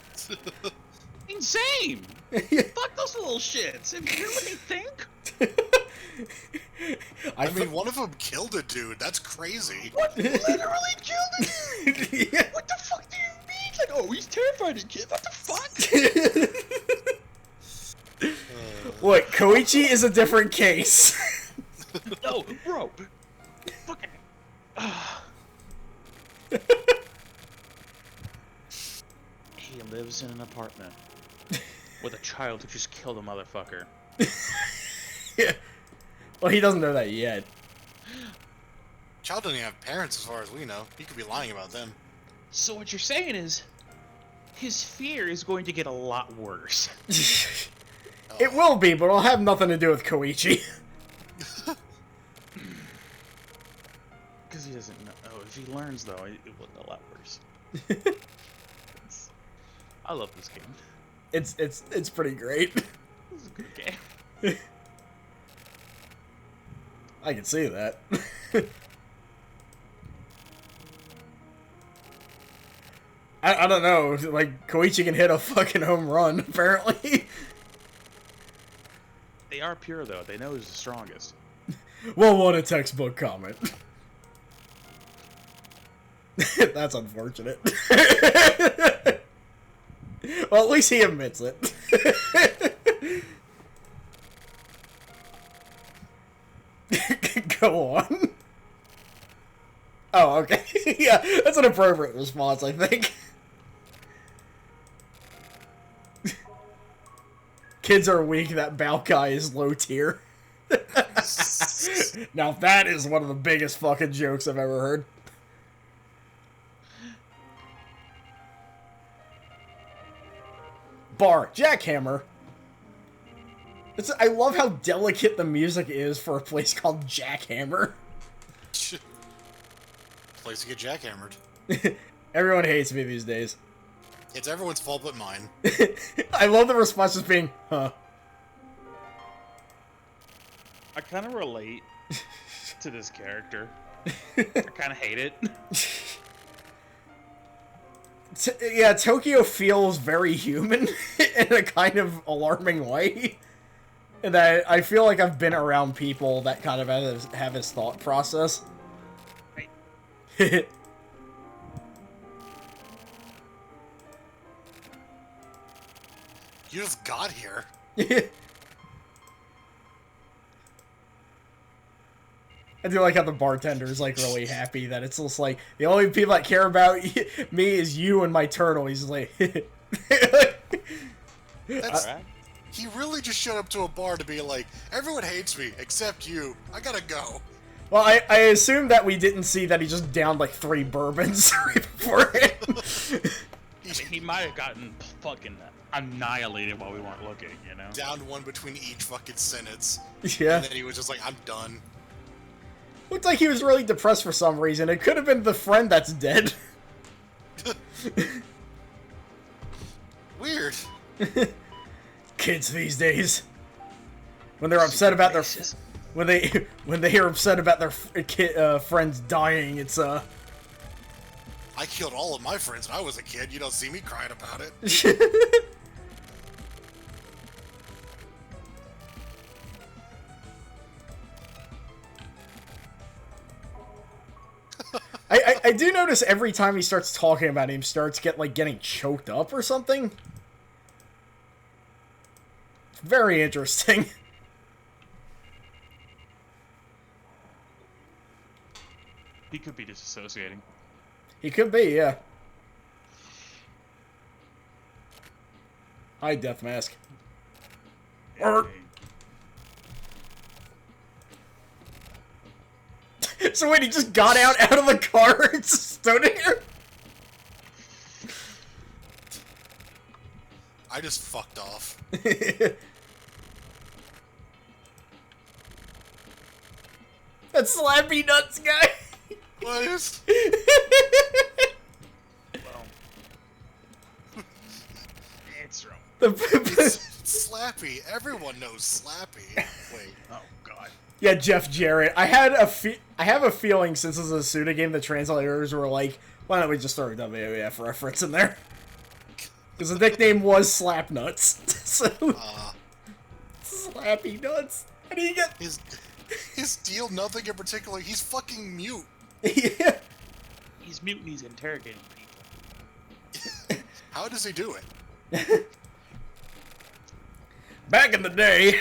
Insane! Fuck those little shits. If you really think. I mean, one of them killed a dude. That's crazy. What? Literally killed a dude? Yeah. What the fuck do you mean? Like, oh, he's terrified of kids. What the fuck? Look, Koichi is a different case. No, bro. Fucking. He lives in an apartment with a child who just killed a motherfucker. Yeah. Well, he doesn't know that yet. Child doesn't even have parents as far as we know. He could be lying about them. So what you're saying is, his fear is going to get a lot worse. It will be, but it'll have nothing to do with Koichi. Because he doesn't know. Oh, if he learns, though, it will get a lot worse. I love this game. It's pretty great. This is a good game. I can see that. I don't know, like, Koichi can hit a fucking home run, apparently. They are pure, though. They know who's the strongest. Well, what a textbook comment. That's unfortunate. Well, at least he admits it. Go on. Oh, okay. Yeah, that's an appropriate response, I think. Kids are weak, that Balkai is low tier. Now that is one of the biggest fucking jokes I've ever heard. Bar, jackhammer. I love how delicate the music is for a place called Jackhammer. Place to get jackhammered. Everyone hates me these days. It's everyone's fault but mine. I love the response just being, huh. I kind of relate to this character. I kind of hate it. Yeah, Tokyo feels very human in a kind of alarming way. And I feel like I've been around people that kind of have his thought process. Right. You just got here. I do like how the bartender is like really happy that it's just like the only people that care about me is you and my turtle. He's like, That's, Alright. he really just showed up to a bar to be like, everyone hates me except you. I gotta go. well, I assume that we didn't see that he just downed like 3 bourbons right beforehand. I mean, he might have gotten fucking annihilated while we weren't looking, you know? Downed one between each fucking sentence. Yeah. And then he was just like, I'm done. Looked like he was really depressed for some reason. It could have been the friend that's dead. Weird. Kids these days, when they're upset about their when they are upset about their friends dying, it's I killed all of my friends when I was a kid. You don't see me crying about it. I do notice every time he starts talking about him, starts getting choked up or something. Very interesting. He could be disassociating. He could be, yeah. Hi, Death Mask. Or- So wait, he just got out of the car and just stood here? I just fucked off. That slappy nuts guy. What? Well, it's wrong. It's Slappy. Everyone knows Slappy. Wait. Oh god. Yeah, Jeff Jarrett. I have a feeling since this is a Suda game, the translators were like, why don't we just throw a WWF reference in there? Because the nickname was Slap Nuts. So, Slappy Nuts. How do you get... His deal, nothing in particular. He's fucking mute. Yeah. He's mute and he's interrogating people. How does he do it? Back in the day...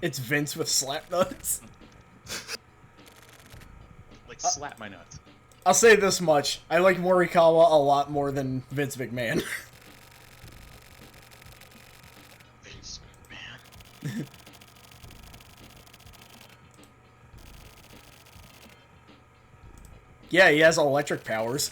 It's Vince with Slap Nuts. Like, slap my nuts. I'll say this much. I like Morikawa a lot more than Vince McMahon. Vince McMahon. Yeah, he has electric powers.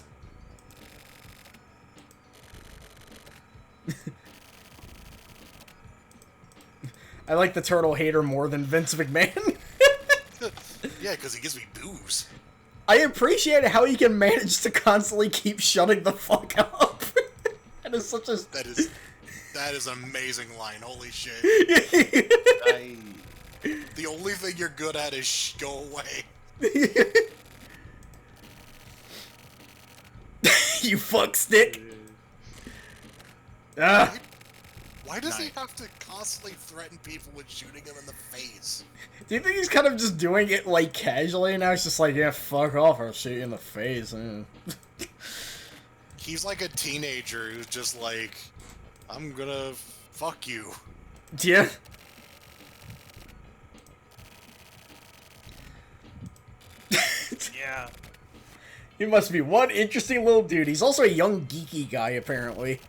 I like the turtle hater more than Vince McMahon. Yeah, because he gives me booze. I appreciate how he can manage to constantly keep shutting the fuck up. That is such a... That is an amazing line. Holy shit. The only thing you're good at is go away. You fuck stick. Ah. Why does he have to constantly threaten people with shooting him in the face? Do you think he's kind of just doing it like casually now? He's just like, yeah, fuck off, I'll shoot you in the face. He's like a teenager who's just like, I'm gonna fuck you. Yeah. Yeah. He must be one interesting little dude. He's also a young geeky guy, apparently.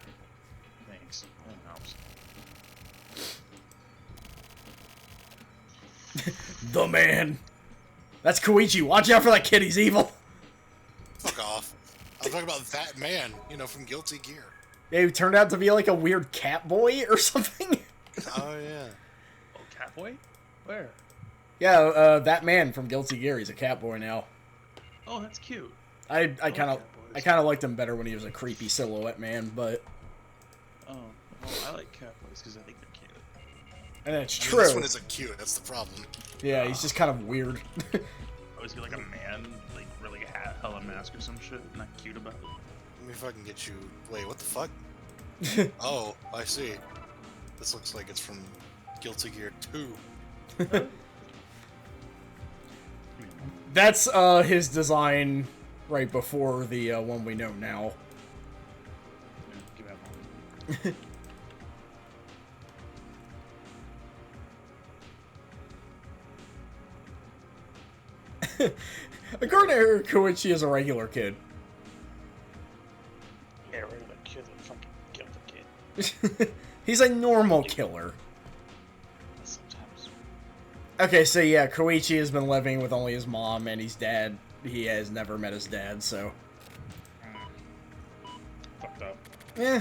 Thanks. That helps. The man. That's Koichi. Watch out for that kid. He's evil. Fuck off. I'm talking about that man, you know, from Guilty Gear. Yeah, he turned out to be like a weird cat boy or something. Oh, yeah. Oh, Catboy? Where? Yeah, that man from Guilty Gear. He's a cat boy now. Oh, that's cute. I kind of Catboys. liked him better when he was a creepy silhouette man, but Oh, well, I like Catboys because I think they're cute. and it's I mean, true. this one isn't cute, that's the problem. Yeah, he's just kind of weird. Oh, is he like a man, like really a hat, hella mask or some shit? Not cute about it. Let me fucking get you. Wait, what the fuck? Oh, I see. This looks like it's from Guilty Gear 2. That's his design right before the one we know now. Give me that one. According to Koichi is a regular kid. Yeah, we're gonna kill the fucking kill the kid. He's a normal killer. Sometimes. Okay, so yeah, Koichi has been living with only his mom and his dad. He has never met his dad, so... Fucked up. Eh.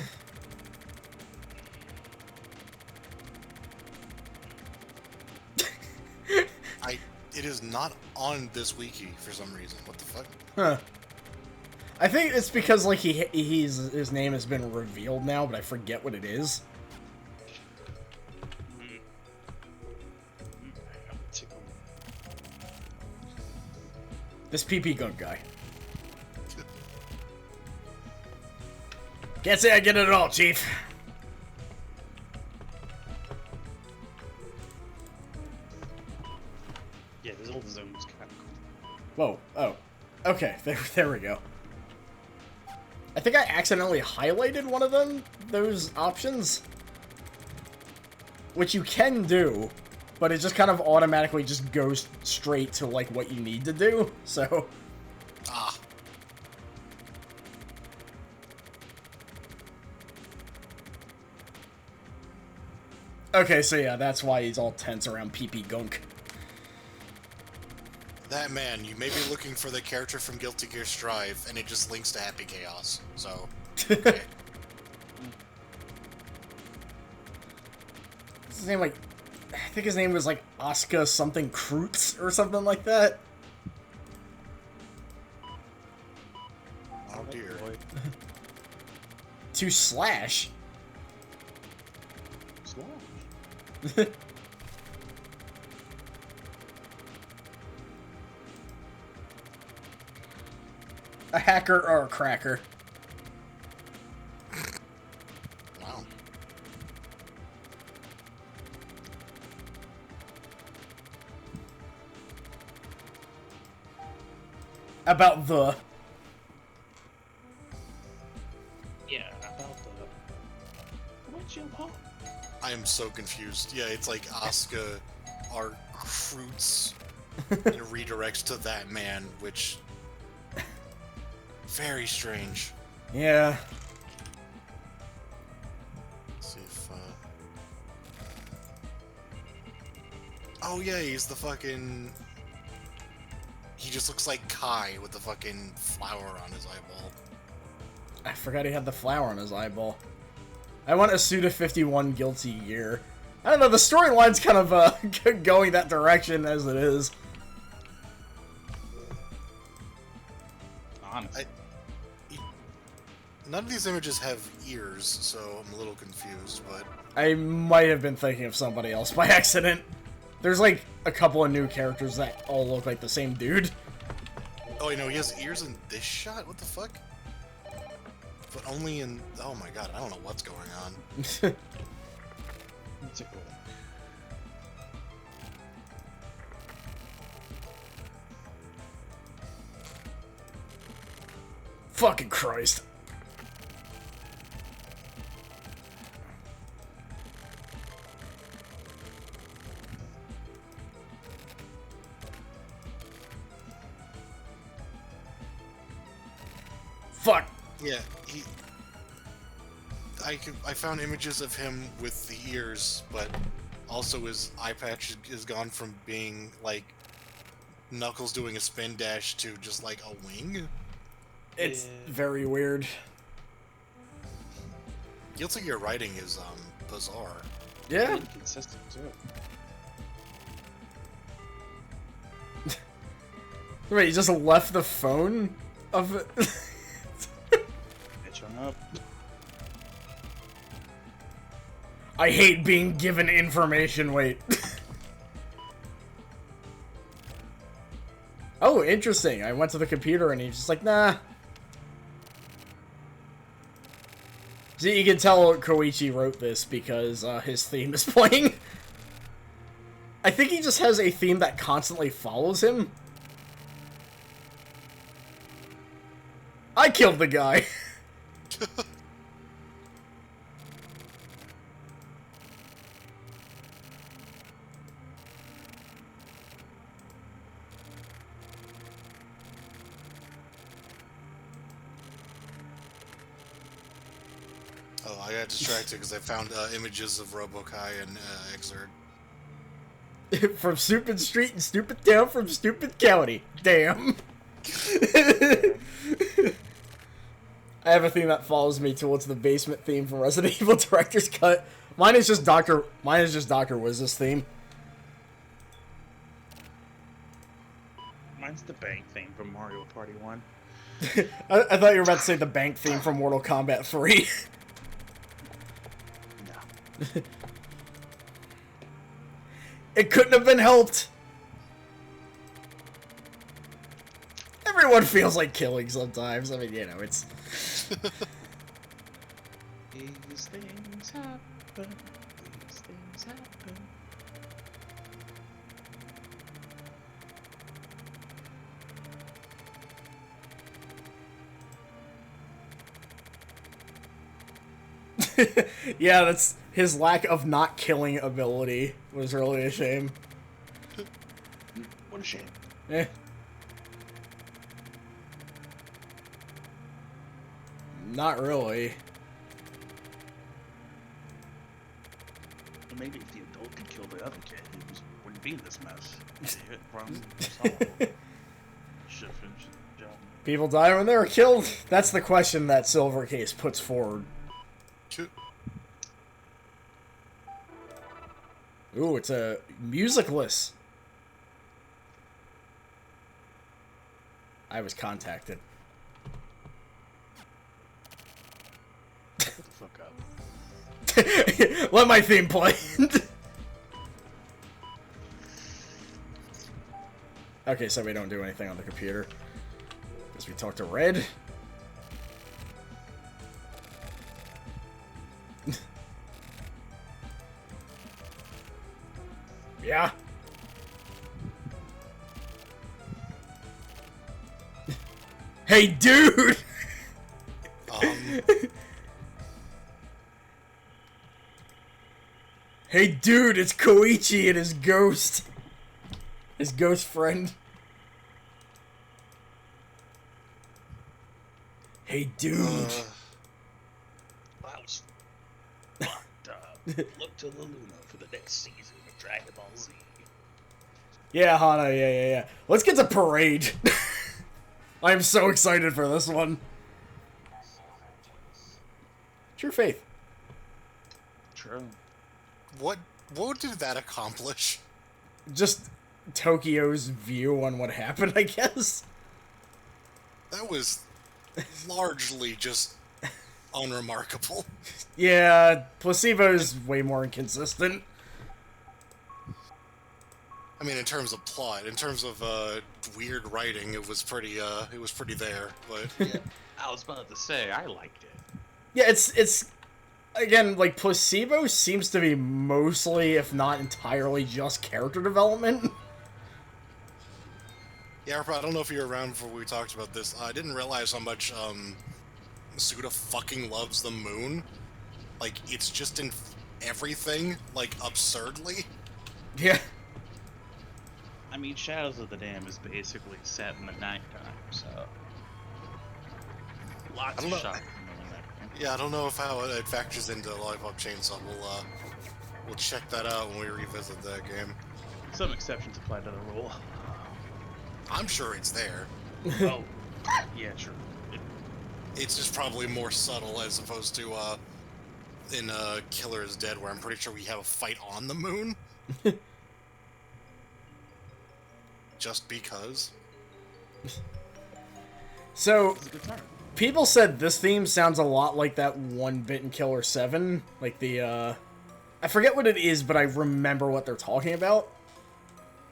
It is not on this wiki for some reason. What the fuck? Huh. I think it's because, like, his name has been revealed now, but I forget what it is. This PP Gunk guy. Can't say I get it at all, Chief. Yeah, this old zone is kind of cool. Whoa. Oh. Okay, there we go. I think I accidentally highlighted one of those options. Which you can do, but it just kind of automatically just goes straight to, like, what you need to do, so... Ah. Okay, so yeah, that's why he's all tense around PP Gunk. That man, you may be looking for the character from Guilty Gear Strive, and it just links to Happy Chaos, so... Okay. His name, like... I think his name was, like, Asuka something Krutz or something like that. Oh dear. To Slash. Slash. A hacker or a cracker. Wow. About the... Yeah, about the... What's your pop? I am so confused. Yeah, it's like Asuka are Kroots and it redirects to that man, which... Very strange. Yeah. Let's see if, Oh yeah, he's the fucking... He just looks like Kai with the fucking flower on his eyeball. I forgot he had the flower on his eyeball. I want a Suda 51 Guilty Gear. I don't know, the storyline's kind of going that direction as it is. Honestly. None of these images have ears, so I'm a little confused, but... I might have been thinking of somebody else by accident. There's like a couple of new characters that all look like the same dude. Oh, you know, he has ears in this shot? What the fuck? But only in... Oh my god, I don't know what's going on. It's a cool. Fucking Christ. Fuck. Yeah, I found images of him with the ears, but also his eye patch is gone from being, like, Knuckles doing a spin dash to just, like, a wing. It's very weird. Guilty Gear writing is, bizarre. Yeah. Inconsistent, too. Wait, you just left the phone of it? Bitch hung up. I hate being given information, wait. Oh, interesting. I went to the computer and he's just like, nah. So you can tell Koichi wrote this because his theme is playing. I think he just has a theme that constantly follows him. I killed the guy. Oh, I got distracted because I found images of Robokai and Exerd. From Stupid Street and Stupid Town from Stupid County. Damn. I have a theme that follows me towards the basement theme from Resident Evil Director's Cut. Mine is just Dr. Wiz's theme. Mine's the bank theme from Mario Party 1. I thought you were about to say the bank theme from Mortal Kombat 3. No. It couldn't have been helped. Everyone feels like killing sometimes. I mean, you know, it's... These things happen. These things happen. Yeah, that's his lack of not killing ability was really a shame. What a shame. Eh. Not really. Maybe if the adult could kill the other kid, he wouldn't be in this mess. He hit problem solved. Should have finished the job. People die when they were killed? That's the question that Silver Case puts forward. Ooh, it's a musicless. I was contacted. Shut the fuck up. Let my theme play. Okay, so we don't do anything on the computer. Guess we talk to Red. Yeah. Hey, dude! Hey, dude, it's Koichi and his ghost. His ghost friend. Hey, dude. That was fucked up. Look to the Luna for the next season of Dragon Ball Z. Yeah, Hana, yeah. Let's get to Parade. I'm so excited for this one. True Faith. True. What did that accomplish? Just Tokyo's view on what happened, I guess. That was largely just unremarkable. Yeah, Placebo's way more inconsistent. I mean, in terms of plot, in terms of weird writing, it was pretty there. But Yeah, I was about to say I liked it. Yeah, it's again, like, Placebo seems to be mostly, if not entirely, just character development. yeah, I don't know if you were around before we talked about this. I didn't realize how much Suda fucking loves the moon. Like, it's just in everything, like, absurdly. Yeah. I mean, Shadows of the Dam is basically set in the nighttime, so lots of shots. Yeah, I don't know how it factors into Lollipop Chainsaw. We'll check that out when we revisit that game. Some exceptions apply to the rule. I'm sure it's there. Oh, yeah, true. It's just probably more subtle as opposed to in Killer is Dead, where I'm pretty sure we have a fight on the moon. Just because. So, people said this theme sounds a lot like that one bit in Killer 7. Like the, I forget what it is, but I remember what they're talking about.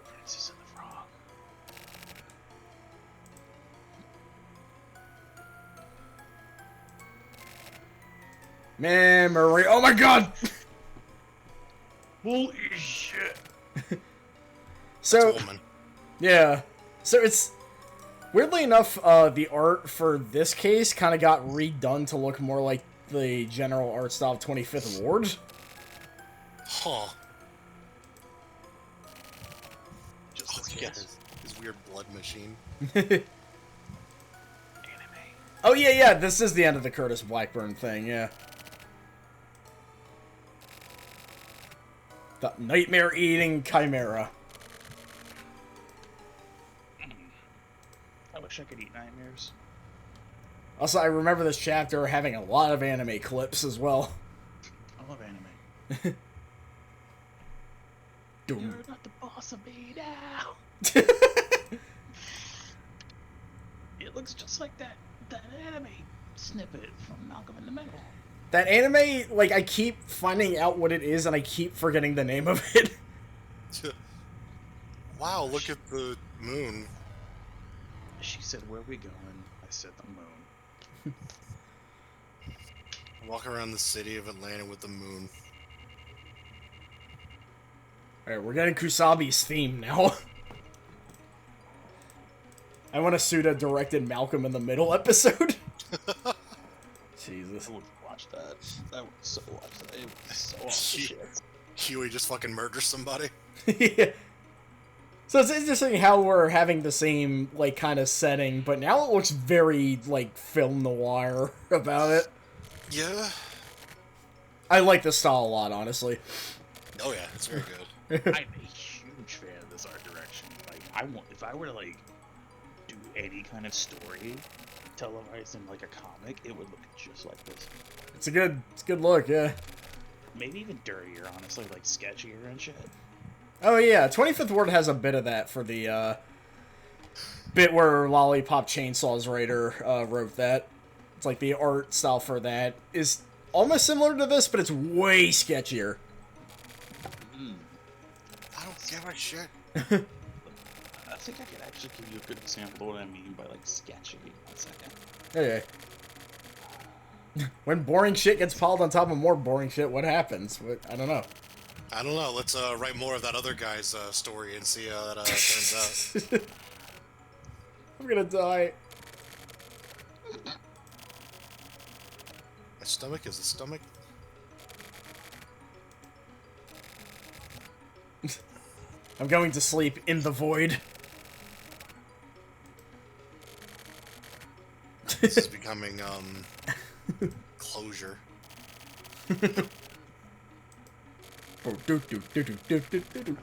Princess and the Frog. Memory. Oh my god! Holy shit. So, Woman. yeah. So it's... Weirdly enough, the art for this case kind of got redone to look more like the general art style of 25th Ward. Huh. Just Oh, this yeah, case. his weird blood machine. Anime. Oh, yeah, this is the end of the Curtis Blackburn thing, yeah. The nightmare-eating chimera. I wish I could eat nightmares. Also, I remember this chapter having a lot of anime clips as well. I love anime. Doom. You're not the boss of me now. It looks just like that anime snippet from Malcolm in the Middle. That anime, like, I keep finding out what it is, and I keep forgetting the name of it. Wow, look at the moon. She said, "Where we going?" I said, "The moon." Walk around the city of Atlanta with the moon. Alright, we're getting Kusabi's theme now. I want a Suda-directed Malcolm in the Middle episode. Jesus. I would watch that. I would so watch that. It was so awesome shit. Huey just fucking murders somebody. Yeah. So it's interesting how we're having the same, like, kind of setting, but now it looks very, like, film noir about it. Yeah. I like the style a lot, honestly. Oh yeah, it's very good. I'm a huge fan of this art direction. Like, if I were to like do any kind of story televised in like a comic, it would look just like this. It's a good look, yeah. Maybe even dirtier, honestly, like sketchier and shit. Oh yeah, 25th Ward has a bit of that for the bit where Lollipop Chainsaw's writer wrote that. It's like the art style for that is almost similar to this, but it's way sketchier. I don't give a shit. I think I could actually give you a good example of what I mean by like sketchy. 1 second. Okay. When boring shit gets piled on top of more boring shit, what happens? I don't know. I don't know. Let's write more of that other guy's story and see how that turns out. I'm gonna die. My stomach is a stomach. I'm going to sleep in the void. This is becoming closure. Oh, do, do, do, do, do, do, do, do.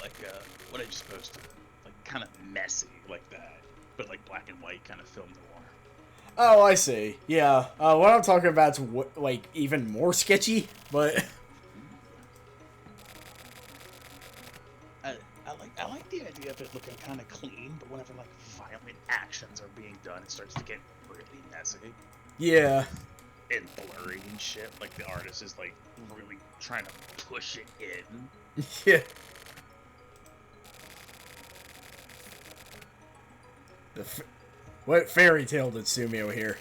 Like what I just posted, like kind of messy like that, but like black and white kind of film noir. Oh, I see. Yeah. What I'm talking about is like even more sketchy, but I like the idea of it looking kind of clean, but whenever like violent actions are being done, it starts to get really messy yeah. and blurry and shit. Like the artist is like really trying to push it in. Yeah. What fairy tale did Sumio hear?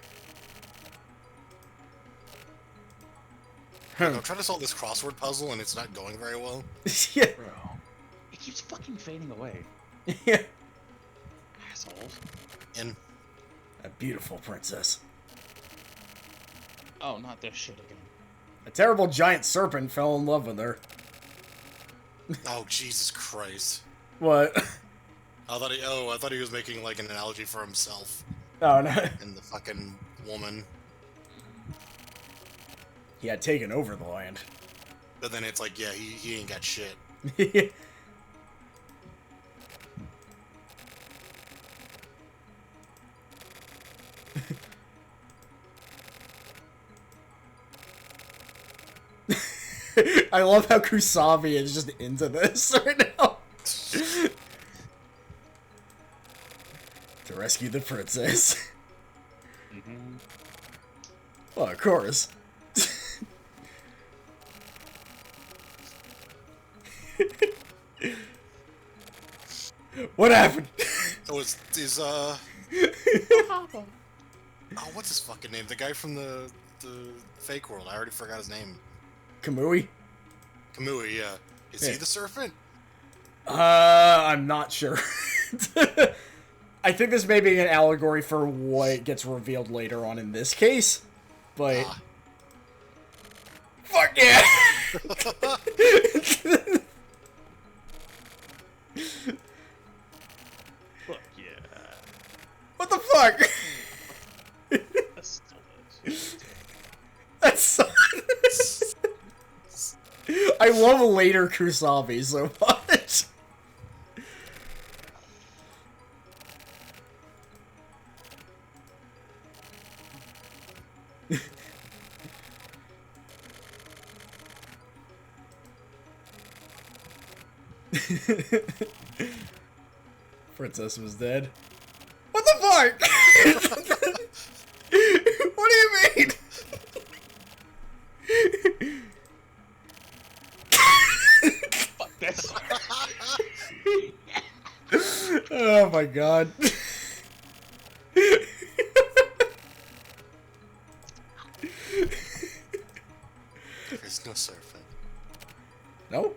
I'm trying to solve this crossword puzzle and it's not going very well. Yeah. Bro, it keeps fucking fading away. Yeah. Assholes. And A beautiful princess. Oh, not this shit again. A terrible giant serpent fell in love with her. oh Jesus Christ! What? I thought he was making like an analogy for himself Oh, no. and the fucking woman. He had taken over the land. But then it's like, yeah, he ain't got shit. I love how Kusabi is just into this right now. To rescue the princess. Mm-hmm. Well, of course. What happened? Oh, is Oh, what's his fucking name? The guy from the fake world. I already forgot his name. Kamui? Kamui, yeah. Is he the serpent? I'm not sure. I think this may be an allegory for what gets revealed later on in this case, but... Fuck yeah! Fuck yeah. What the fuck? That's delicious. That's so... I love later Kusabi so much. Princess was dead. What the fuck? What do you mean? Fuck, that's... Oh my god. There's no serpent. No?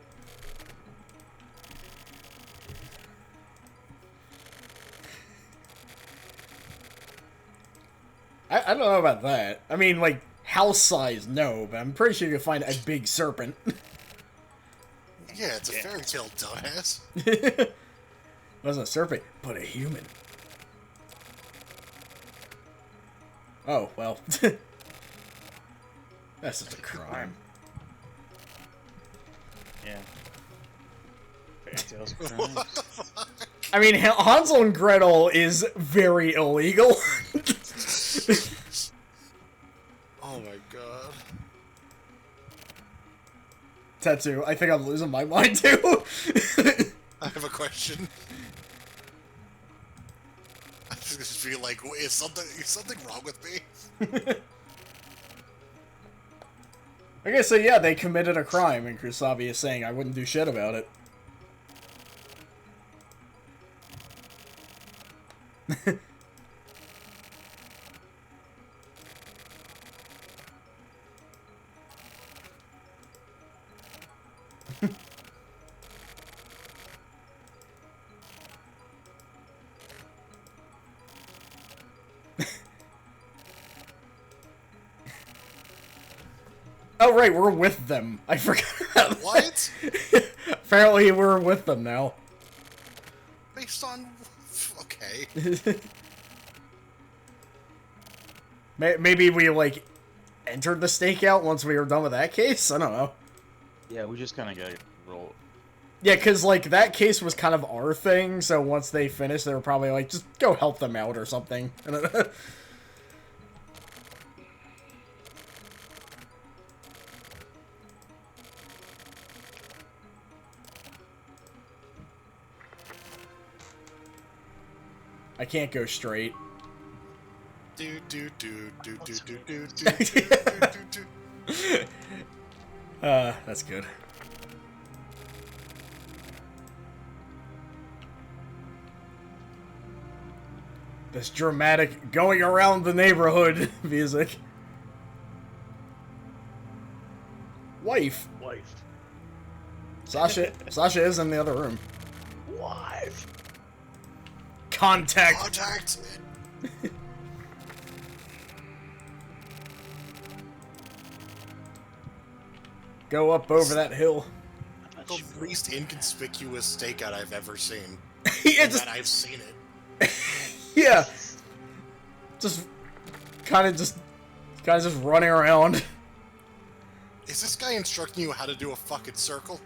I don't know about that. I mean, like, house size, no, but I'm pretty sure you can find a big serpent. Yeah, it's a fairy tale, dumbass. Wasn't a serpent, but a human. Oh, well. That's such a crime. Yeah. Fairy tales are crimes. What the fuck? I mean, Hansel and Gretel is very illegal. Oh my god. Tetsu, I think I'm losing my mind too. I have a question. I just feel like, is something wrong with me? I guess so, yeah, they committed a crime, and Kusabi is saying I wouldn't do shit about it. Oh, right, we're with them. I forgot. What? Apparently we're with them now. Based on... Okay. Maybe we, like, entered the stakeout once we were done with that case? I don't know. Yeah, we just kind of got roll. Yeah, because, like, that case was kind of our thing, so once they finished, they were probably like, just go help them out or something. I can't go straight. Do do do do do do do do do do. That's good. This dramatic going around the neighborhood music. Wife. Sasha is in the other room. Wife. Contact. Contact! Go up over that hill. The least inconspicuous stakeout I've ever seen. Yeah, And just, that I've seen it. yeah. Just kind of just running around. Is this guy instructing you how to do a fucking circle?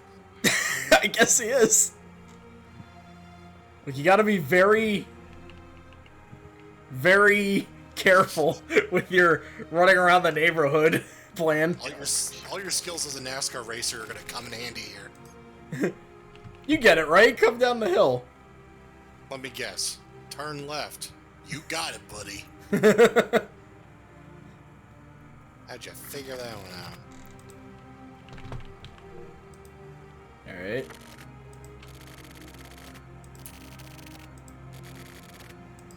I guess he is. Like, you gotta be very, very careful with your running around the neighborhood plan. All your skills as a NASCAR racer are gonna come in handy here. You get it, right? Come down the hill. Let me guess. Turn left. You got it, buddy. How'd you figure that one out? Alright.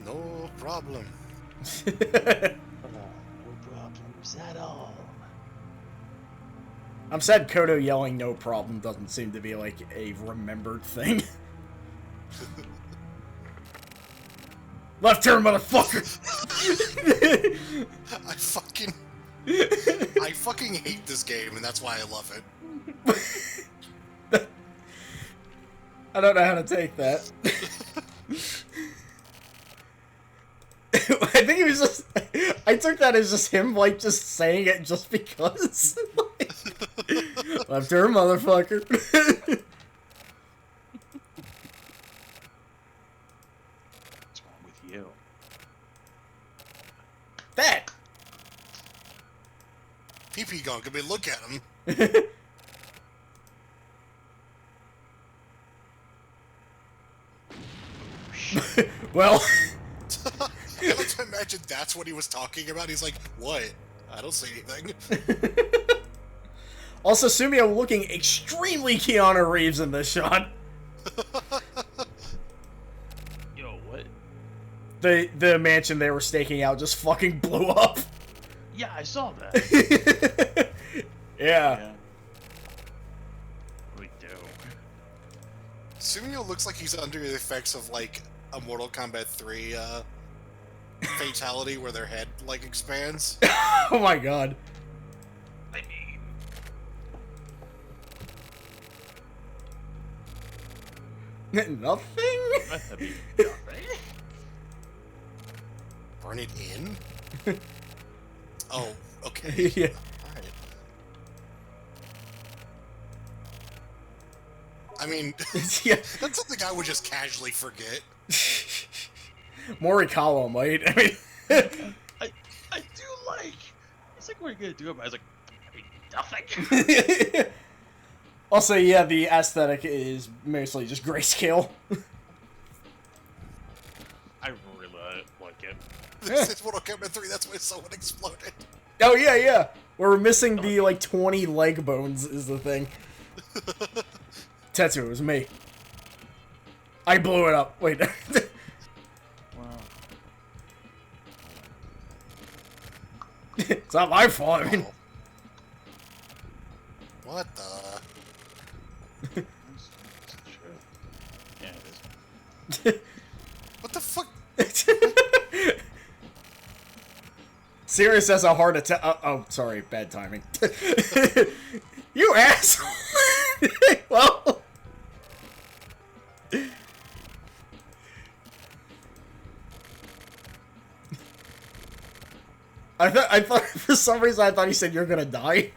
No problem. Is that all? I'm sad Kodo yelling no problem doesn't seem to be like a remembered thing. Left turn, motherfucker! I fucking hate this game, and that's why I love it. I don't know how to take that. I think it was just... I took that as just him, like, just saying it just because. Left turn, motherfucker. What's wrong with you? That! PP gone, I mean, look at him. Well... I like to imagine that's what he was talking about. He's like, what? I don't see anything. Also, Sumio looking extremely Keanu Reeves in this shot. Yo, what? The mansion they were staking out just fucking blew up. Yeah, I saw that. Yeah. What do we do? Sumio looks like he's under the effects of, like, a Mortal Kombat 3, fatality where their head, like, expands. Oh my god. I mean... Nothing? nothing. Burn it in? Oh, okay. Yeah. Alright. I mean, Yeah. that's something I would just casually forget. Morikawa might. I mean... I do like... It's like, what are you gonna do about it? I was like, I mean, nothing. Also, yeah, the aesthetic is mostly just grayscale. I really like it. This is Mortal Kombat 3, that's why someone exploded. Oh, yeah, yeah. We're missing the, like, 20 leg bones is the thing. Tetsu, it was me. I blew it up. Wait. Wow. It's not my fault, I mean... Oh. What the? Yeah, it is. What the fuck? Sirius has a heart attack. Oh, sorry, bad timing. You asshole! Well... I thought for some reason I thought he said you're gonna die.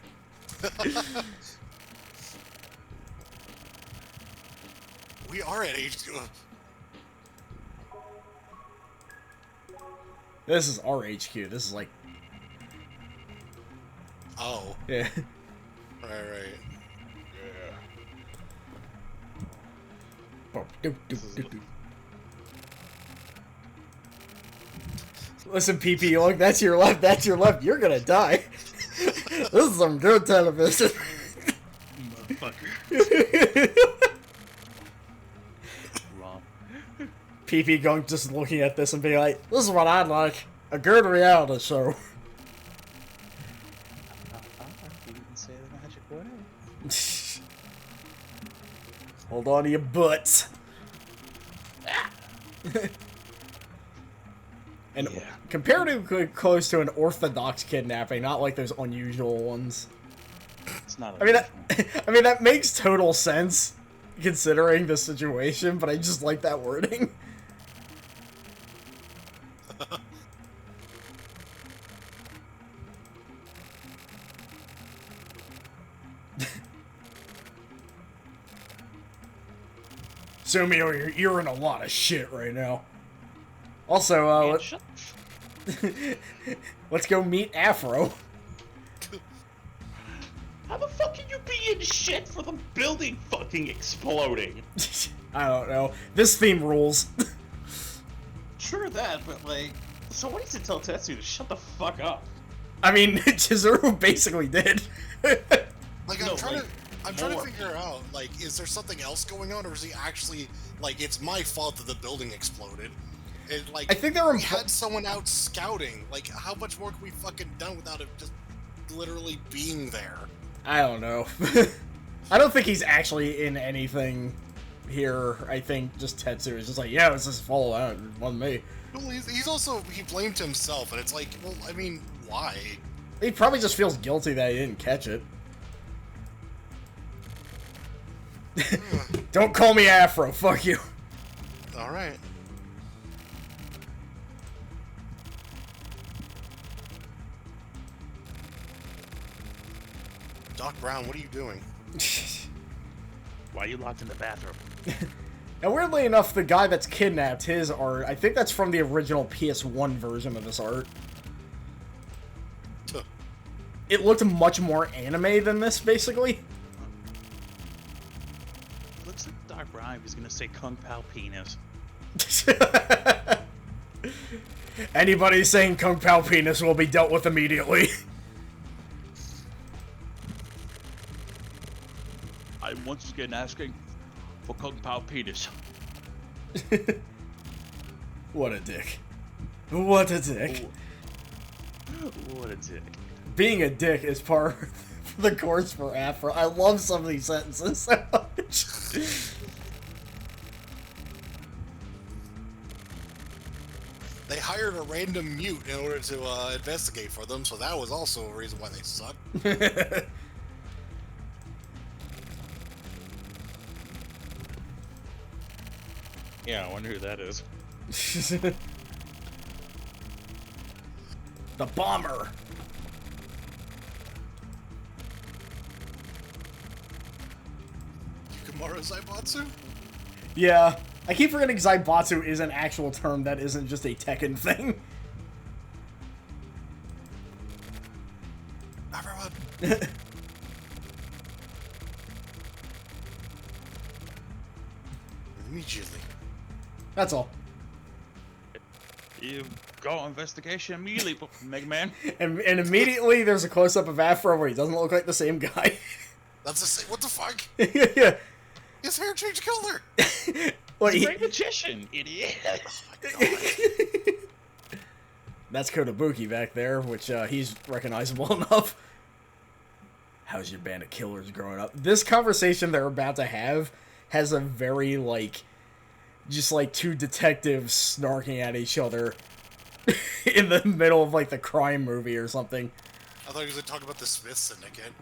We are at age. This is our HQ. This is like, Oh, yeah. right. Listen, PP, look, that's your left, that's your left. You're gonna die. This is some good television. Motherfucker. Wrong. PP Gunk just looking at this and being like, this is what I'd like. A good reality show. You didn't say the magic word. Hold on to your butts. And Yeah. comparatively close to an orthodox kidnapping, not like those unusual ones. It's not. I mean, I mean that makes total sense considering the situation, but I just like that wording. Sumio, you're in a lot of shit right now. Also, let's go meet Afro. How the fuck can you be in shit for the building fucking exploding? I don't know. This theme rules. Sure that, but like, someone needs to tell Tetsu to shut the fuck up. I mean, Chizuru basically did. Like, No, I'm trying to more. figure out, like, is there something else going on, or is he actually, like, it's my fault that the building exploded? It, like, I think they were we had someone out scouting. Like, how much more can we fucking done without him just literally being there? I don't know. I don't think he's actually in anything here. I think just Tetsu is just like, yeah, it's his fault. It wasn't me. Well, he's also, he blamed himself, and it's like, well, I mean, why? He probably just feels guilty that he didn't catch it. Don't call me Afro, fuck you. Alright. Doc Brown, what are you doing? Why are you locked in the bathroom? And weirdly enough, the guy that's kidnapped, his art, I think that's from the original PS1 version of this art. Tuh. It looked much more anime than this, basically. Looks like Doc Brown was gonna say Kung Pao penis. Anybody saying Kung Pao penis will be dealt with immediately. I'm once again asking for Kung Pao penis. What a dick. What a dick. What a dick. Being a dick is part of the course for Afro. I love some of these sentences so much. They hired a random mute in order to investigate for them, so that was also a reason why they suck. Yeah, I wonder who that is. The bomber. Yukimura Zaibatsu? Yeah. I keep forgetting Zaibatsu is an actual term that isn't just a Tekken thing. Everyone! Immediately. That's all. You go investigation immediately, Mega Man. And immediately there's a close-up of Afro where he doesn't look like the same guy. That's the same. What the fuck? Yeah. His hair changed color! Well, He's a great magician, idiot. Oh my god. That's Kotobuki back there, which he's recognizable enough. How's your band of killers growing up? This conversation they're about to have has a very, like, just like two detectives snarking at each other in the middle of, like, the crime movie or something. I thought he was going to talk about the Smith Syndicate.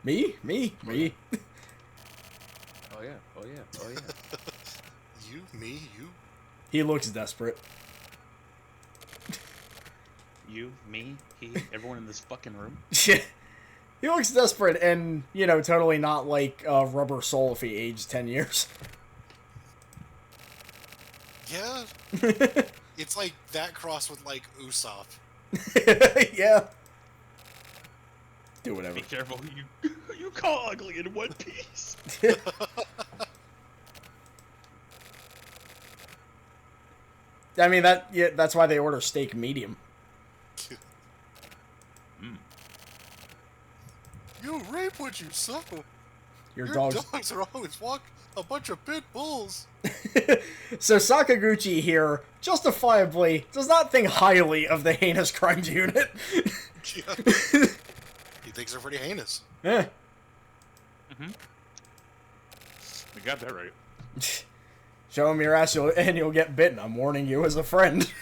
Me? Oh yeah, oh yeah, oh yeah. You, me, you. He looks desperate. You, me, he, everyone in this fucking room. He looks desperate and, you know, totally not like Rubber Soul if he aged 10 years. Yeah. It's like that cross with, like, Usopp. Yeah. Do whatever. Be careful who you call ugly in One Piece. I mean, that's why they order steak medium. You rape what you sow. Your Your dogs. dogs are always walk a bunch of pit bulls. So Sakaguchi here, justifiably, does not think highly of the heinous crimes unit. Yeah. He thinks they're pretty heinous. Yeah. We got that right. Show him your ass and you'll get bitten. I'm warning you as a friend.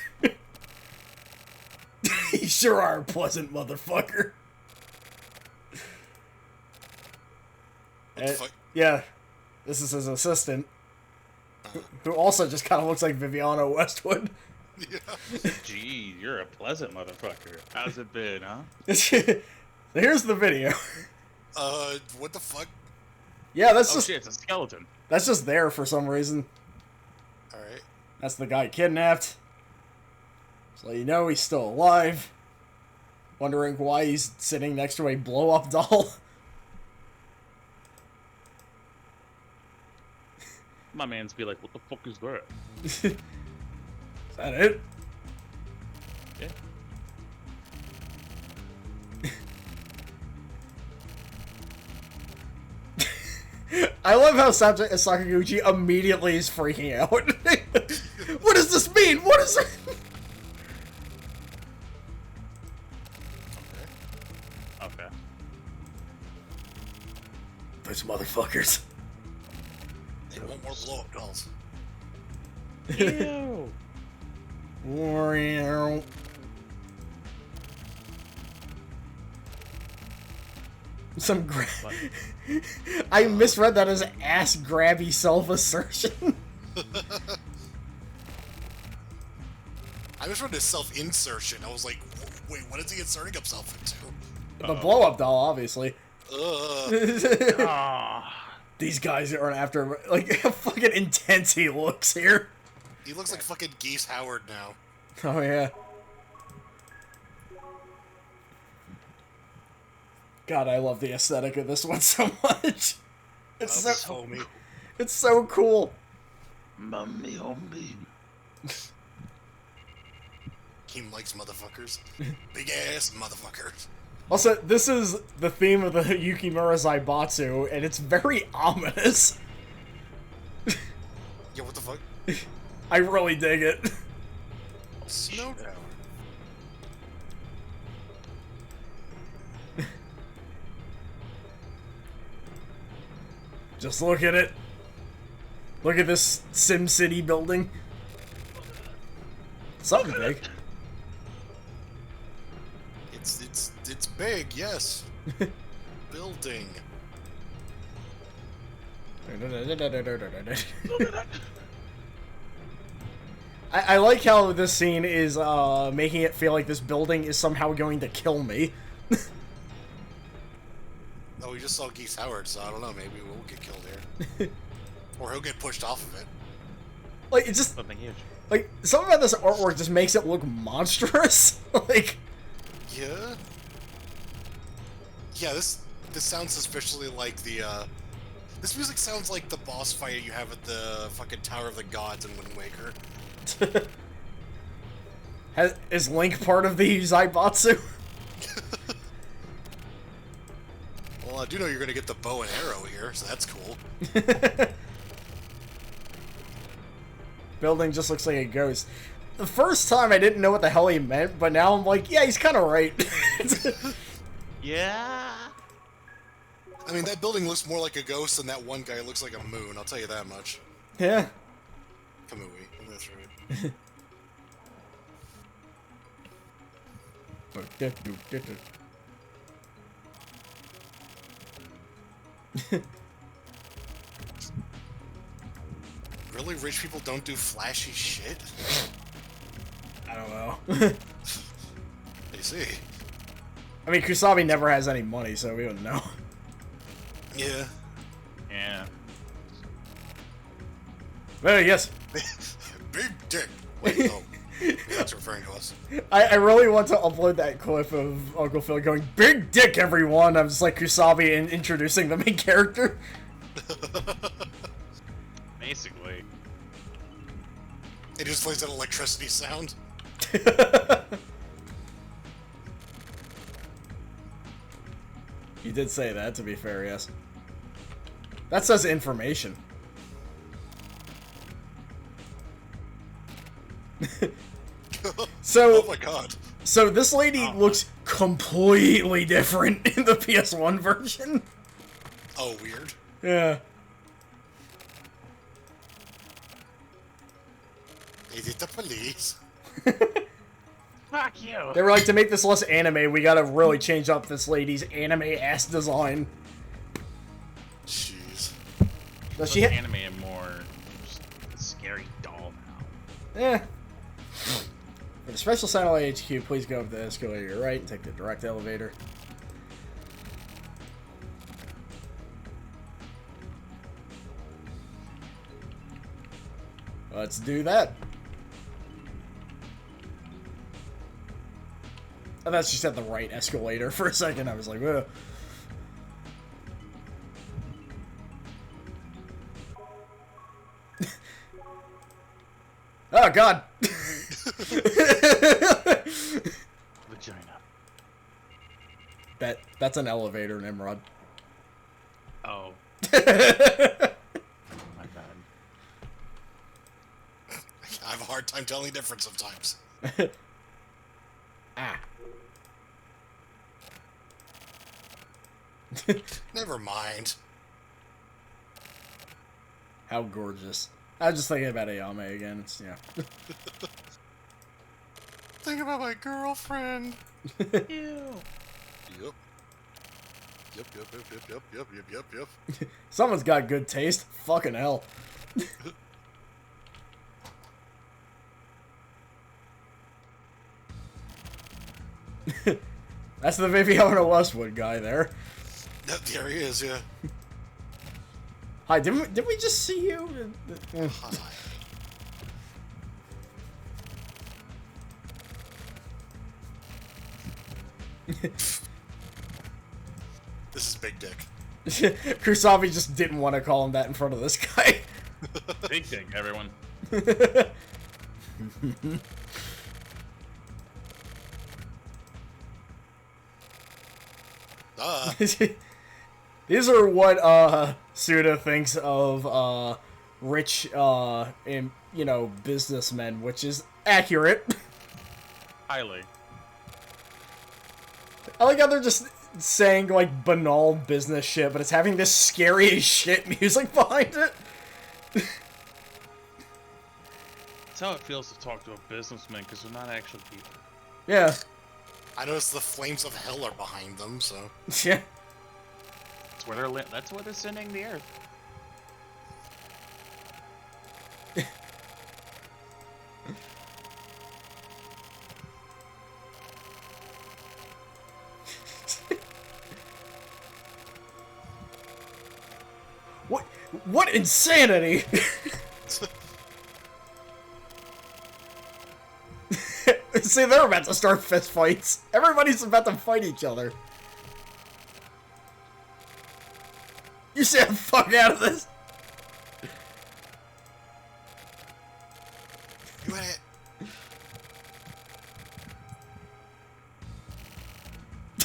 You sure are a pleasant motherfucker. What the fuck? Yeah. This is his assistant. Who also just kind of looks like Viviana Westwood. Yeah. Gee, you're a pleasant motherfucker. How's it been, huh? So here's the video. What the fuck? Yeah, that's Oh just shit, it's a skeleton. that's just there for some reason. Alright. That's the guy kidnapped. So you know he's still alive. Wondering why he's sitting next to a blow-up doll. My man's be like, what the fuck is that? Is that it? Yeah. I love how Sakaguchi immediately is freaking out. What does this mean? What is it? Okay. Those motherfuckers. They want more blow-up dolls. Ew. Warrior. Some I misread that as ass grabby self-assertion. I was running a self-insertion. I was like, wait, what is he inserting himself into? The blow-up doll, obviously. Ah. These guys are after like how fucking intense he looks here. He looks like fucking Geese Howard now. Oh yeah. God, I love the aesthetic of this one so much. It's Love so his homie. it's so cool. Mummy homie. He likes motherfuckers. Big ass motherfuckers. Also, this is the theme of the Yukimura Zaibatsu, and it's very ominous. Yeah, what the fuck? I really dig it. Snow Tower. Just look at it. Look at this Sim City building. Something big. It's big, yes. Building. I like how this scene is making it feel like this building is somehow going to kill me. Oh, we just saw Geese Howard, so I don't know, maybe we'll get killed here. Or he'll get pushed off of it. Like, it just, Something huge. like, something about this artwork just makes it look monstrous. Like, Yeah? Yeah, this sounds suspiciously like the, this music sounds like the boss fight you have at the fucking Tower of the Gods in Wind Waker. is Link part of the Zaibatsu? Well, I do know you're gonna get the bow and arrow here, so that's cool. Building just looks like a ghost. The first time I didn't know what the hell he meant, but now I'm like, yeah, he's kind of right. Yeah. I mean, that building looks more like a ghost than that one guy looks like a moon, I'll tell you that much. Yeah. Kamui, that's right. Really? Rich people don't do flashy shit? I don't know. I see. I mean, Kusabi never has any money, so we wouldn't know. Yeah. Yeah. But yes, Big dick. Wait, no. That's referring to us. I really want to upload that clip of Uncle Phil going, "Big dick, everyone!" I'm just like Kusabi and introducing the main character. Basically. It just plays that electricity sound. You did say that, to be fair, yes. That says information. So, oh my god. so this lady looks completely different in the PS1 version. Oh, weird. Yeah. Is it the police? Fuck you. They were like, to make this less anime, we gotta really change up this lady's anime-ass design. Jeez. Does she Less anime and more just a scary doll now. Eh. For the special satellite HQ, please go up the escalator to your right and take the direct elevator. Let's do that. I thought she said the right escalator for a second. I was like, ugh. Oh, God. Vagina. That's an elevator, Nimrod. Oh. I'm telling different sometimes. Ah. Never mind. How gorgeous. I was just thinking about Ayame again. It's, yeah. Think about my girlfriend. Ew. Yep. Yep, yep, yep, yep, yep, yep, yep, yep, yep. Someone's got good taste. Fucking hell. That's the Viviana Westwood guy there. There he is, yeah. Hi, did we just see you? Hi. This is Big Dick. Kusabi just didn't want to call him that in front of this guy. Big thing, everyone. These are what Suda thinks of rich and businessmen, which is accurate. Highly. I like how they're just saying like banal business shit, but it's having this scary as shit music behind it. That's how it feels to talk to a businessman, because they're not actually people. Yeah. I noticed the flames of hell are behind them, so. Yeah. That's where they're sending the Earth. What insanity! See, they're about to start fist fights. Everybody's about to fight each other. You say the fuck out of this. You in it?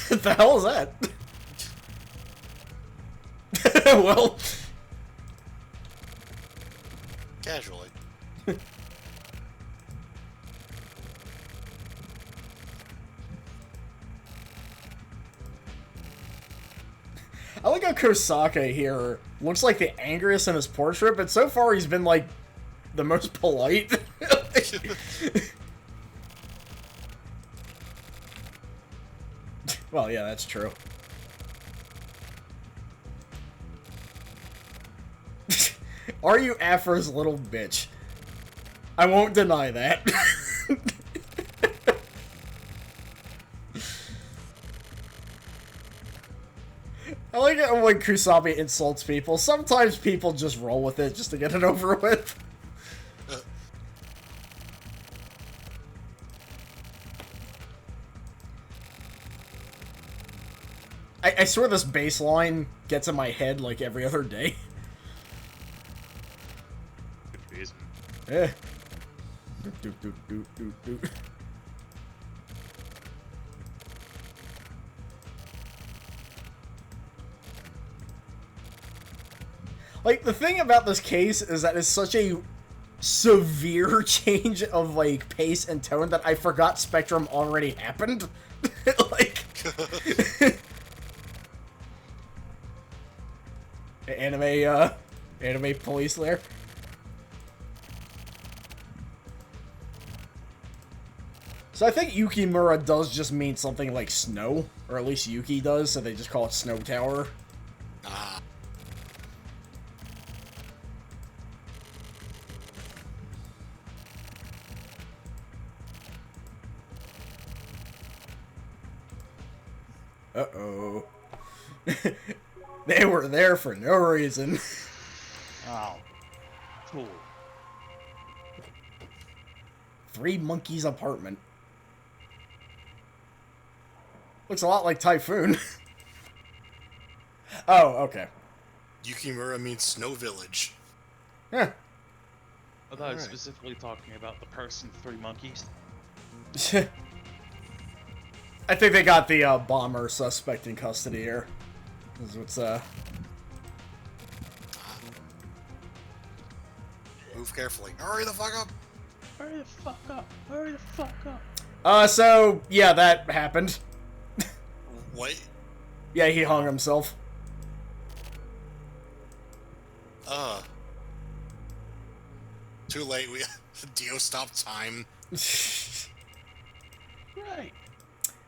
What the hell is that? Well, Casually. I like how Kosaka here looks like the angriest in his portrait, but so far he's been like the most polite. Well, yeah, that's true. Are you Afro's little bitch? I won't deny that. I like it when Kusabi insults people. Sometimes people just roll with it just to get it over with. I swear this bass line gets in my head like every other day. Good reason. Eh. Doot, doot, doot, doot, doot, doot. Like, the thing about this case is that it's such a severe change of, like, pace and tone that I forgot Spectrum already happened. Like... anime police there. So I think Yukimura does just mean something like snow, or at least Yuki does, so they just call it Snow Tower. Ah. Uh-oh. They were there for no reason. Oh. Cool. 3 Monkeys apartment. Looks a lot like Typhoon. Oh, okay. Yukimura means Snow Village. Yeah. I thought I was Alright. specifically talking about the person 3 monkeys. I think they got the bomber suspect in custody here. This is what's Move carefully. Hurry the fuck up! Hurry the fuck up! Hurry the fuck up! So, yeah, that happened. What? Yeah, he hung himself. Too late. We Dio stopped time. Right.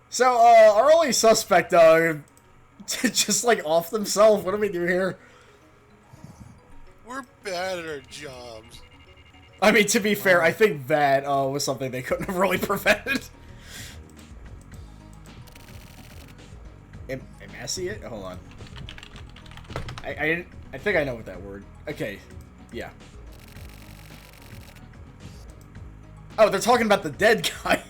So, our only suspect, just, like, off themselves. What do we do here? We're bad at our jobs. I mean, to be fair, I think that, was something they couldn't have really prevented. Emaciate? Hold on. I think I know what that word... Okay, yeah. Oh, they're talking about the dead guy.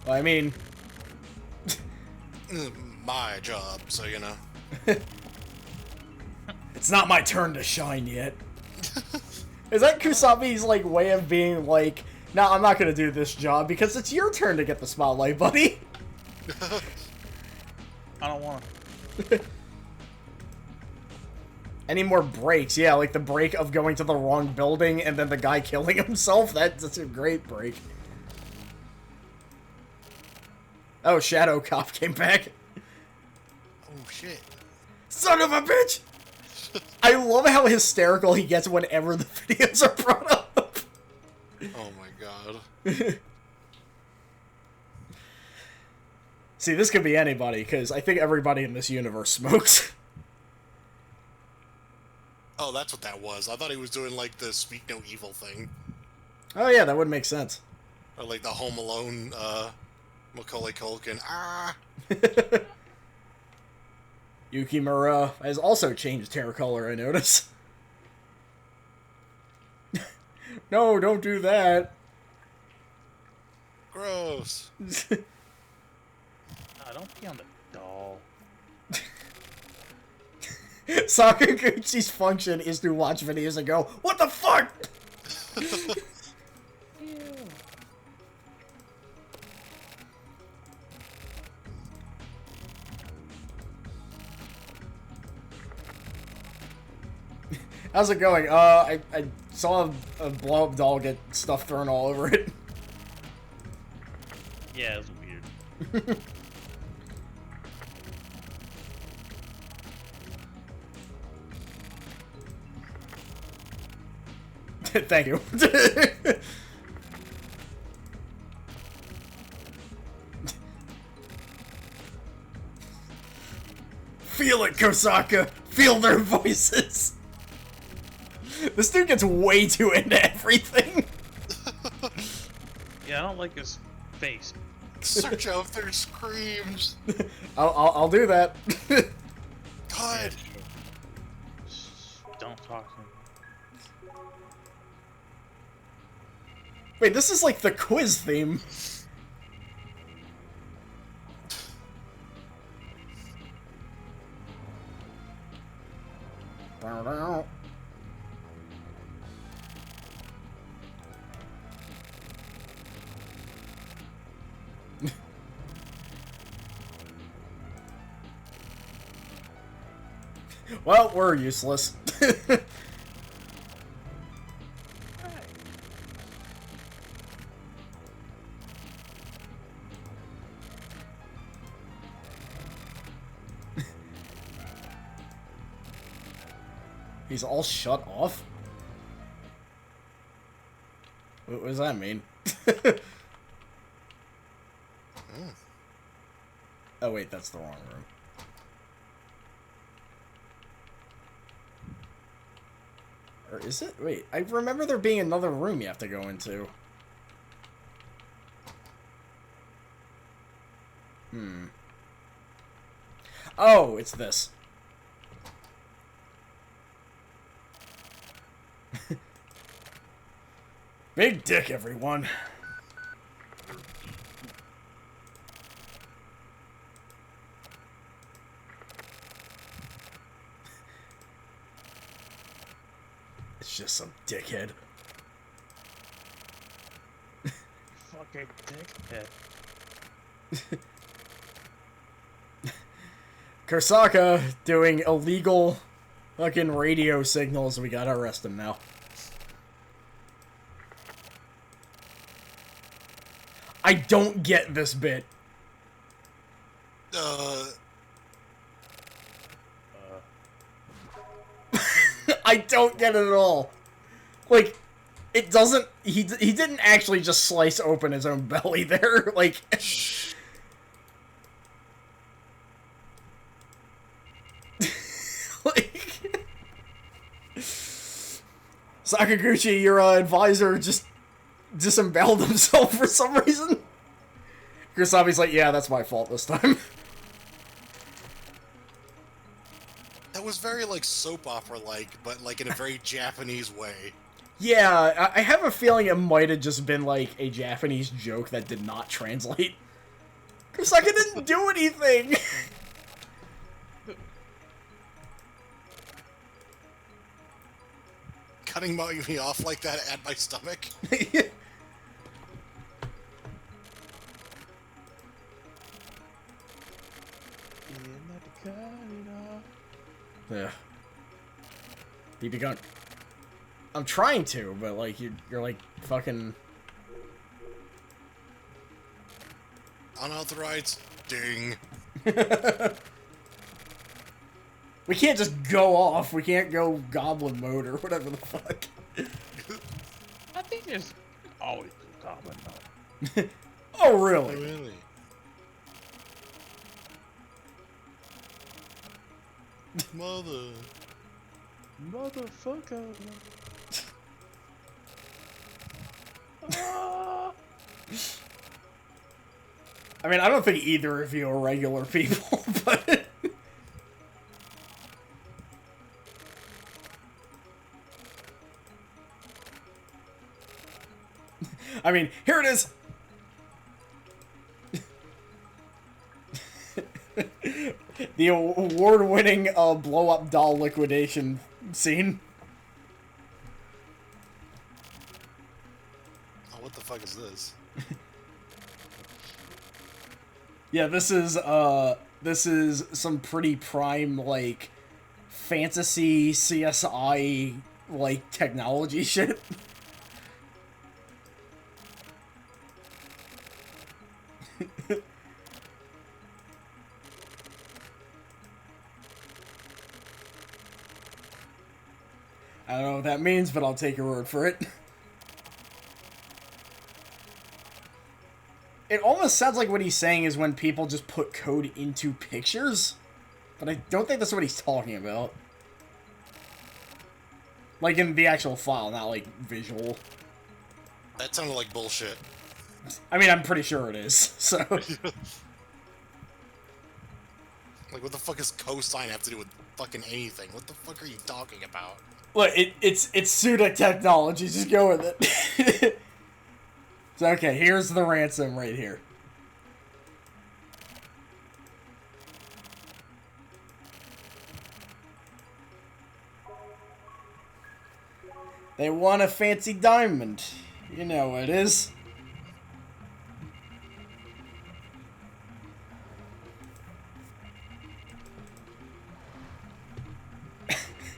Well, I mean... My job, so you know. It's not my turn to shine yet. Is that Kusabi's, like, way of being like, no, I'm not gonna do this job because it's your turn to get the spotlight, buddy? I don't want Any more breaks? Yeah, like the break of going to the wrong building and then the guy killing himself? That's a great break. Oh, Shadow Cop came back. Oh shit. Son of a bitch! I love how hysterical he gets whenever the videos are brought up. Oh my god. See, this could be anybody, because I think everybody in this universe smokes. Oh, that's what that was. I thought he was doing like the Speak No Evil thing. Oh yeah, that would make sense. Or like the Home Alone, Macaulay Culkin. Ah! Yukimura has also changed hair color, I notice. No, don't do that. Gross. Don't be on the doll. Sakaguchi's function is to watch videos and go, what the fuck? Ew. How's it going? I saw a blow-up doll get stuff thrown all over it. Yeah, it's weird. Thank you. Feel it, Kosaka! Feel their voices! This dude gets way too into everything. Yeah, I don't like his face. Search out their screams. I'll do that. God. Don't talk to him. Wait, this is like the quiz theme. Well, we're useless. He's all shut off? What does that mean? Oh wait, that's the wrong room. Or is it? Wait, I remember there being another room you have to go into. Oh, it's this. Big dick, everyone. It's just some dickhead. Fucking dickhead. Kosaka doing illegal fucking radio signals. We gotta arrest him now. I don't get this bit. I don't get it at all. Like, it doesn't... He didn't actually just slice open his own belly there. Like... like... Sakaguchi, your advisor, just disemboweled himself for some reason. Kurosawa's like, yeah, that's my fault this time. That was very, like, soap opera-like, but, like, in a very Japanese way. Yeah, I have a feeling it might have just been, like, a Japanese joke that did not translate. Kurosaka didn't do anything! Cutting me off like that at my stomach? Yeah. He begun. I'm trying to, but like you're like fucking unauthorized ding. We can't just go off. We can't go goblin mode or whatever the fuck. I think there's always a goblin mode. Oh really? Really? Motherfucker. I mean, I don't think either of you are regular people, but... I mean, here it is! The award-winning blow-up doll liquidation scene. Oh, what the fuck is this? Yeah, this is some pretty prime, like, fantasy CSI, like, technology shit. I don't know what that means, but I'll take your word for it. It almost sounds like what he's saying is when people just put code into pictures, but I don't think that's what he's talking about. Like in the actual file, not like visual. That sounded like bullshit. I mean, I'm pretty sure it is, so... Like, what the fuck does cosine have to do with fucking anything? What the fuck are you talking about? Look, it's pseudo technology. Just go with it. So, okay, here's the ransom right here. They want a fancy diamond. You know what it is.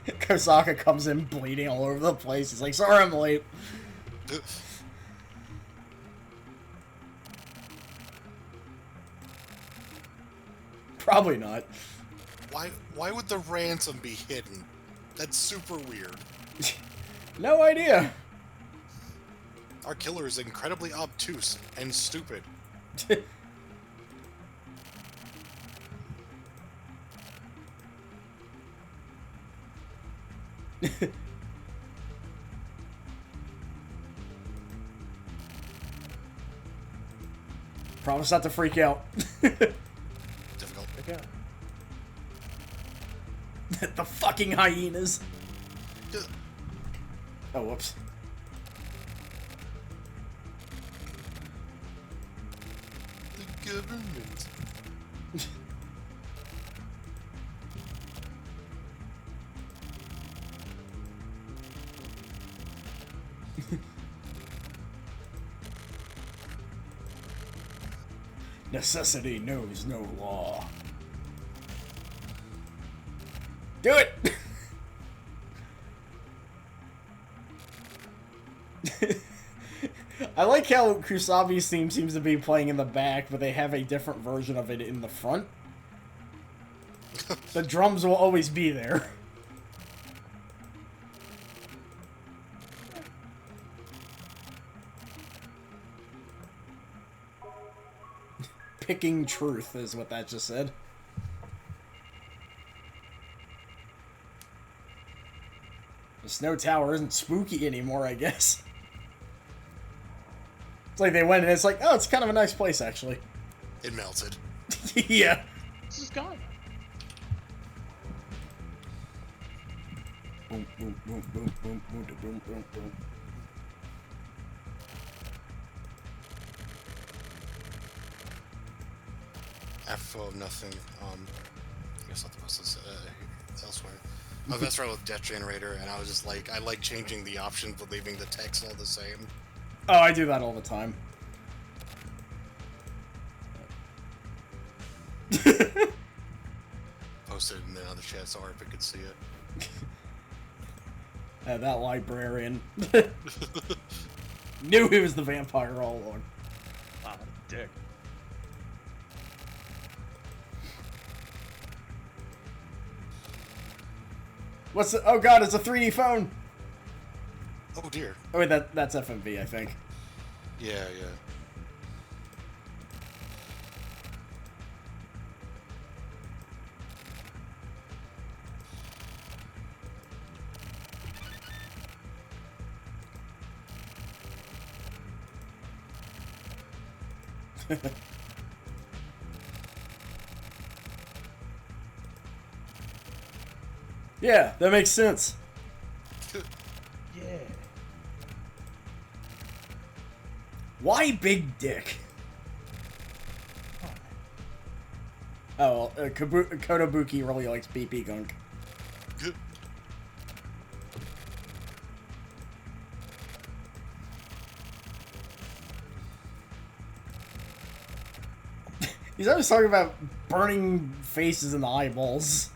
Kosaka comes in bleeding all over the place. He's like, sorry I'm late. Probably not. Why would the ransom be hidden? That's super weird. No idea. Our killer is incredibly obtuse and stupid. Promise not to freak out. Difficult. Okay. The fucking hyenas. Oh, whoops. The government. Necessity knows no law. Do it! I like how Kusabi's theme seems to be playing in the back, but they have a different version of it in the front. The drums will always be there. Picking truth is what that just said. The snow tower isn't spooky anymore, I guess. It's like they went and it's like, oh, it's kind of a nice place, actually. It melted. Yeah. This is gone. Boom, boom, boom, boom, boom, boom, boom, boom, boom. Apropos of nothing, I guess not the most elsewhere. I was messing around with Death Generator, and I was just like, I like changing the options but leaving the text all the same. Oh, I do that all the time. Posted it in the other chat so Arpa could see it. That librarian. Knew he was the vampire all along. Wow, dick. What's the... Oh god, it's a 3D phone! Oh dear. Oh wait, that's FMV, I think. Yeah, yeah. Yeah, that makes sense. Yeah. Why big dick? Oh, Kotobuki really likes PP gunk. He's always talking about burning faces in the eyeballs.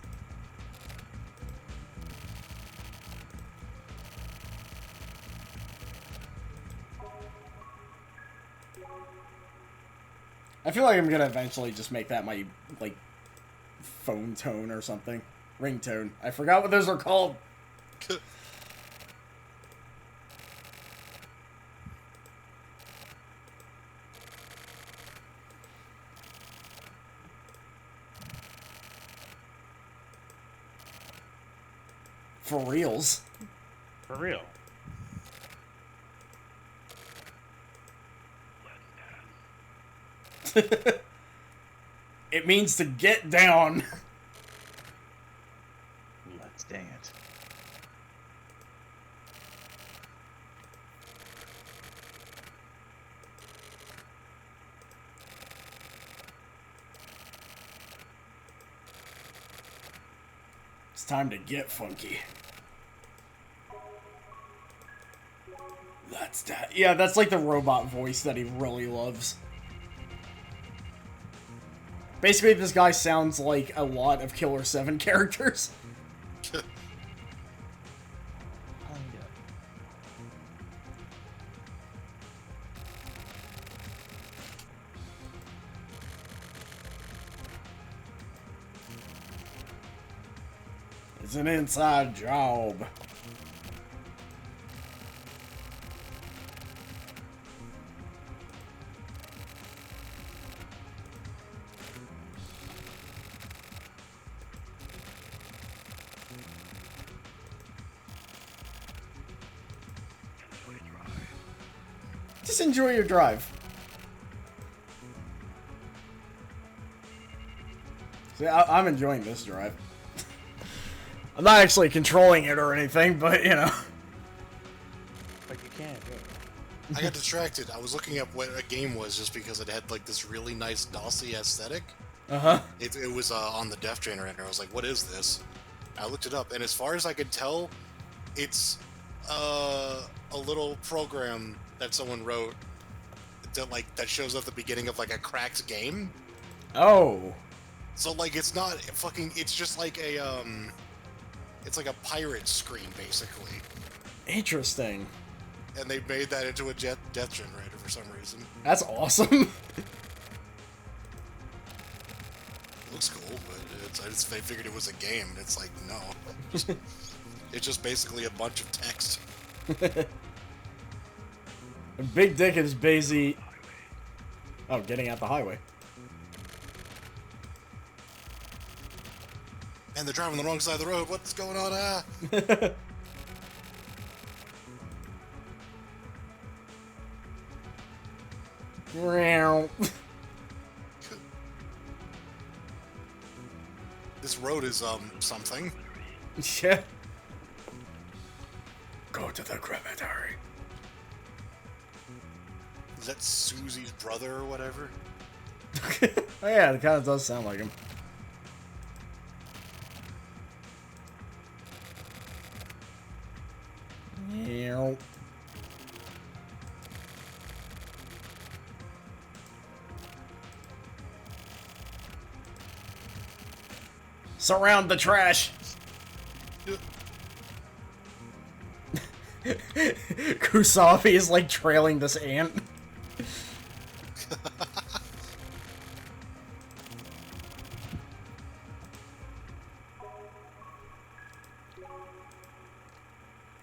I feel like I'm gonna eventually just make that my, like, phone tone or something. Ringtone. I forgot what those are called. For reals. For real. It means to get down. Let's dance. It's time to get funky. That's that. Yeah, that's like the robot voice that he really loves. Basically, this guy sounds like a lot of Killer 7 characters. It's an inside job. Just enjoy your drive. See, I'm enjoying this drive. I'm not actually controlling it or anything, but, you know. But you can't do it. I got distracted. I was looking up what a game was just because it had like this really nice DOSy aesthetic. Uh-huh. It was on the Death Generator. I was like, what is this? I looked it up, and as far as I could tell, it's a little program that someone wrote that shows up at the beginning of like a cracked game. Oh. So like it's not fucking. It's just like a It's like a pirate screen, basically. Interesting. And they made that into a death generator for some reason. That's awesome. Looks cool, but they figured it was a game, and it's like, no. It's just basically a bunch of text. Big Dick is busy. Oh, getting out the highway. And they're driving the wrong side of the road. What's going on? Ah! Meow. This road is, something. Yeah. Go to the crematory. Is that Susie's brother or whatever? Oh yeah, it kind of does sound like him. Meow. Surround the trash. Kusabi is like trailing this ant.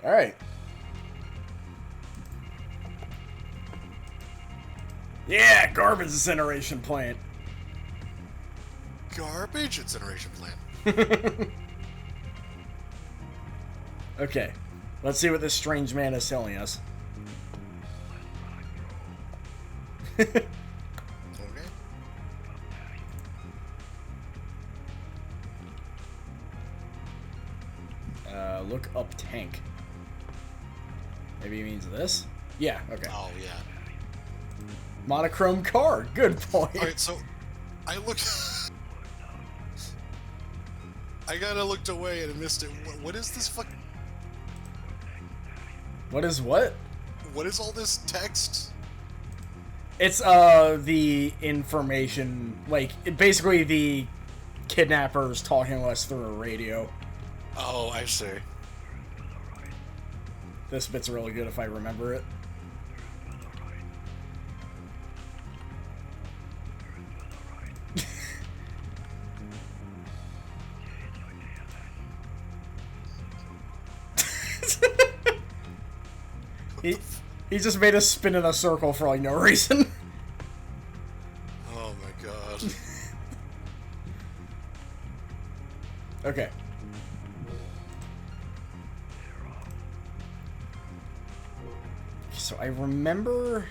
All right. Yeah, garbage incineration plant. Garbage incineration plant. Okay, let's see what this strange man is telling us. Okay. Look up tank. Maybe he means this? Yeah, okay. Oh, yeah. Monochrome car, good point. Alright, so, I looked... I kinda looked away and missed it. What is this fucking... What is what? What is all this text? It's, the information, like, basically the kidnappers talking to us through a radio. Oh, I see. This bit's really good if I remember it. He just made us spin in a circle for like no reason. Oh my god. Okay. So I remember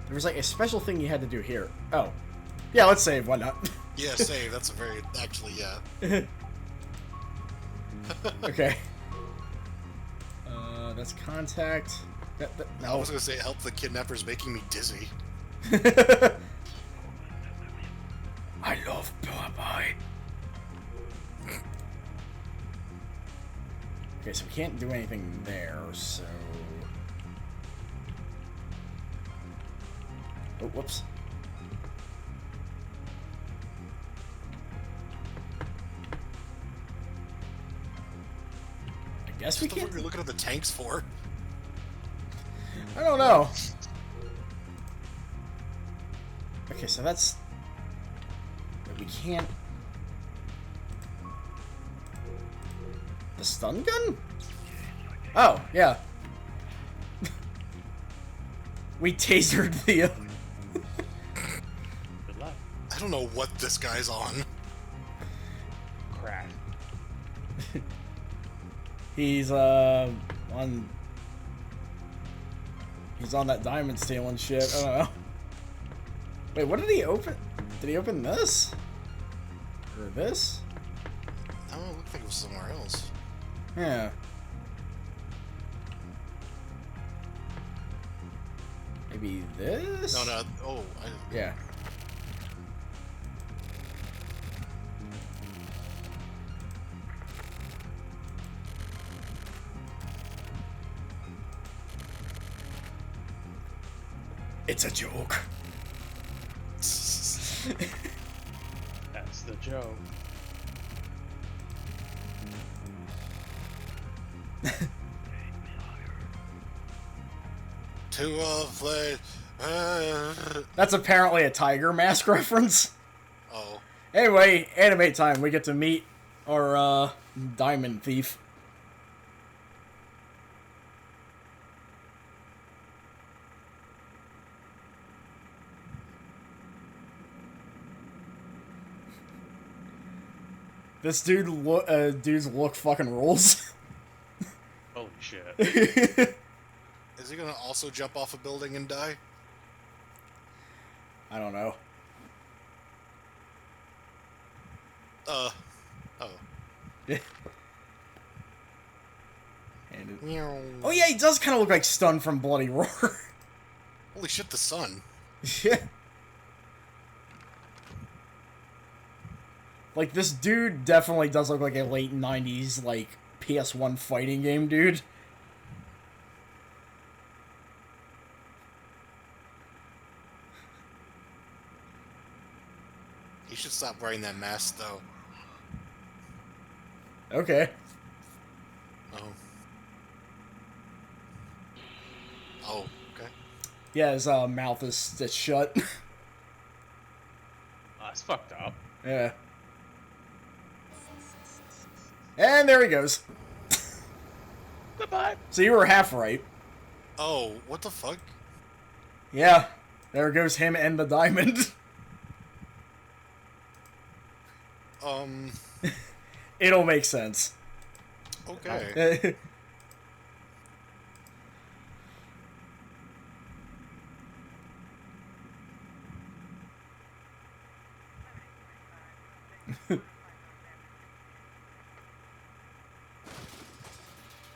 there was like a special thing you had to do here. Oh. Yeah, let's save, why not? Yeah, save. That's a very... Actually, yeah. Okay. That's contact. I No. was gonna say, help the kidnappers making me dizzy. I love Popeye. Okay, so we can't do anything there, so... Oh, whoops. I guess we What the fuck can't... are you looking at the tanks for? I don't know. Okay, so that's... We can't... The stun gun? Oh, yeah. We tasered the... Good luck. I don't know what this guy's on. Crack. He's, on... He's on that diamond stealing shit. I don't know. Wait, what did he open? Did he open this? Or this? I don't know, it looked like it was somewhere else. Yeah. Maybe this? No, no, oh, Yeah. It's a joke. That's the joke. To a place. That's apparently a Tiger Mask reference. Oh. Anyway, anime time. We get to meet our, diamond thief. This dude's look fucking rules. Holy shit. Is he gonna also jump off a building and die? I don't know. Oh. Oh yeah, he does kind of look like Stun from Bloody Roar. Holy shit, the sun. Yeah. Like, this dude definitely does look like a late 90s, like, PS1 fighting game dude. He should stop wearing that mask, though. Okay. Oh. Oh, okay. Yeah, his mouth is shut. Oh, that's fucked up. Yeah. And there he goes. Goodbye. So you were half right. Oh, what the fuck? Yeah. There goes him and the diamond. It'll make sense. Okay.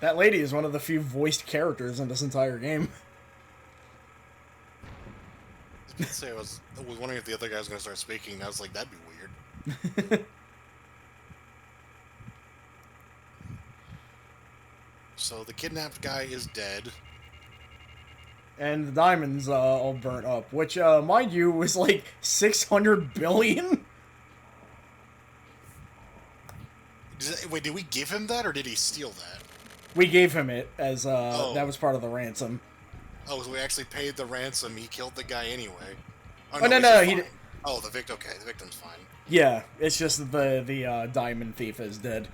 That lady is one of the few voiced characters in this entire game. I was wondering if the other guy was gonna start speaking, and I was like, that'd be weird. So the kidnapped guy is dead. And the diamond's all burnt up, which, mind you, was like 600 billion? Wait, did we give him that, or did he steal that? We gave him it as, that was part of the ransom. Oh, so we actually paid the ransom, he killed the guy anyway. Oh, no, he's he fine. Oh, the victim, okay, the victim's fine. Yeah, it's just the diamond thief is dead.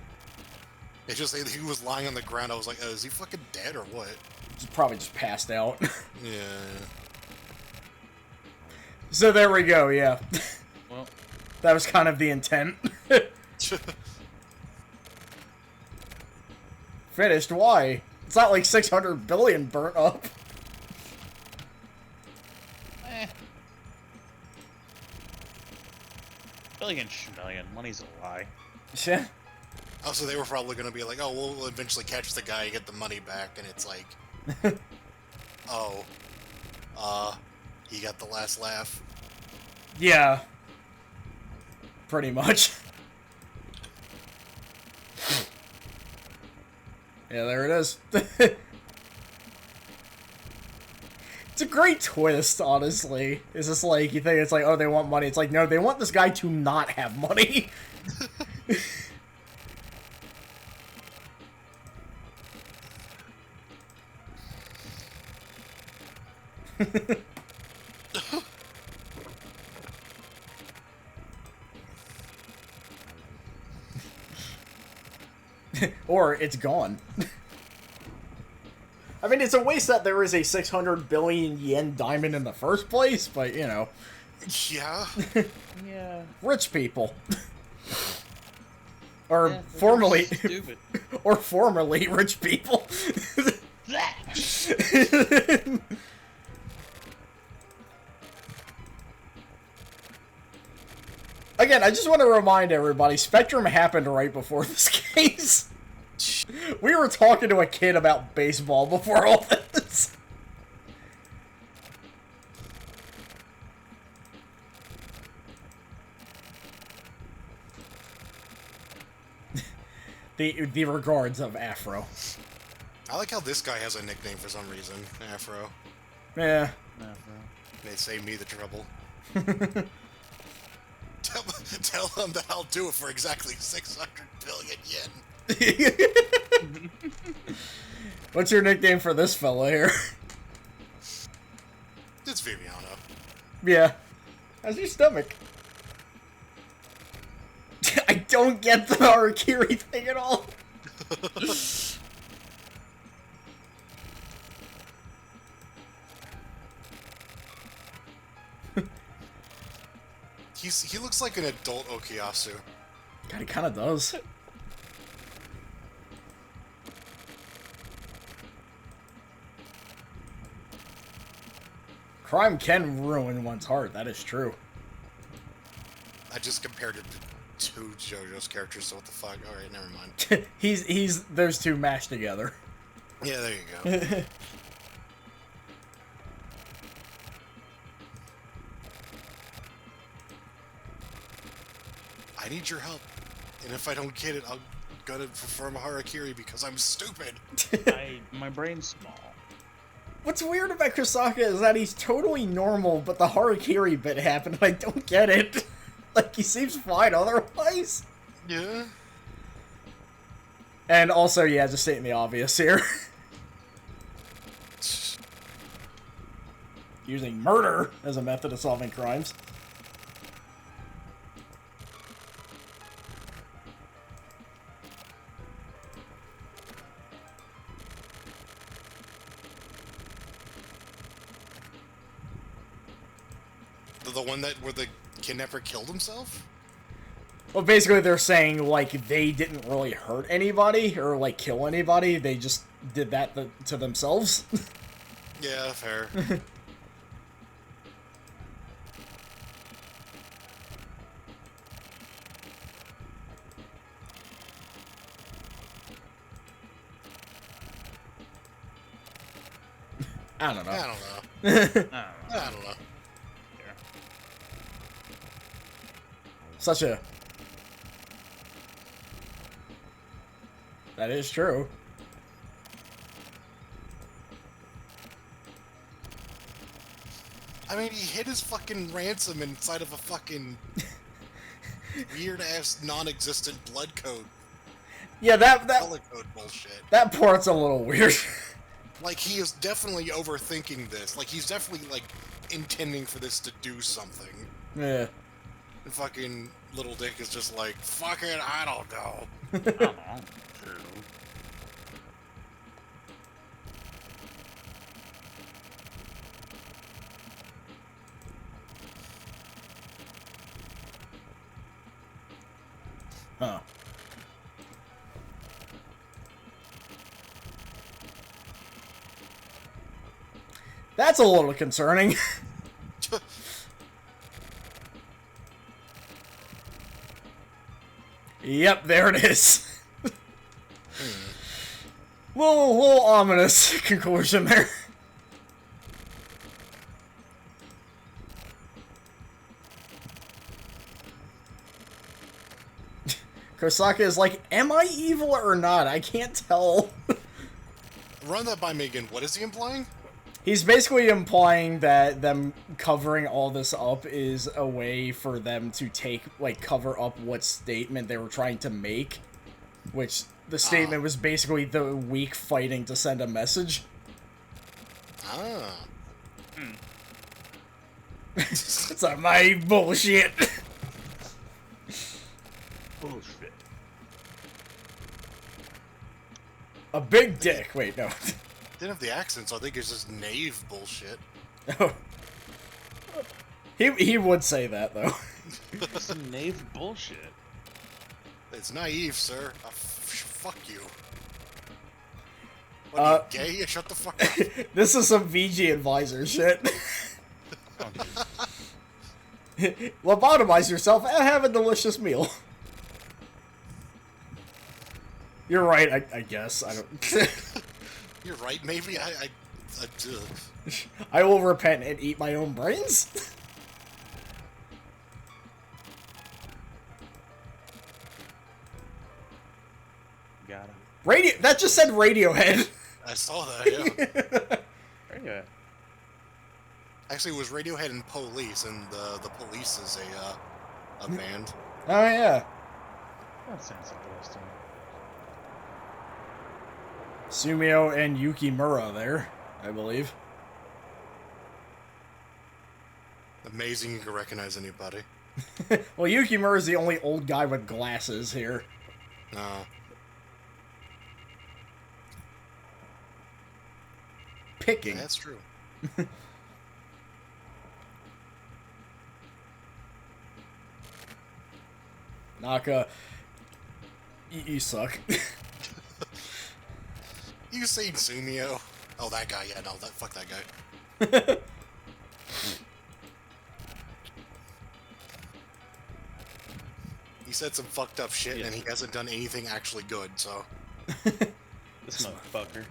It's just that he was lying on the ground, I was like, oh, is he fucking dead, or what? He's probably just passed out. Yeah. So there we go, yeah. Well, That was kind of the intent. Finished? Why? It's not like 600 billion burnt up. billion schmillion. Money's a lie. Yeah. Oh, so they were probably gonna be like, oh, we'll eventually catch the guy and get the money back, and it's like, oh, he got the last laugh. Yeah. Pretty much. Yeah, there it is. It's a great twist, honestly. It's just like, you think it's like, oh, they want money. It's like, no, they want this guy to not have money. Or it's gone. I mean, it's a waste that there is a 600 billion yen diamond in the first place, but, you know. Yeah. Yeah. Rich people. Or Yeah, formerly... stupid. Or formerly rich people. Again, I just want to remind everybody, Spectrum happened right before this case. We were talking to a kid about baseball before all this. The regards of Afro. I like how this guy has a nickname for some reason, Afro. Yeah. They save me the trouble. Tell them that I'll do it for exactly 600 billion yen. What's your nickname for this fella here? It's Viviano. Yeah. How's your stomach? I don't get the Harakiri thing at all. He looks like an adult Okuyasu. God, he kind of does. Crime can ruin one's heart, that is true. I just compared it to two JoJo's characters, so what the fuck? Alright, never mind. he's those two mashed together. Yeah, there you go. I need your help, and if I don't get it, I'm gonna perform a Harakiri because I'm stupid. My brain's small. What's weird about Kusaka is that he's totally normal, but the Harakiri bit happened and I don't get it. Like, he seems fine otherwise. Yeah. And also, yeah, just stating the obvious here. Using murder as a method of solving crimes. The one where the kidnapper killed himself? Well, basically they're saying, like, they didn't really hurt anybody, or, like, kill anybody, they just did that to themselves. Yeah, fair. I don't know. I don't know. I don't know. Such a... That is true. I mean, he hid his fucking ransom inside of a fucking weird-ass, non-existent blood code. Yeah, that Color code bullshit. that part's a little weird. Like, he is definitely overthinking this. Like, he's definitely, like, intending for this to do something. Yeah. And fucking Little Dick is just like, fuck it, I don't know. True. Huh. That's a little concerning. Yep, there it is. little ominous conclusion there. Kosaka is like, am I evil or not? I can't tell. Run that by me again. What is he implying? He's basically implying that them covering all this up is a way for them to cover up what statement they were trying to make. Which, the statement was basically the weak fighting to send a message. Ah. It's like, my bullshit. Bullshit. A big dick. Wait, no. Didn't have the accent, so I think it's just knave bullshit. He would say that, though. Some knave bullshit. It's naive, sir. Fuck you. What, are you gay? Shut the fuck up. This is some VG advisor shit. Lobotomize yourself and have a delicious meal. You're right, I guess. I don't... You're right, maybe I will repent and eat my own brains? Got him. That just said Radiohead. I saw that, yeah. Radiohead. Actually, it was Radiohead and Police, and the Police is a band. Oh, yeah. That sounds interesting. Sumio and Yukimura there, I believe. Amazing you can recognize anybody. Well, Yukimura is the only old guy with glasses here. Picking. That's true. Naka, you suck. You seen Sumio? Oh, that guy. Yeah, no, fuck that guy. He said some fucked up shit, Yeah. and he hasn't done anything actually good, so... This motherfucker.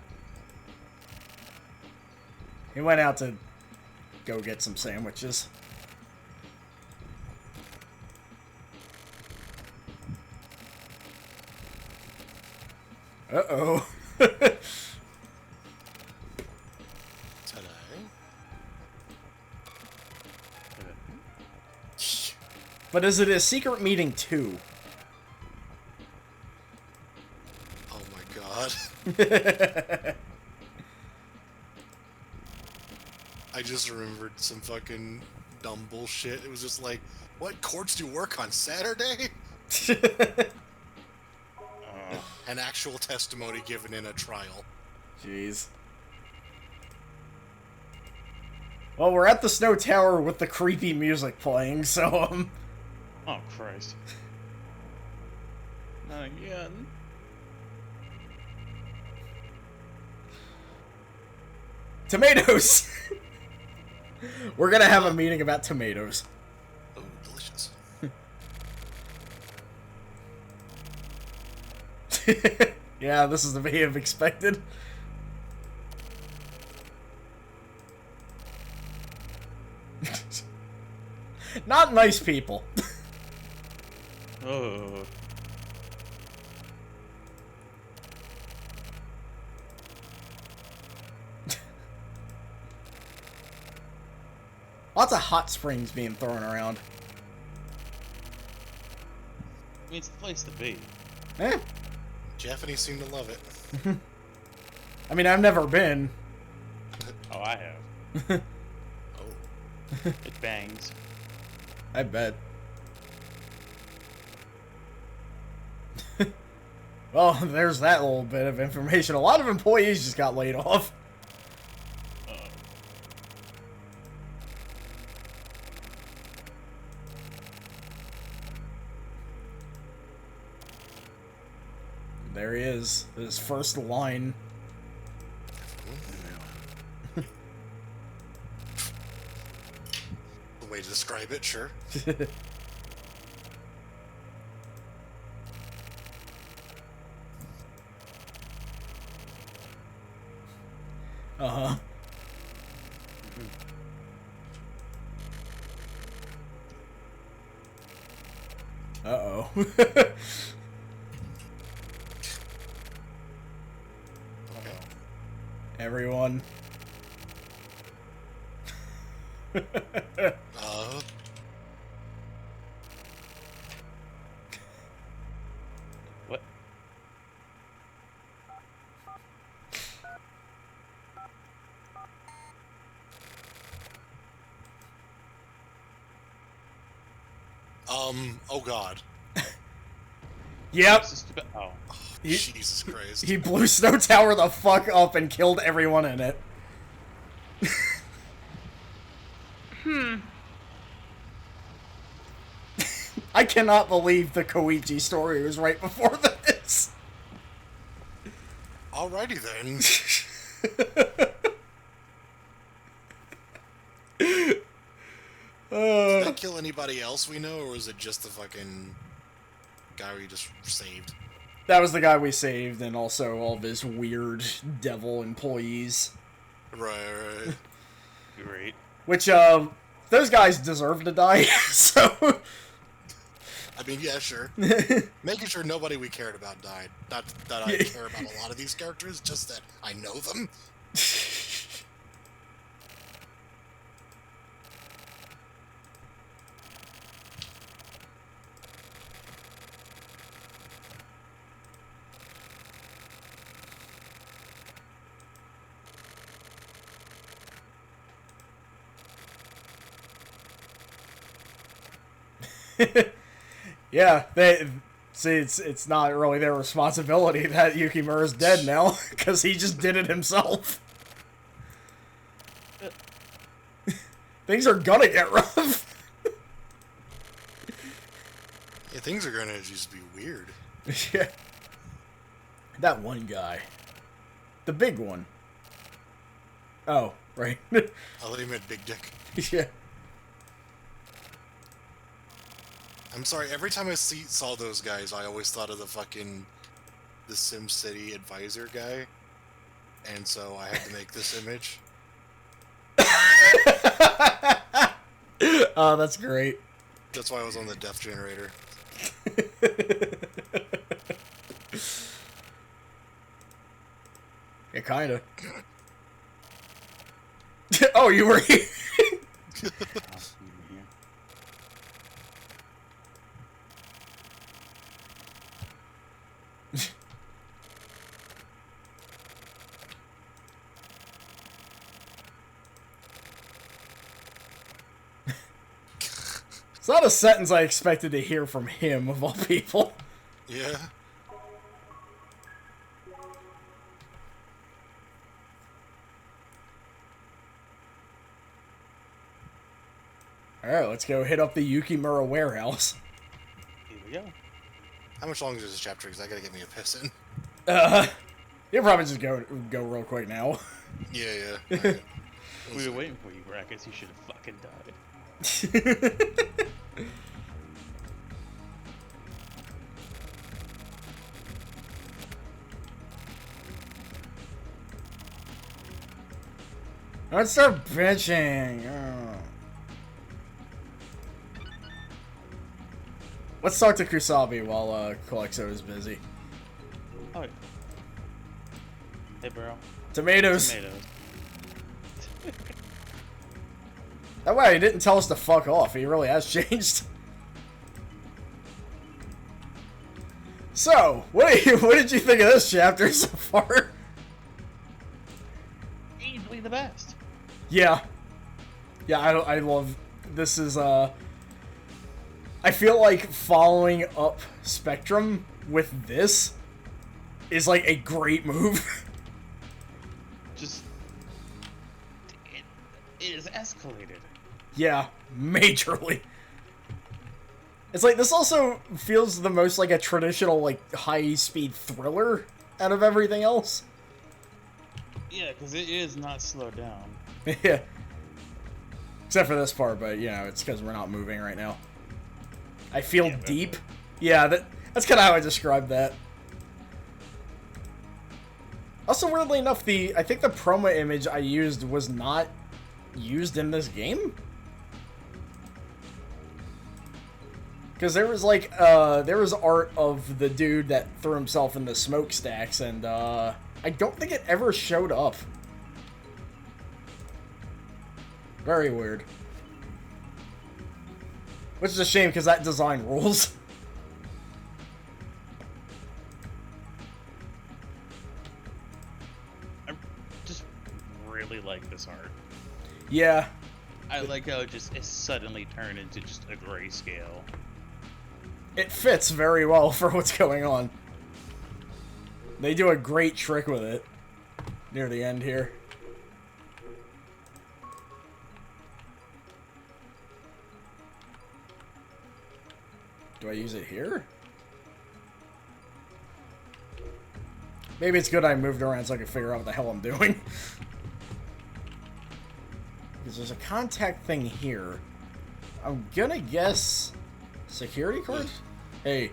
He went out to go get some sandwiches. Uh-oh. Today? But is it a secret meeting too? Oh my god. I just remembered some fucking dumb bullshit. It was just like, what, courts do work on Saturday? An actual testimony given in a trial. Jeez. Well, we're at the Snow Tower with the creepy music playing, so, Oh, Christ. Not again. Tomatoes! We're gonna have a meeting about tomatoes. Oh, delicious. Yeah, this is the way I've expected. Not nice people. Oh. Lots of hot springs being thrown around. I mean, it's the place to be. Eh. Japanese seem to love it. I mean, I've never been. Oh, I have. Oh. It bangs. I bet. Well, there's that little bit of information. A lot of employees just got laid off. There he is. His first line. The way to describe it, sure. Uh-huh. Uh-oh. Okay. Everyone. What? Oh god. Yep. This is too bad. Oh. He- Jesus Christ. He blew Snow Tower the fuck up and killed everyone in it. I cannot believe the Koichi story was right before this. Alrighty then. Did that kill anybody else we know, or was it just the fucking guy we just saved? That was the guy we saved, and also all of his weird devil employees. Right. Great. Which, those guys deserve to die, so... I mean, yeah, sure. Making sure nobody we cared about died. Not that I care about a lot of these characters, just that I know them. Yeah, they see it's not really their responsibility that Yukimura's dead now because he just did it himself. Things are gonna get rough. Yeah, things are gonna just be weird. Yeah. That one guy. The big one. Oh, right. I thought he meant big dick. Yeah. I'm sorry, every time I saw those guys, I always thought of the SimCity advisor guy. And so I had to make this image. Oh, that's great. That's why I was on the death generator. Yeah, kinda. Oh, you were here. It's not a sentence I expected to hear from him, of all people. Yeah. Alright, let's go hit up the Yukimura warehouse. Here we go. How much longer is this chapter? Because I gotta get me a piss in. You'll probably just go real quick now. Yeah. Alright. We were waiting for you, Brackets. You should have fucking died. Let's start bitching. Oh. Let's talk to Kusabi while Kalexo is busy. Oh. Hey, bro. Tomatoes. Tomatoes. That way he didn't tell us to fuck off. He really has changed. So, what did you think of this chapter so far? Easily the best. Yeah. Yeah, I love... This is, I feel like following up Spectrum with this is, like, a great move. Just... It is escalated. Yeah, majorly. It's like, this also feels the most like a traditional, like, high-speed thriller out of everything else. Yeah, because it is not slowed down. Yeah. Except for this part, but, you know, it's because we're not moving right now. I feel deep. Yeah, that's kind of how I describe that. Also, weirdly enough, I think the promo image I used was not used in this game. Because there was, like, there was art of the dude that threw himself in the smokestacks, and, I don't think it ever showed up. Very weird. Which is a shame, because that design rules. I just really like this art. Yeah. I like how it suddenly turned into just a grayscale. It fits very well for what's going on. They do a great trick with it near the end here. Do I use it here? Maybe it's good I moved around so I can figure out what the hell I'm doing. Because there's a contact thing here. I'm gonna guess... Security card? Hey.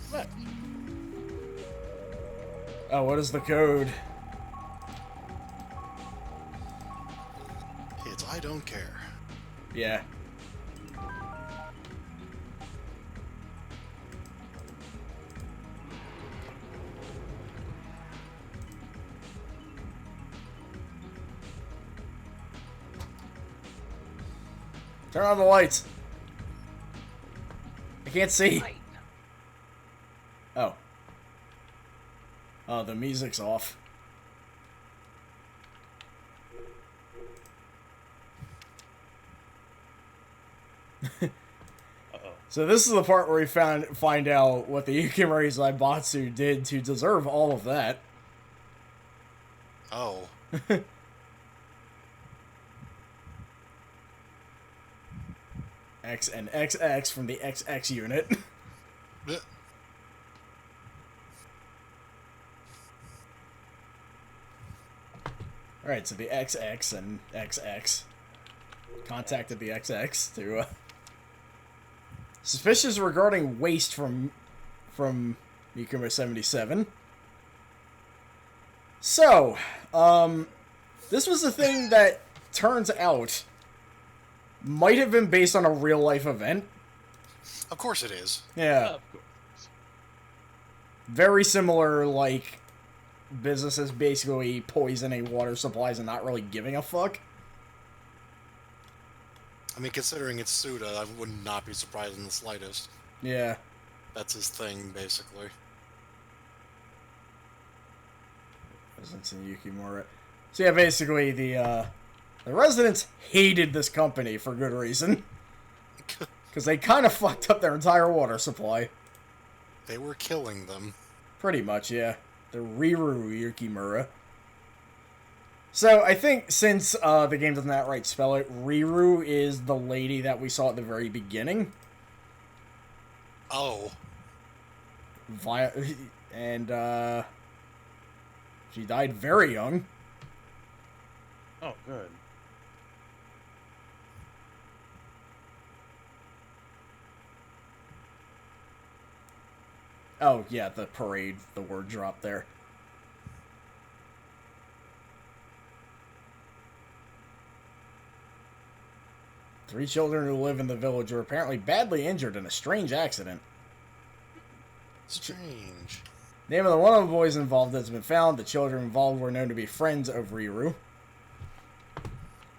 What? Oh, what is the code? It's I don't care. Yeah. Turn on the lights. I can't see. Oh. Oh, the music's off. So this is the part where we find out what the Yukimori Zaibatsu did to deserve all of that. Oh. X and XX from the XX unit. Alright, so the XX and XX contacted the XX to, suspicious regarding waste from Mikuma 77. So, this was the thing that turns out might have been based on a real-life event. Of course it is. Yeah. Of course. Very similar, like, businesses basically poisoning water supplies and not really giving a fuck. I mean, considering it's Suda, I would not be surprised in the slightest. Yeah. That's his thing, basically. Residents in Yukimura. So yeah, basically the residents hated this company for good reason. Because they kind of fucked up their entire water supply. They were killing them. Pretty much, yeah. The Riru Yukimura. So, I think since the game doesn't outright spell it, Riru is the lady that we saw at the very beginning. Oh. And, she died very young. Oh, good. Oh, yeah, the parade, the word dropped there. Three children who live in the village were apparently badly injured in a strange accident. Strange. Name of the one of the boys involved has been found. The children involved were known to be friends of Riru.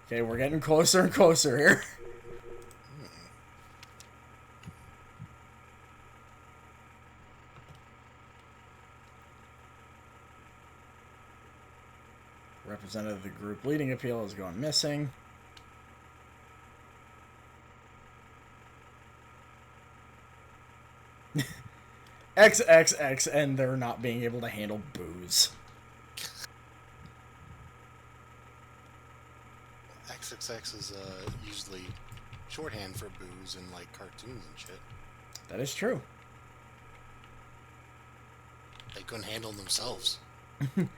Okay, we're getting closer and closer here. Representative of the group leading appeal has gone missing. XXX and they're not being able to handle booze. XXX is usually shorthand for booze in like cartoons and shit. That is true. They couldn't handle themselves. I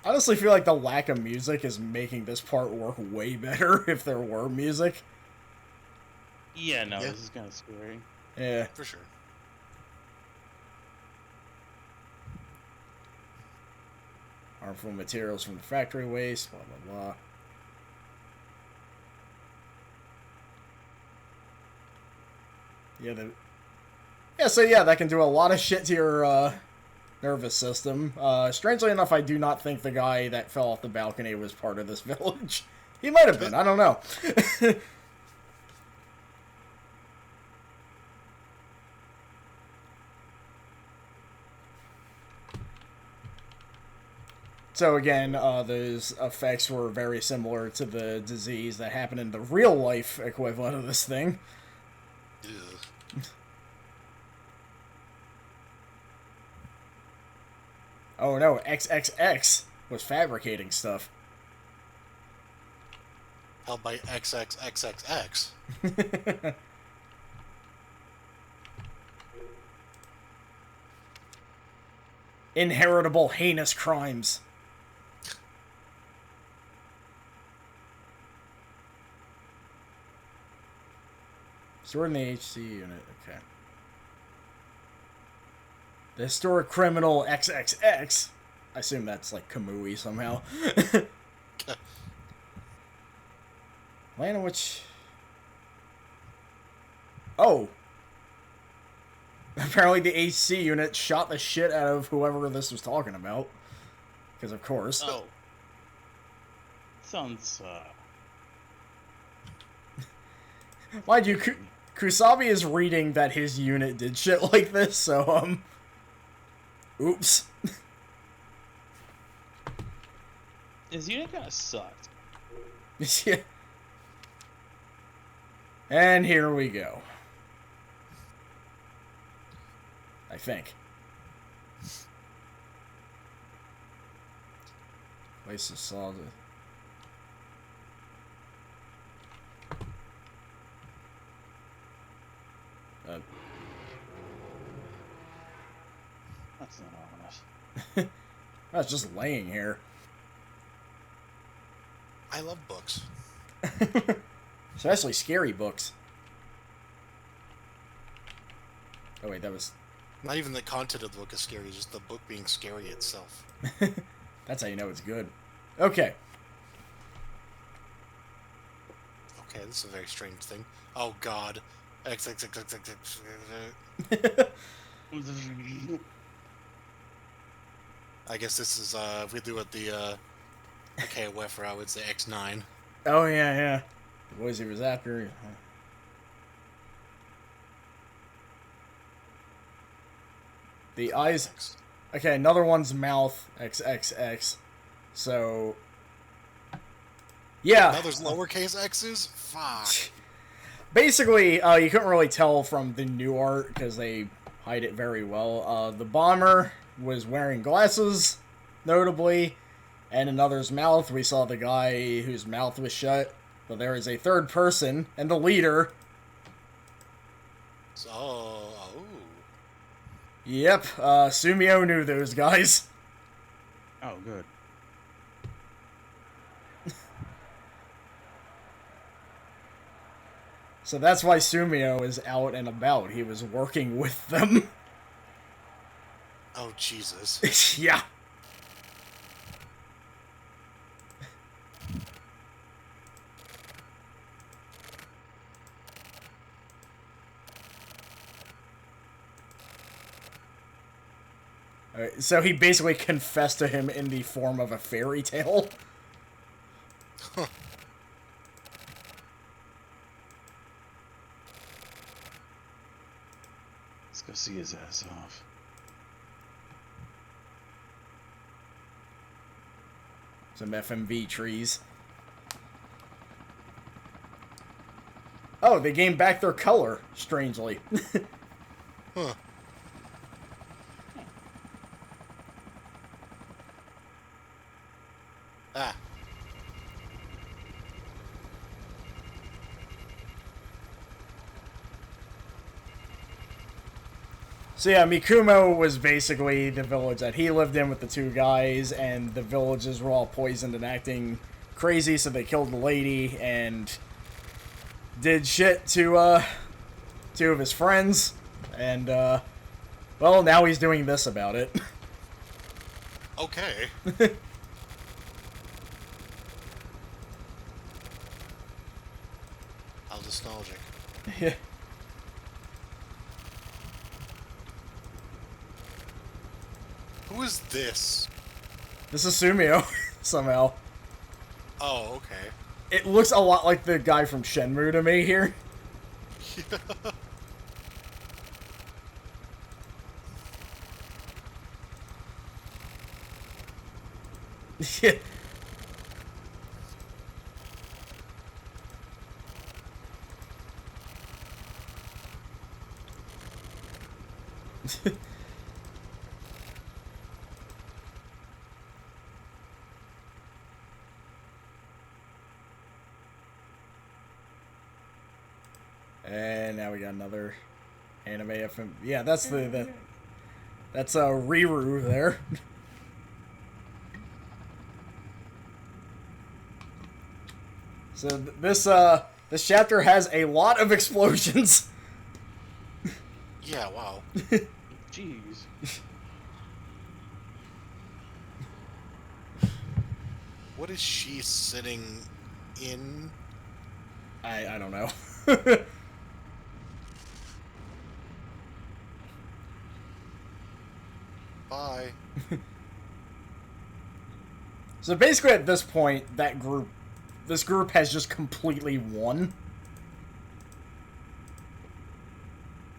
honestly feel like the lack of music is making this part work way better if there were music. Yeah, no, Yeah. this is kind of scary. Yeah. For sure. Harmful materials from the factory waste, blah, blah, blah. So that can do a lot of shit to your, nervous system. Strangely enough, I do not think the guy that fell off the balcony was part of this village. He might have been, I don't know. So again, those effects were very similar to the disease that happened in the real-life equivalent of this thing. Ugh. Oh no, XXX was fabricating stuff. Held by XXXXX. Inheritable heinous crimes. Stored in the HC unit, okay. The historic criminal XXX. I assume that's like Kamui somehow. Land in which... Oh! Apparently the HC unit shot the shit out of whoever this was talking about. Because of course. Oh. Sounds, Mind you, Kusabi is reading that his unit did shit like this, so, oops. his unit kind of sucked. Yeah. And here we go. I think. Place of solid. That's not ominous. I was just laying here. I love books. Especially scary books. Oh wait, that was... Not even the content of the book is scary, just the book being scary itself. That's how you know it's good. Okay. Okay, this is a very strange thing. Oh god. X, X, X, X, X, X, X. I guess this is, if we do it the KOF route, it's the X9. Oh, yeah, yeah. The boys he was after. The eyes... X. Okay, another one's mouth. XXX. So... Yeah. Now there's lowercase x's? Fuck. Basically, you couldn't really tell from the new art, because they hide it very well. The bomber was wearing glasses, notably. And in another's mouth, we saw the guy whose mouth was shut. But there is a third person, and the leader. So, oh. Yep, Sumio knew those guys. Oh, good. So that's why Sumio is out and about. He was working with them. Oh, Jesus. Yeah. Alright, so he basically confessed to him in the form of a fairy tale. Huh. Let's go see his ass off. Some FMV trees. Oh, they gained back their color, strangely. Huh. Ah. So yeah, Mikumo was basically the village that he lived in with the two guys, and the villages were all poisoned and acting crazy, so they killed the lady and did shit to, two of his friends, and, well, now he's doing this about it. Okay. How nostalgic. Yeah. Who is this? This is Sumio, somehow. Oh, okay. It looks a lot like the guy from Shenmue to me here. Yeah. And now we got another anime FM. Yeah, that's that's Riru there. So this chapter has a lot of explosions. Yeah, wow. Jeez. What is she sitting in? I don't know. Bye. So basically at this point, this group has just completely won.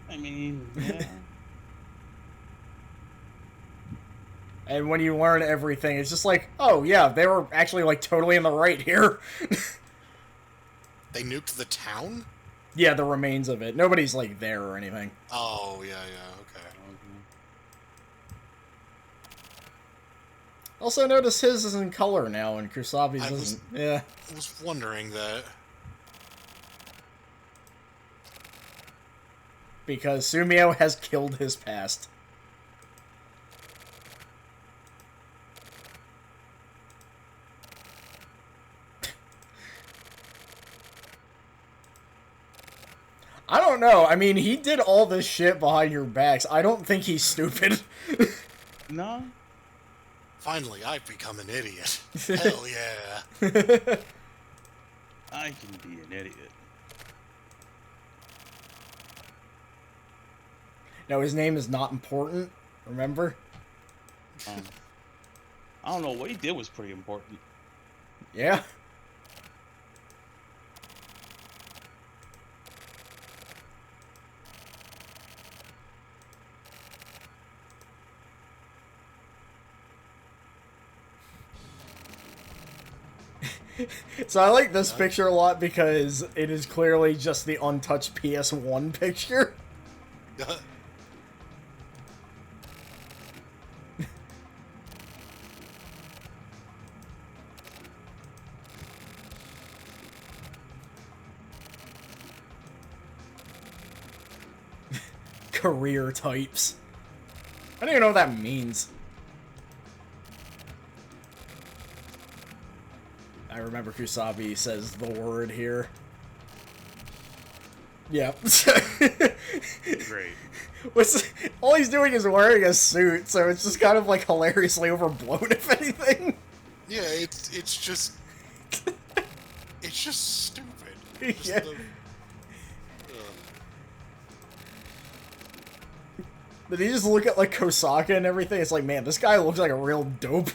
I mean, yeah. And when you learn everything, it's just like, oh yeah, they were actually like totally in the right here. They nuked the town? Yeah, the remains of it. Nobody's like there or anything. Oh, yeah, okay. Also notice his is in color now and Kusabi's I was- isn't. Yeah. I was wondering that. Because Sumio has killed his past. I don't know. I mean, he did all this shit behind your backs. I don't think he's stupid. No? Finally, I've become an idiot. Hell yeah. I can be an idiot. No, his name is not important. Remember? I don't know. What he did was pretty important. Yeah. So I like this picture a lot because it is clearly just the untouched PS1 picture. Career types. I don't even know what that means. I remember Kusabi says the word here. Yep. Great. All he's doing is wearing a suit, so it's just kind of like hilariously overblown, if anything. Yeah, it's just stupid. Just Yeah. But you just look at like Kosaka and everything, it's like, man, this guy looks like a real dope.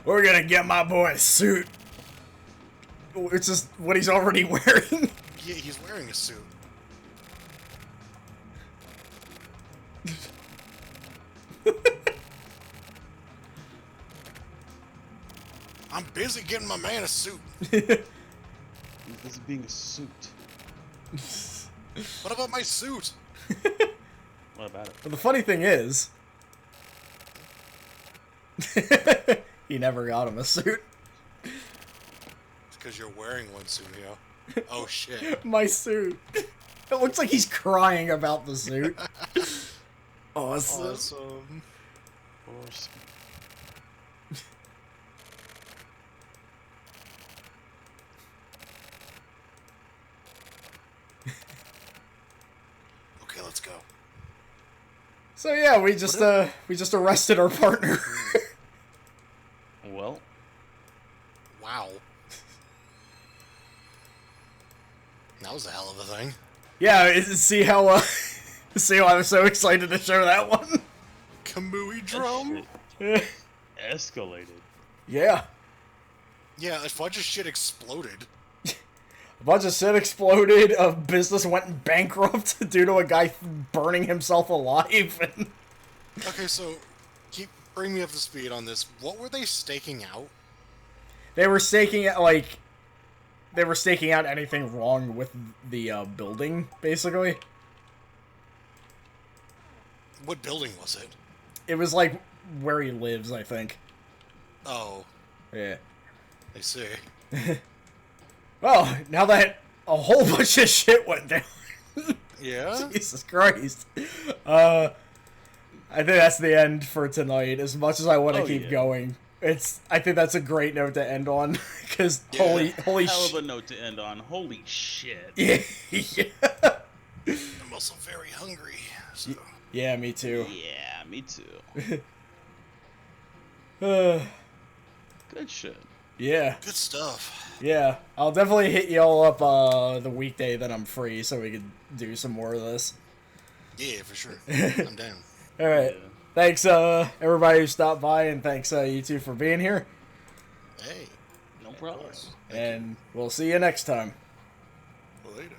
We're gonna get my boy a suit. It's just what he's already wearing. Yeah, he's wearing a suit. I'm busy getting my man a suit. This is being a suit. What about my suit? What about it? But the funny thing is, he never got him a suit. It's because you're wearing one, Sumio. Oh shit. My suit. It looks like he's crying about the suit. Awesome. Awesome. Horse. Okay, let's go. So yeah, we just arrested our partner. Well, Wow. That was a hell of a thing. Yeah, see how I was so excited to show that one. Kamui drum? that shit escalated. Yeah. Yeah, a bunch of shit exploded. A bunch of shit exploded, a business went bankrupt due to a guy burning himself alive. And Okay, so bring me up to speed on this. What were they staking out? they were staking out, anything wrong with the building, basically. What building was it? It was like where he lives, I think. Oh, Yeah. I see. Well, now that a whole bunch of shit went down. Yeah? Jesus Christ. I think that's the end for tonight. As much as I want to keep going, I think that's a great note to end on. Because holy Hell of a shit. note to end on. Holy shit. Yeah. I'm also very hungry, so... Yeah, me too. Yeah, me too. Good shit. Yeah. Good stuff. Yeah. I'll definitely hit y'all up the weekday that I'm free so we can do some more of this. Yeah, for sure. I'm down. Alright. Yeah. Thanks, everybody who stopped by, and thanks, you two, for being here. Hey. No problem. Thank And we'll see you next time. you. Later.